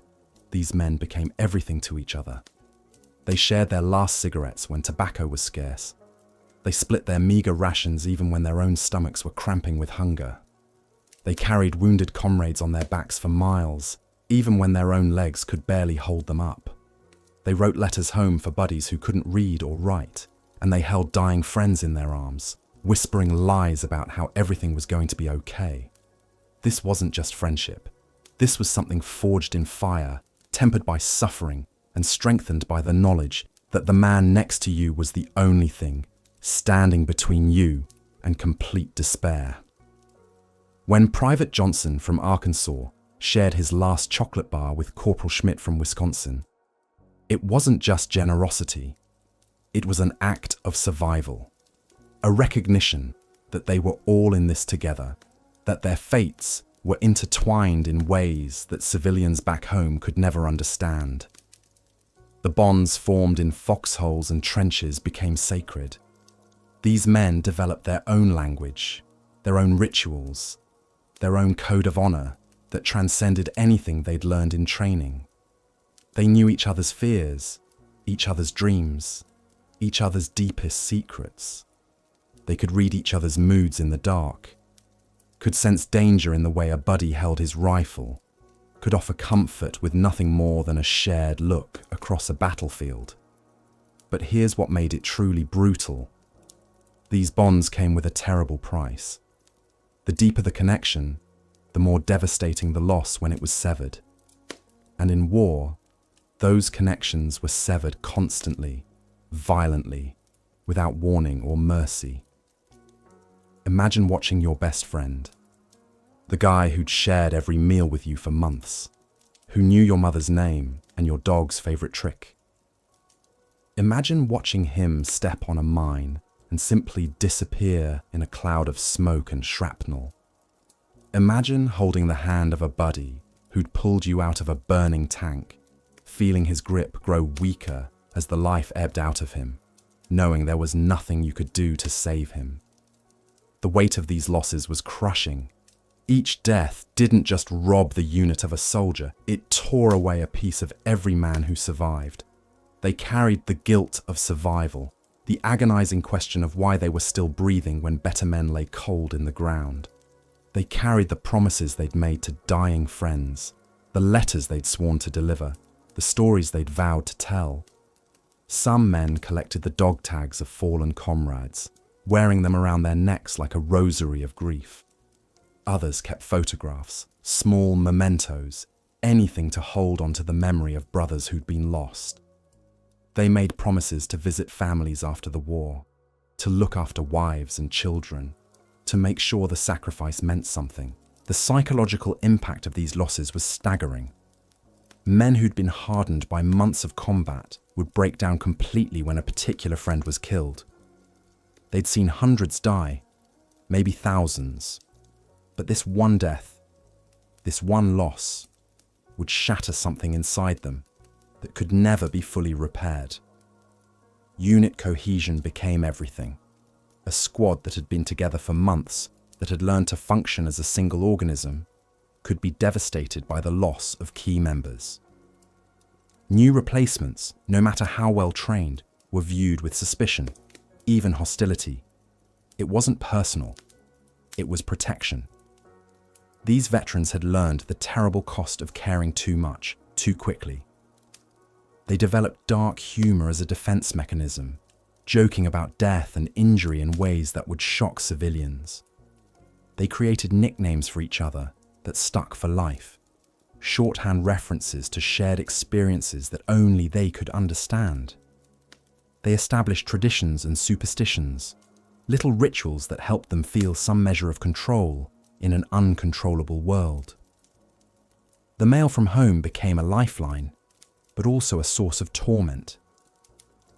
A: these men became everything to each other. They shared their last cigarettes when tobacco was scarce. They split their meager rations even when their own stomachs were cramping with hunger. They carried wounded comrades on their backs for miles, even when their own legs could barely hold them up. They wrote letters home for buddies who couldn't read or write, and they held dying friends in their arms, whispering lies about how everything was going to be okay. This wasn't just friendship. This was something forged in fire, tempered by suffering, and strengthened by the knowledge that the man next to you was the only thing standing between you and complete despair. When Private Johnson from Arkansas shared his last chocolate bar with Corporal Schmidt from Wisconsin, it wasn't just generosity. It was an act of survival, a recognition that they were all in this together, that their fates were intertwined in ways that civilians back home could never understand. The bonds formed in foxholes and trenches became sacred. These men developed their own language, their own rituals, their own code of honor that transcended anything they'd learned in training. They knew each other's fears, each other's dreams, each other's deepest secrets. They could read each other's moods in the dark, could sense danger in the way a buddy held his rifle, could offer comfort with nothing more than a shared look across a battlefield. But here's what made it truly brutal. These bonds came with a terrible price. The deeper the connection, the more devastating the loss when it was severed. And in war, those connections were severed constantly, violently, without warning or mercy. Imagine watching your best friend, the guy who'd shared every meal with you for months, who knew your mother's name and your dog's favorite trick. Imagine watching him step on a mine and simply disappear in a cloud of smoke and shrapnel. Imagine holding the hand of a buddy who'd pulled you out of a burning tank, feeling his grip grow weaker as the life ebbed out of him, knowing there was nothing you could do to save him. The weight of these losses was crushing. Each death didn't just rob the unit of a soldier, it tore away a piece of every man who survived. They carried the guilt of survival, the agonizing question of why they were still breathing when better men lay cold in the ground. They carried the promises they'd made to dying friends, the letters they'd sworn to deliver, the stories they'd vowed to tell. Some men collected the dog tags of fallen comrades, wearing them around their necks like a rosary of grief. Others kept photographs, small mementos, anything to hold onto the memory of brothers who'd been lost. They made promises to visit families after the war, to look after wives and children, to make sure the sacrifice meant something. The psychological impact of these losses was staggering. Men who'd been hardened by months of combat would break down completely when a particular friend was killed. They'd seen hundreds die, maybe thousands. But this one death, this one loss, would shatter something inside them that could never be fully repaired. Unit cohesion became everything. A squad that had been together for months, that had learned to function as a single organism, could be devastated by the loss of key members. New replacements, no matter how well trained, were viewed with suspicion, even hostility. It wasn't personal, it was protection. These veterans had learned the terrible cost of caring too much, too quickly. They developed dark humor as a defense mechanism, joking about death and injury in ways that would shock civilians. They created nicknames for each other that stuck for life, shorthand references to shared experiences that only they could understand. They established traditions and superstitions, little rituals that helped them feel some measure of control in an uncontrollable world. The mail from home became a lifeline, but also a source of torment.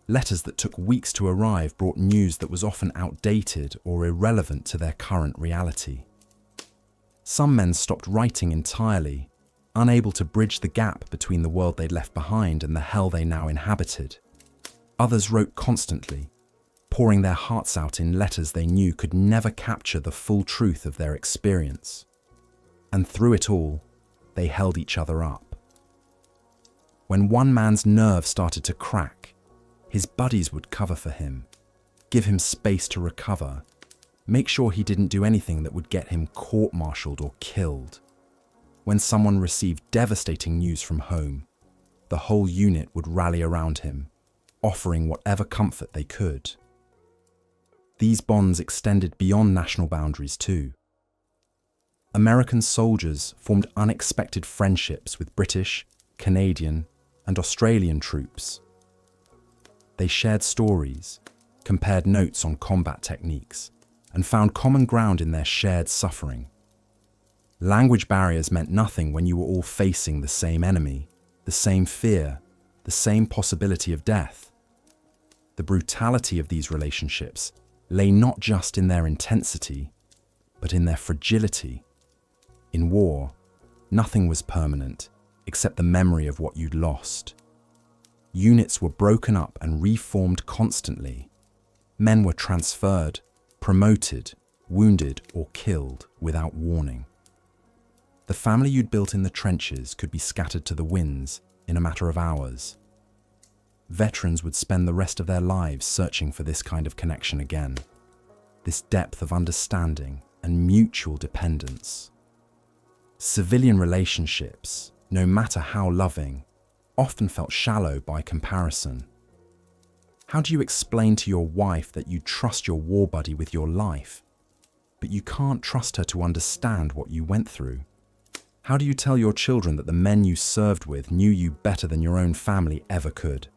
A: Letters that took weeks to arrive brought news that was often outdated or irrelevant to their current reality. Some men stopped writing entirely, unable to bridge the gap between the world they'd left behind and the hell they now inhabited. Others wrote constantly, pouring their hearts out in letters they knew could never capture the full truth of their experience. And through it all, they held each other up. When one man's nerve started to crack, his buddies would cover for him, give him space to recover, make sure he didn't do anything that would get him court-martialed or killed. When someone received devastating news from home, the whole unit would rally around him, offering whatever comfort they could. these bonds extended beyond national boundaries too. American soldiers formed unexpected friendships with British, Canadian, and Australian troops. They shared stories, compared notes on combat techniques, and found common ground in their shared suffering. Language barriers meant nothing when you were all facing the same enemy, the same fear, the same possibility of death. The brutality of these relationships lay not just in their intensity, but in their fragility. In war, nothing was permanent except the memory of what you'd lost. Units were broken up and reformed constantly. Men were transferred, promoted, wounded, or killed without warning. The family you'd built in the trenches could be scattered to the winds in a matter of hours. Veterans would spend the rest of their lives searching for this kind of connection again, this depth of understanding and mutual dependence. Civilian relationships, no matter how loving, often felt shallow by comparison. How do you explain to your wife that you trust your war buddy with your life, but you can't trust her to understand what you went through? How do you tell your children that the men you served with knew you better than your own family ever could?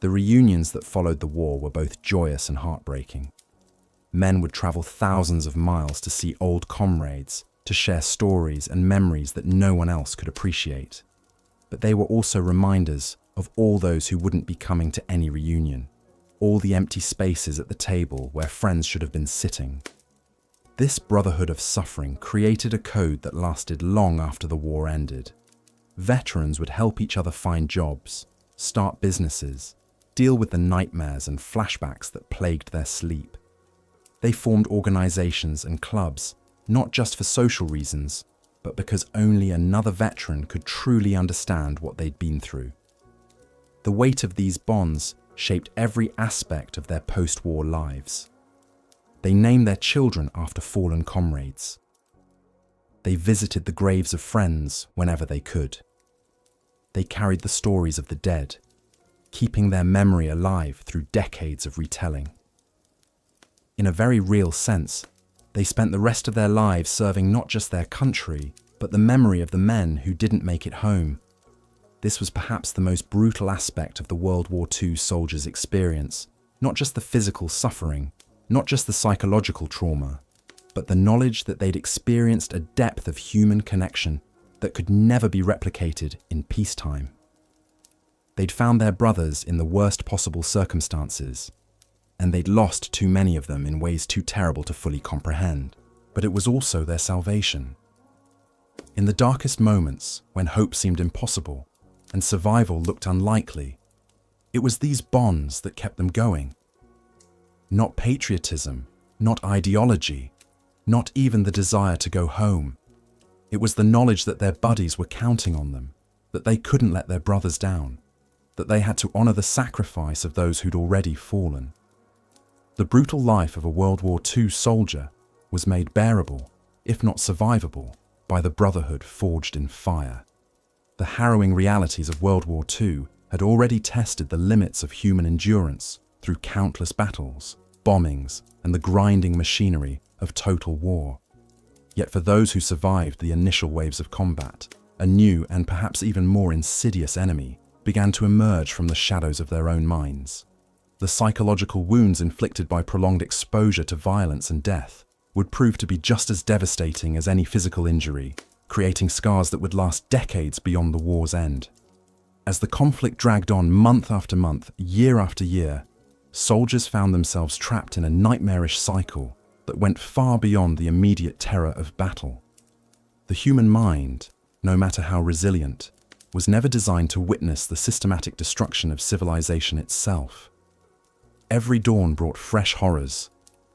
A: The reunions that followed the war were both joyous and heartbreaking. Men would travel thousands of miles to see old comrades, to share stories and memories that no one else could appreciate. But they were also reminders of all those who wouldn't be coming to any reunion, all the empty spaces at the table where friends should have been sitting. This brotherhood of suffering created a code that lasted long after the war ended. Veterans would help each other find jobs, start businesses, deal with the nightmares and flashbacks that plagued their sleep. They formed organizations and clubs, not just for social reasons, but because only another veteran could truly understand what they'd been through. The weight of these bonds shaped every aspect of their post-war lives. They named their children after fallen comrades. They visited the graves of friends whenever they could. They carried the stories of the dead, keeping their memory alive through decades of retelling. In a very real sense, they spent the rest of their lives serving not just their country, but the memory of the men who didn't make it home. This was perhaps the most brutal aspect of the World War II soldiers' experience, not just the physical suffering, not just the psychological trauma, but the knowledge that they'd experienced a depth of human connection that could never be replicated in peacetime. They'd found their brothers in the worst possible circumstances, and they'd lost too many of them in ways too terrible to fully comprehend. But it was also their salvation. In the darkest moments, when hope seemed impossible and survival looked unlikely, it was these bonds that kept them going. Not patriotism, not ideology, not even the desire to go home. It was the knowledge that their buddies were counting on them, that they couldn't let their brothers down, that they had to honor the sacrifice of those who'd already fallen. The brutal life of a World War II soldier was made bearable, if not survivable, by the brotherhood forged in fire. The harrowing realities of World War II had already tested the limits of human endurance through countless battles, bombings, and the grinding machinery of total war. Yet for those who survived the initial waves of combat, a new and perhaps even more insidious enemy began to emerge from the shadows of their own minds. The psychological wounds inflicted by prolonged exposure to violence and death would prove to be just as devastating as any physical injury, creating scars that would last decades beyond the war's end. As the conflict dragged on month after month, year after year, soldiers found themselves trapped in a nightmarish cycle that went far beyond the immediate terror of battle. The human mind, no matter how resilient, was never designed to witness the systematic destruction of civilization itself. Every dawn brought fresh horrors,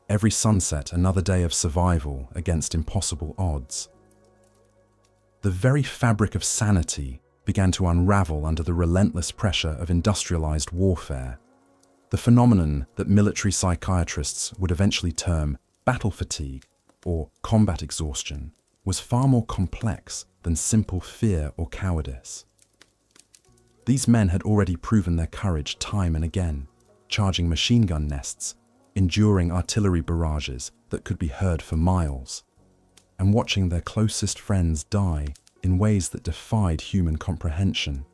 A: every sunset another day of survival against impossible odds. The very fabric of sanity began to unravel under the relentless pressure of industrialized warfare. The phenomenon that military psychiatrists would eventually term battle fatigue or combat exhaustion was far more complex than simple fear or cowardice. These men had already proven their courage time and again, charging machine gun nests, enduring artillery barrages that could be heard for miles, and watching their closest friends die in ways that defied human comprehension.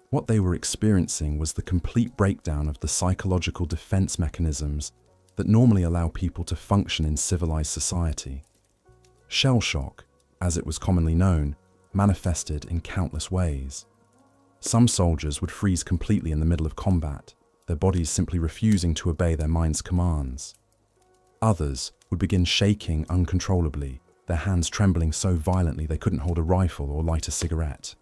A: What they were experiencing was the complete breakdown of the psychological defense mechanisms that normally allow people to function in civilized society. Shell shock, as it was commonly known, manifested in countless ways. Some soldiers would freeze completely in the middle of combat, their bodies simply refusing to obey their mind's commands. Others would begin shaking uncontrollably, their hands trembling so violently they couldn't hold a rifle or light a cigarette.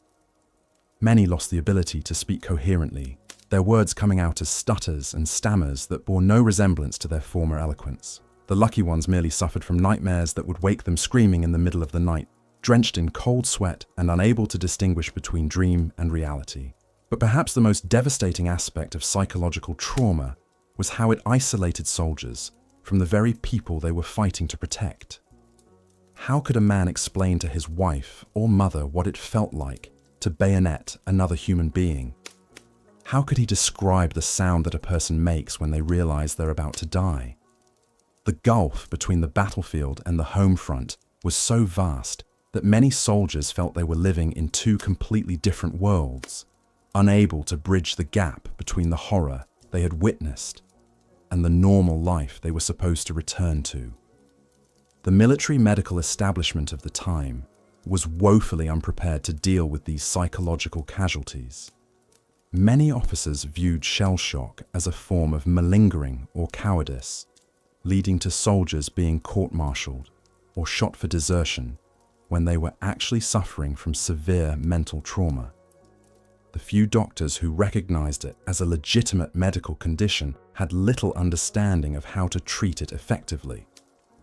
A: Many lost the ability to speak coherently, their words coming out as stutters and stammers that bore no resemblance to their former eloquence. The lucky ones merely suffered from nightmares that would wake them screaming in the middle of the night, drenched in cold sweat and unable to distinguish between dream and reality. But perhaps the most devastating aspect of psychological trauma was how it isolated soldiers from the very people they were fighting to protect. How could a man explain to his wife or mother what it felt like to bayonet another human being? How could he describe the sound that a person makes when they realize they're about to die? The gulf between the battlefield and the home front was so vast that many soldiers felt they were living in two completely different worlds, unable to bridge the gap between the horror they had witnessed and the normal life they were supposed to return to. The military medical establishment of the time was woefully unprepared to deal with these psychological casualties. Many officers viewed shell shock as a form of malingering or cowardice, leading to soldiers being court-martialed or shot for desertion when they were actually suffering from severe mental trauma. The few doctors who recognized it as a legitimate medical condition had little understanding of how to treat it effectively.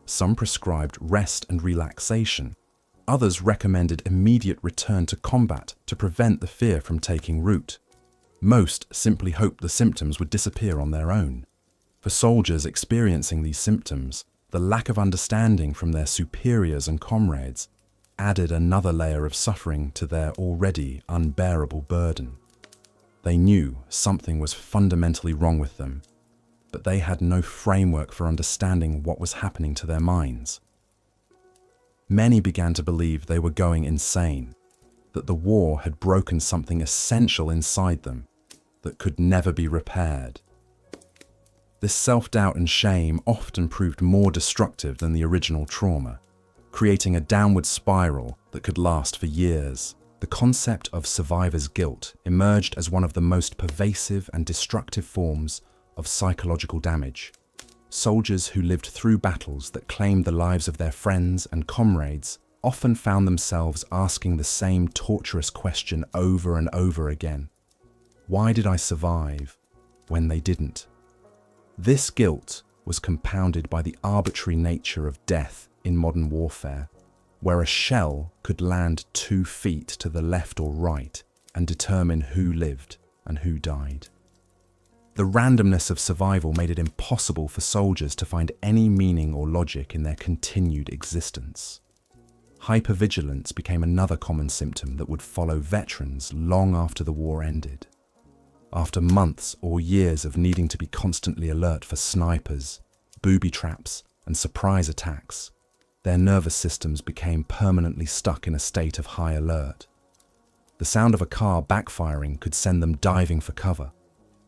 A: Some prescribed rest and relaxation. Others recommended immediate return to combat to prevent the fear from taking root. Most simply hoped the symptoms would disappear on their own. For soldiers experiencing these symptoms, the lack of understanding from their superiors and comrades added another layer of suffering to their already unbearable burden. They knew something was fundamentally wrong with them, but they had no framework for understanding what was happening to their minds. Many began to believe they were going insane, that the war had broken something essential inside them that could never be repaired. This self-doubt and shame often proved more destructive than the original trauma, creating a downward spiral that could last for years. The concept of survivor's guilt emerged as one of the most pervasive and destructive forms of psychological damage. Soldiers who lived through battles that claimed the lives of their friends and comrades often found themselves asking the same torturous question over and over again. Why did I survive when they didn't? This guilt was compounded by the arbitrary nature of death in modern warfare, where a shell could land 2 feet to the left or right and determine who lived and who died. The randomness of survival made it impossible for soldiers to find any meaning or logic in their continued existence. Hypervigilance became another common symptom that would follow veterans long after the war ended. After months or years of needing to be constantly alert for snipers, booby traps, and surprise attacks, their nervous systems became permanently stuck in a state of high alert. The sound of a car backfiring could send them diving for cover.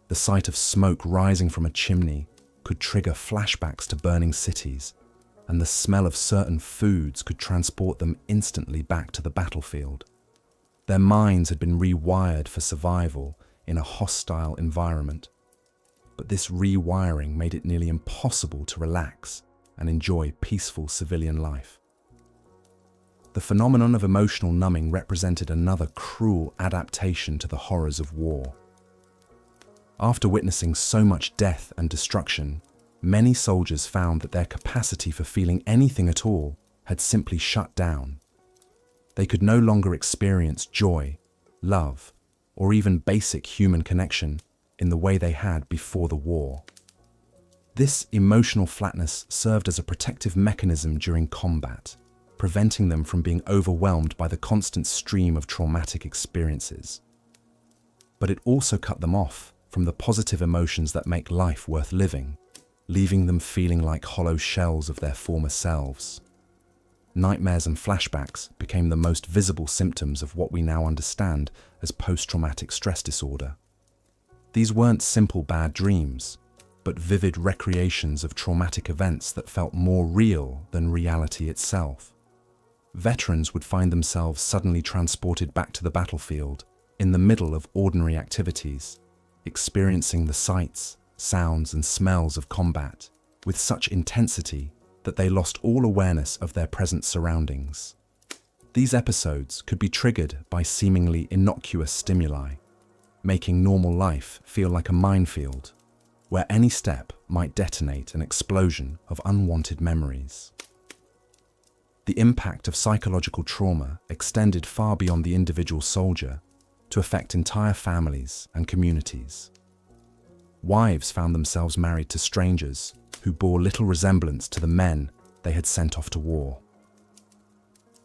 A: The sight of smoke rising from a chimney could trigger flashbacks to burning cities, and the smell of certain foods could transport them instantly back to the battlefield. Their minds had been rewired for survival in a hostile environment, but this rewiring made it nearly impossible to relax and enjoy peaceful civilian life. The phenomenon of emotional numbing represented another cruel adaptation to the horrors of war. After witnessing so much death and destruction, many soldiers found that their capacity for feeling anything at all had simply shut down. They could no longer experience joy, love, or even basic human connection in the way they had before the war. This emotional flatness served as a protective mechanism during combat, preventing them from being overwhelmed by the constant stream of traumatic experiences. But it also cut them off from the positive emotions that make life worth living, leaving them feeling like hollow shells of their former selves. Nightmares and flashbacks became the most visible symptoms of what we now understand as post-traumatic stress disorder. These weren't simple bad dreams, but vivid recreations of traumatic events that felt more real than reality itself. Veterans would find themselves suddenly transported back to the battlefield in the middle of ordinary activities, experiencing the sights, sounds, and smells of combat with such intensity that they lost all awareness of their present surroundings. These episodes could be triggered by seemingly innocuous stimuli, making normal life feel like a minefield, where any step might detonate an explosion of unwanted memories. The impact of psychological trauma extended far beyond the individual soldier to affect entire families and communities. Wives found themselves married to strangers who bore little resemblance to the men they had sent off to war.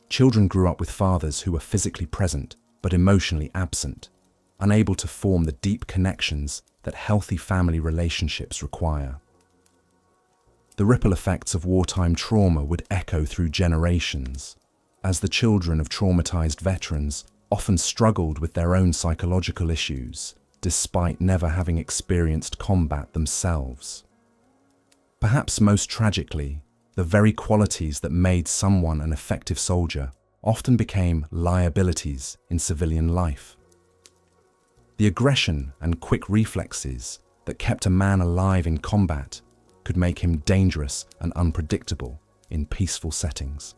A: Children grew up with fathers who were physically present but emotionally absent, unable to form the deep connections that healthy family relationships require. The ripple effects of wartime trauma would echo through generations, as the children of traumatized veterans often struggled with their own psychological issues, despite never having experienced combat themselves. Perhaps most tragically, the very qualities that made someone an effective soldier often became liabilities in civilian life. The aggression and quick reflexes that kept a man alive in combat could make him dangerous and unpredictable in peaceful settings.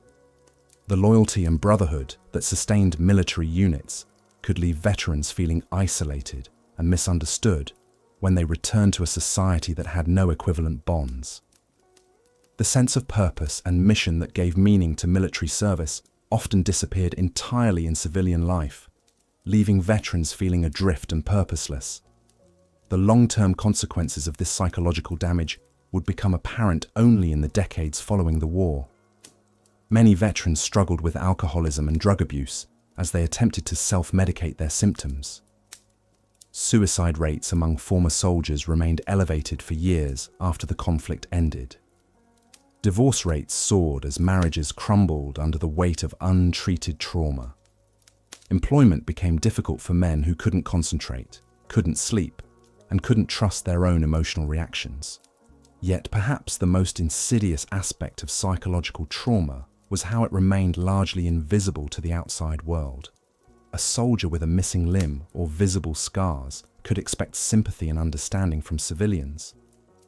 A: The loyalty and brotherhood that sustained military units could leave veterans feeling isolated and misunderstood when they returned to a society that had no equivalent bonds. The sense of purpose and mission that gave meaning to military service often disappeared entirely in civilian life, leaving veterans feeling adrift and purposeless. The long-term consequences of this psychological damage would become apparent only in the decades following the war. Many veterans struggled with alcoholism and drug abuse as they attempted to self-medicate their symptoms. Suicide rates among former soldiers remained elevated for years after the conflict ended. Divorce rates soared as marriages crumbled under the weight of untreated trauma. Employment became difficult for men who couldn't concentrate, couldn't sleep, and couldn't trust their own emotional reactions. Yet perhaps the most insidious aspect of psychological trauma was how it remained largely invisible to the outside world. A soldier with a missing limb or visible scars could expect sympathy and understanding from civilians,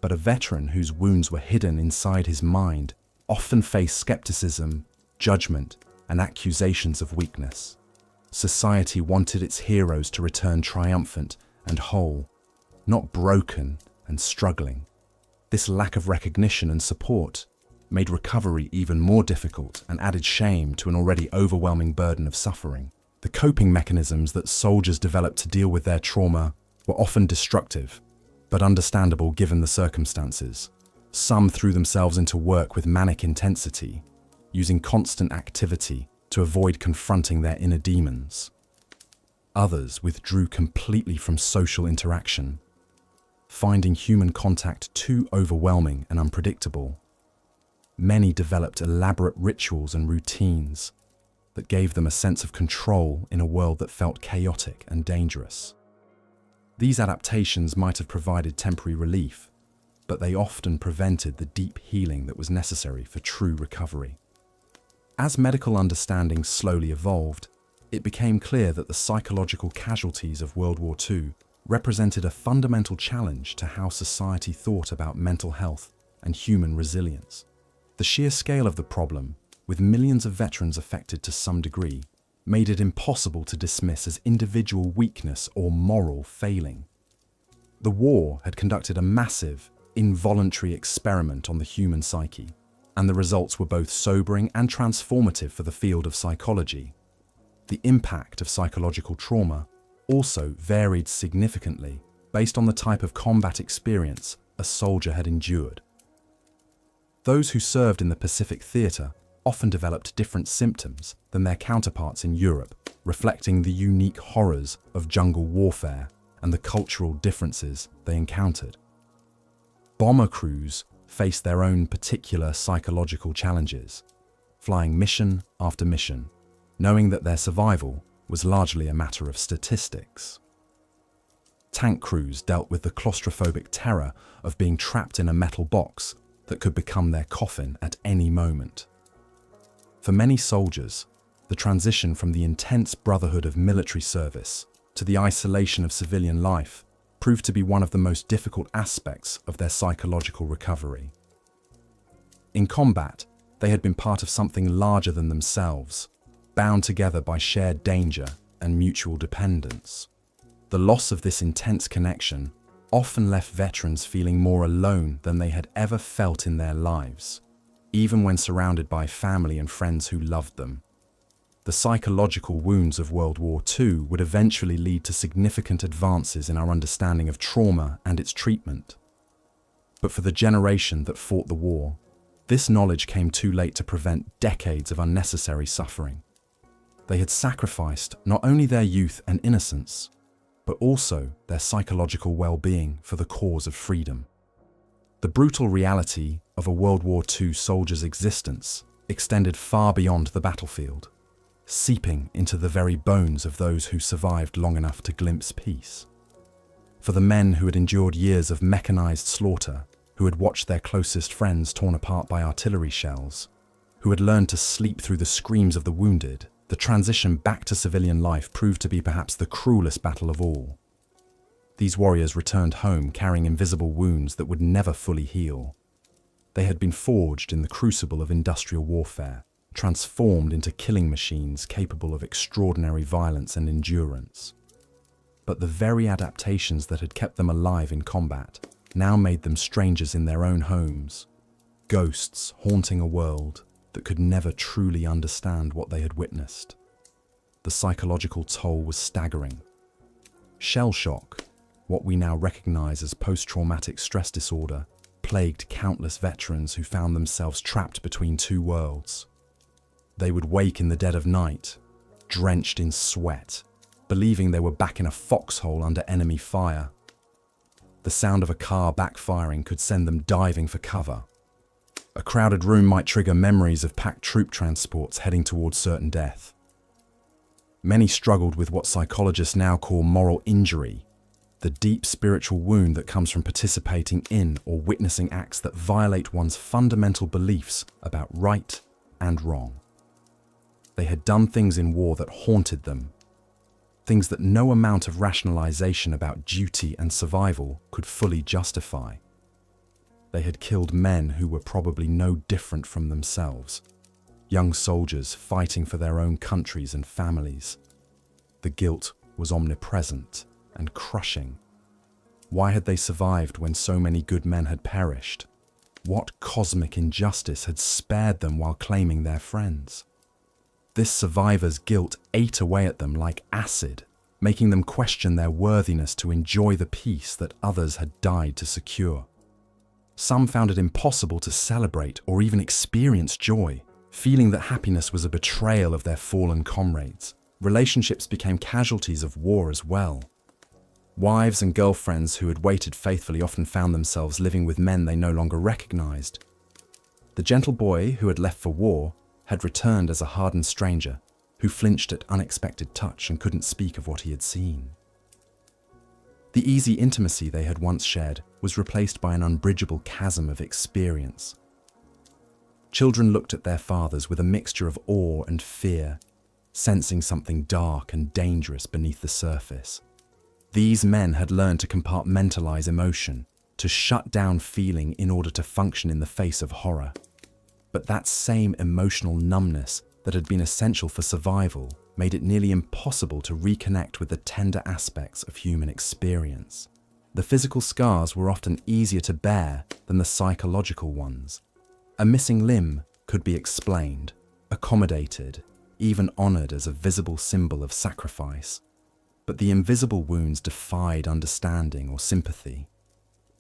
A: but a veteran whose wounds were hidden inside his mind often faced skepticism, judgment, and accusations of weakness. Society wanted its heroes to return triumphant and whole, not broken and struggling. This lack of recognition and support made recovery even more difficult and added shame to an already overwhelming burden of suffering. The coping mechanisms that soldiers developed to deal with their trauma were often destructive, but understandable given the circumstances. Some threw themselves into work with manic intensity, using constant activity to avoid confronting their inner demons. Others withdrew completely from social interaction, finding human contact too overwhelming and unpredictable. Many developed elaborate rituals and routines that gave them a sense of control in a world that felt chaotic and dangerous. These adaptations might have provided temporary relief, but they often prevented the deep healing that was necessary for true recovery. As medical understanding slowly evolved, it became clear that the psychological casualties of World War II represented a fundamental challenge to how society thought about mental health and human resilience. The sheer scale of the problem, with millions of veterans affected to some degree, made it impossible to dismiss as individual weakness or moral failing. The war had conducted a massive, involuntary experiment on the human psyche, and the results were both sobering and transformative for the field of psychology. The impact of psychological trauma also varied significantly based on the type of combat experience a soldier had endured. Those who served in the Pacific Theater often developed different symptoms than their counterparts in Europe, reflecting the unique horrors of jungle warfare and the cultural differences they encountered. Bomber crews faced their own particular psychological challenges, flying mission after mission, knowing that their survival was largely a matter of statistics. Tank crews dealt with the claustrophobic terror of being trapped in a metal box that could become their coffin at any moment. For many soldiers, the transition from the intense brotherhood of military service to the isolation of civilian life proved to be one of the most difficult aspects of their psychological recovery. In combat, they had been part of something larger than themselves, bound together by shared danger and mutual dependence. The loss of this intense connection often left veterans feeling more alone than they had ever felt in their lives, even when surrounded by family and friends who loved them. The psychological wounds of World War II would eventually lead to significant advances in our understanding of trauma and its treatment. But for the generation that fought the war, this knowledge came too late to prevent decades of unnecessary suffering. They had sacrificed not only their youth and innocence, but also their psychological well-being for the cause of freedom. The brutal reality of a World War II soldier's existence extended far beyond the battlefield, seeping into the very bones of those who survived long enough to glimpse peace. For the men who had endured years of mechanized slaughter, who had watched their closest friends torn apart by artillery shells, who had learned to sleep through the screams of the wounded, the transition back to civilian life proved to be perhaps the cruelest battle of all. These warriors returned home carrying invisible wounds that would never fully heal. They had been forged in the crucible of industrial warfare, transformed into killing machines capable of extraordinary violence and endurance. But the very adaptations that had kept them alive in combat now made them strangers in their own homes, ghosts haunting a world that could never truly understand what they had witnessed. The psychological toll was staggering. Shell shock, what we now recognize as post-traumatic stress disorder, plagued countless veterans who found themselves trapped between two worlds. They would wake in the dead of night, drenched in sweat, believing they were back in a foxhole under enemy fire. The sound of a car backfiring could send them diving for cover. A crowded room might trigger memories of packed troop transports heading towards certain death. Many struggled with what psychologists now call moral injury, the deep spiritual wound that comes from participating in or witnessing acts that violate one's fundamental beliefs about right and wrong. They had done things in war that haunted them, things that no amount of rationalization about duty and survival could fully justify. They had killed men who were probably no different from themselves, young soldiers fighting for their own countries and families. The guilt was omnipresent and crushing. Why had they survived when so many good men had perished? What cosmic injustice had spared them while claiming their friends? This survivor's guilt ate away at them like acid, making them question their worthiness to enjoy the peace that others had died to secure. Some found it impossible to celebrate or even experience joy, feeling that happiness was a betrayal of their fallen comrades. Relationships became casualties of war as well. Wives and girlfriends who had waited faithfully often found themselves living with men they no longer recognized. The gentle boy who had left for war had returned as a hardened stranger who flinched at unexpected touch and couldn't speak of what he had seen. The easy intimacy they had once shared was replaced by an unbridgeable chasm of experience. Children looked at their fathers with a mixture of awe and fear, sensing something dark and dangerous beneath the surface. These men had learned to compartmentalize emotion, to shut down feeling in order to function in the face of horror. But that same emotional numbness that had been essential for survival made it nearly impossible to reconnect with the tender aspects of human experience. The physical scars were often easier to bear than the psychological ones. A missing limb could be explained, accommodated, even honored as a visible symbol of sacrifice. But the invisible wounds defied understanding or sympathy.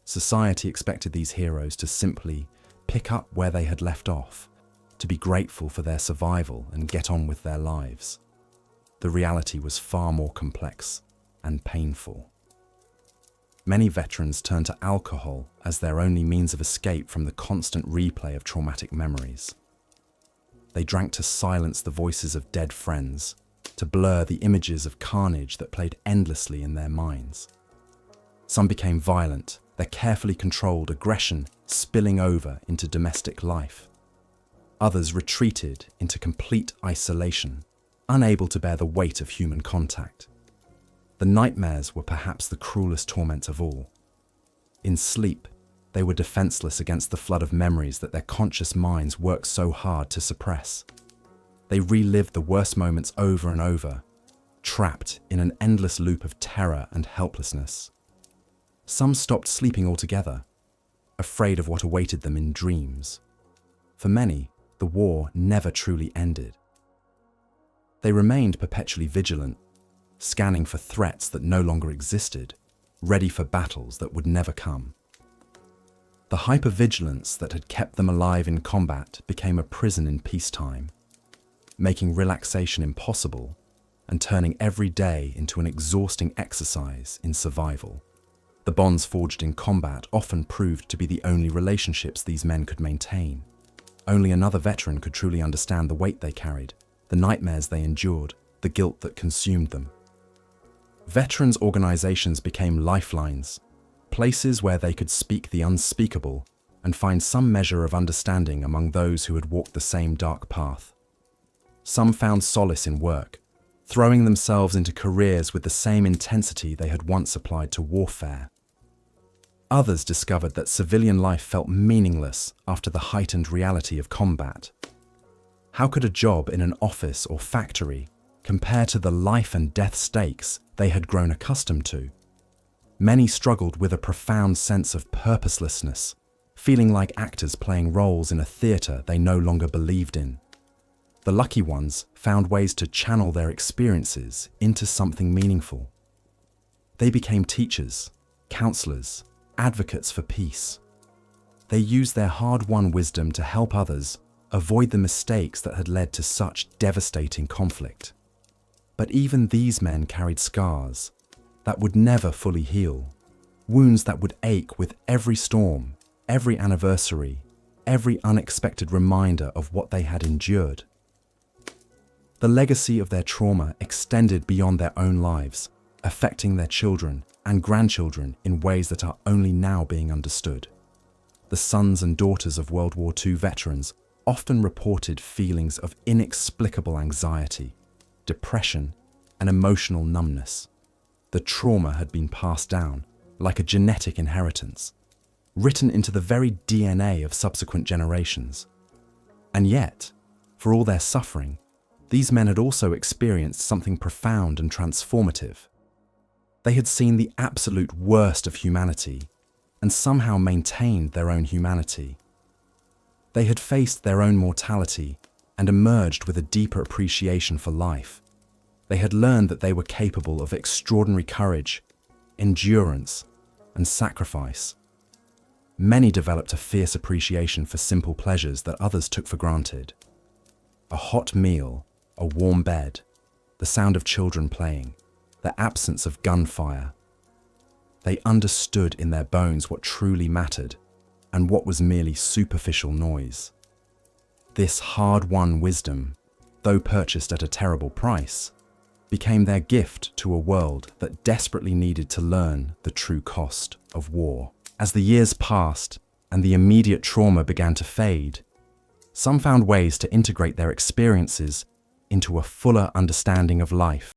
A: Society expected these heroes to simply pick up where they had left off, to be grateful for their survival and get on with their lives. The reality was far more complex and painful. many veterans turned to alcohol as their only means of escape from the constant replay of traumatic memories. They drank to silence the voices of dead friends, to blur the images of carnage that played endlessly in their minds. Some became violent, their carefully controlled aggression spilling over into domestic life. Others retreated into complete isolation, unable to bear the weight of human contact. The nightmares were perhaps the cruelest torment of all. In sleep, they were defenseless against the flood of memories that their conscious minds worked so hard to suppress. They relived the worst moments over and over, trapped in an endless loop of terror and helplessness. Some stopped sleeping altogether, afraid of what awaited them in dreams. For many, the war never truly ended. They remained perpetually vigilant, scanning for threats that no longer existed, ready for battles that would never come. The hypervigilance that had kept them alive in combat became a prison in peacetime, making relaxation impossible and turning every day into an exhausting exercise in survival. The bonds forged in combat often proved to be the only relationships these men could maintain. Only another veteran could truly understand the weight they carried, the nightmares they endured, the guilt that consumed them. Veterans' organizations became lifelines, places where they could speak the unspeakable and find some measure of understanding among those who had walked the same dark path. Some found solace in work, throwing themselves into careers with the same intensity they had once applied to warfare. Others discovered that civilian life felt meaningless after the heightened reality of combat. How could a job in an office or factory compare to the life and death stakes they had grown accustomed to? Many struggled with a profound sense of purposelessness, feeling like actors playing roles in a theatre they no longer believed in. The lucky ones found ways to channel their experiences into something meaningful. They became teachers, counselors, advocates for peace. They used their hard-won wisdom to help others avoid the mistakes that had led to such devastating conflict. But even these men carried scars that would never fully heal, wounds that would ache with every storm, every anniversary, every unexpected reminder of what they had endured. The legacy of their trauma extended beyond their own lives, affecting their children and grandchildren in ways that are only now being understood. The sons and daughters of World War II veterans often reported feelings of inexplicable anxiety, depression, and emotional numbness. The trauma had been passed down, like a genetic inheritance, written into the very DNA of subsequent generations. And yet, for all their suffering, these men had also experienced something profound and transformative. They had seen the absolute worst of humanity and somehow maintained their own humanity. They had faced their own mortality and emerged with a deeper appreciation for life. They had learned that they were capable of extraordinary courage, endurance, and sacrifice. Many developed a fierce appreciation for simple pleasures that others took for granted. A hot meal, a warm bed, the sound of children playing, the absence of gunfire. They understood in their bones what truly mattered and what was merely superficial noise. This hard-won wisdom, though purchased at a terrible price, became their gift to a world that desperately needed to learn the true cost of war. As the years passed and the immediate trauma began to fade, some found ways to integrate their experiences into a fuller understanding of life.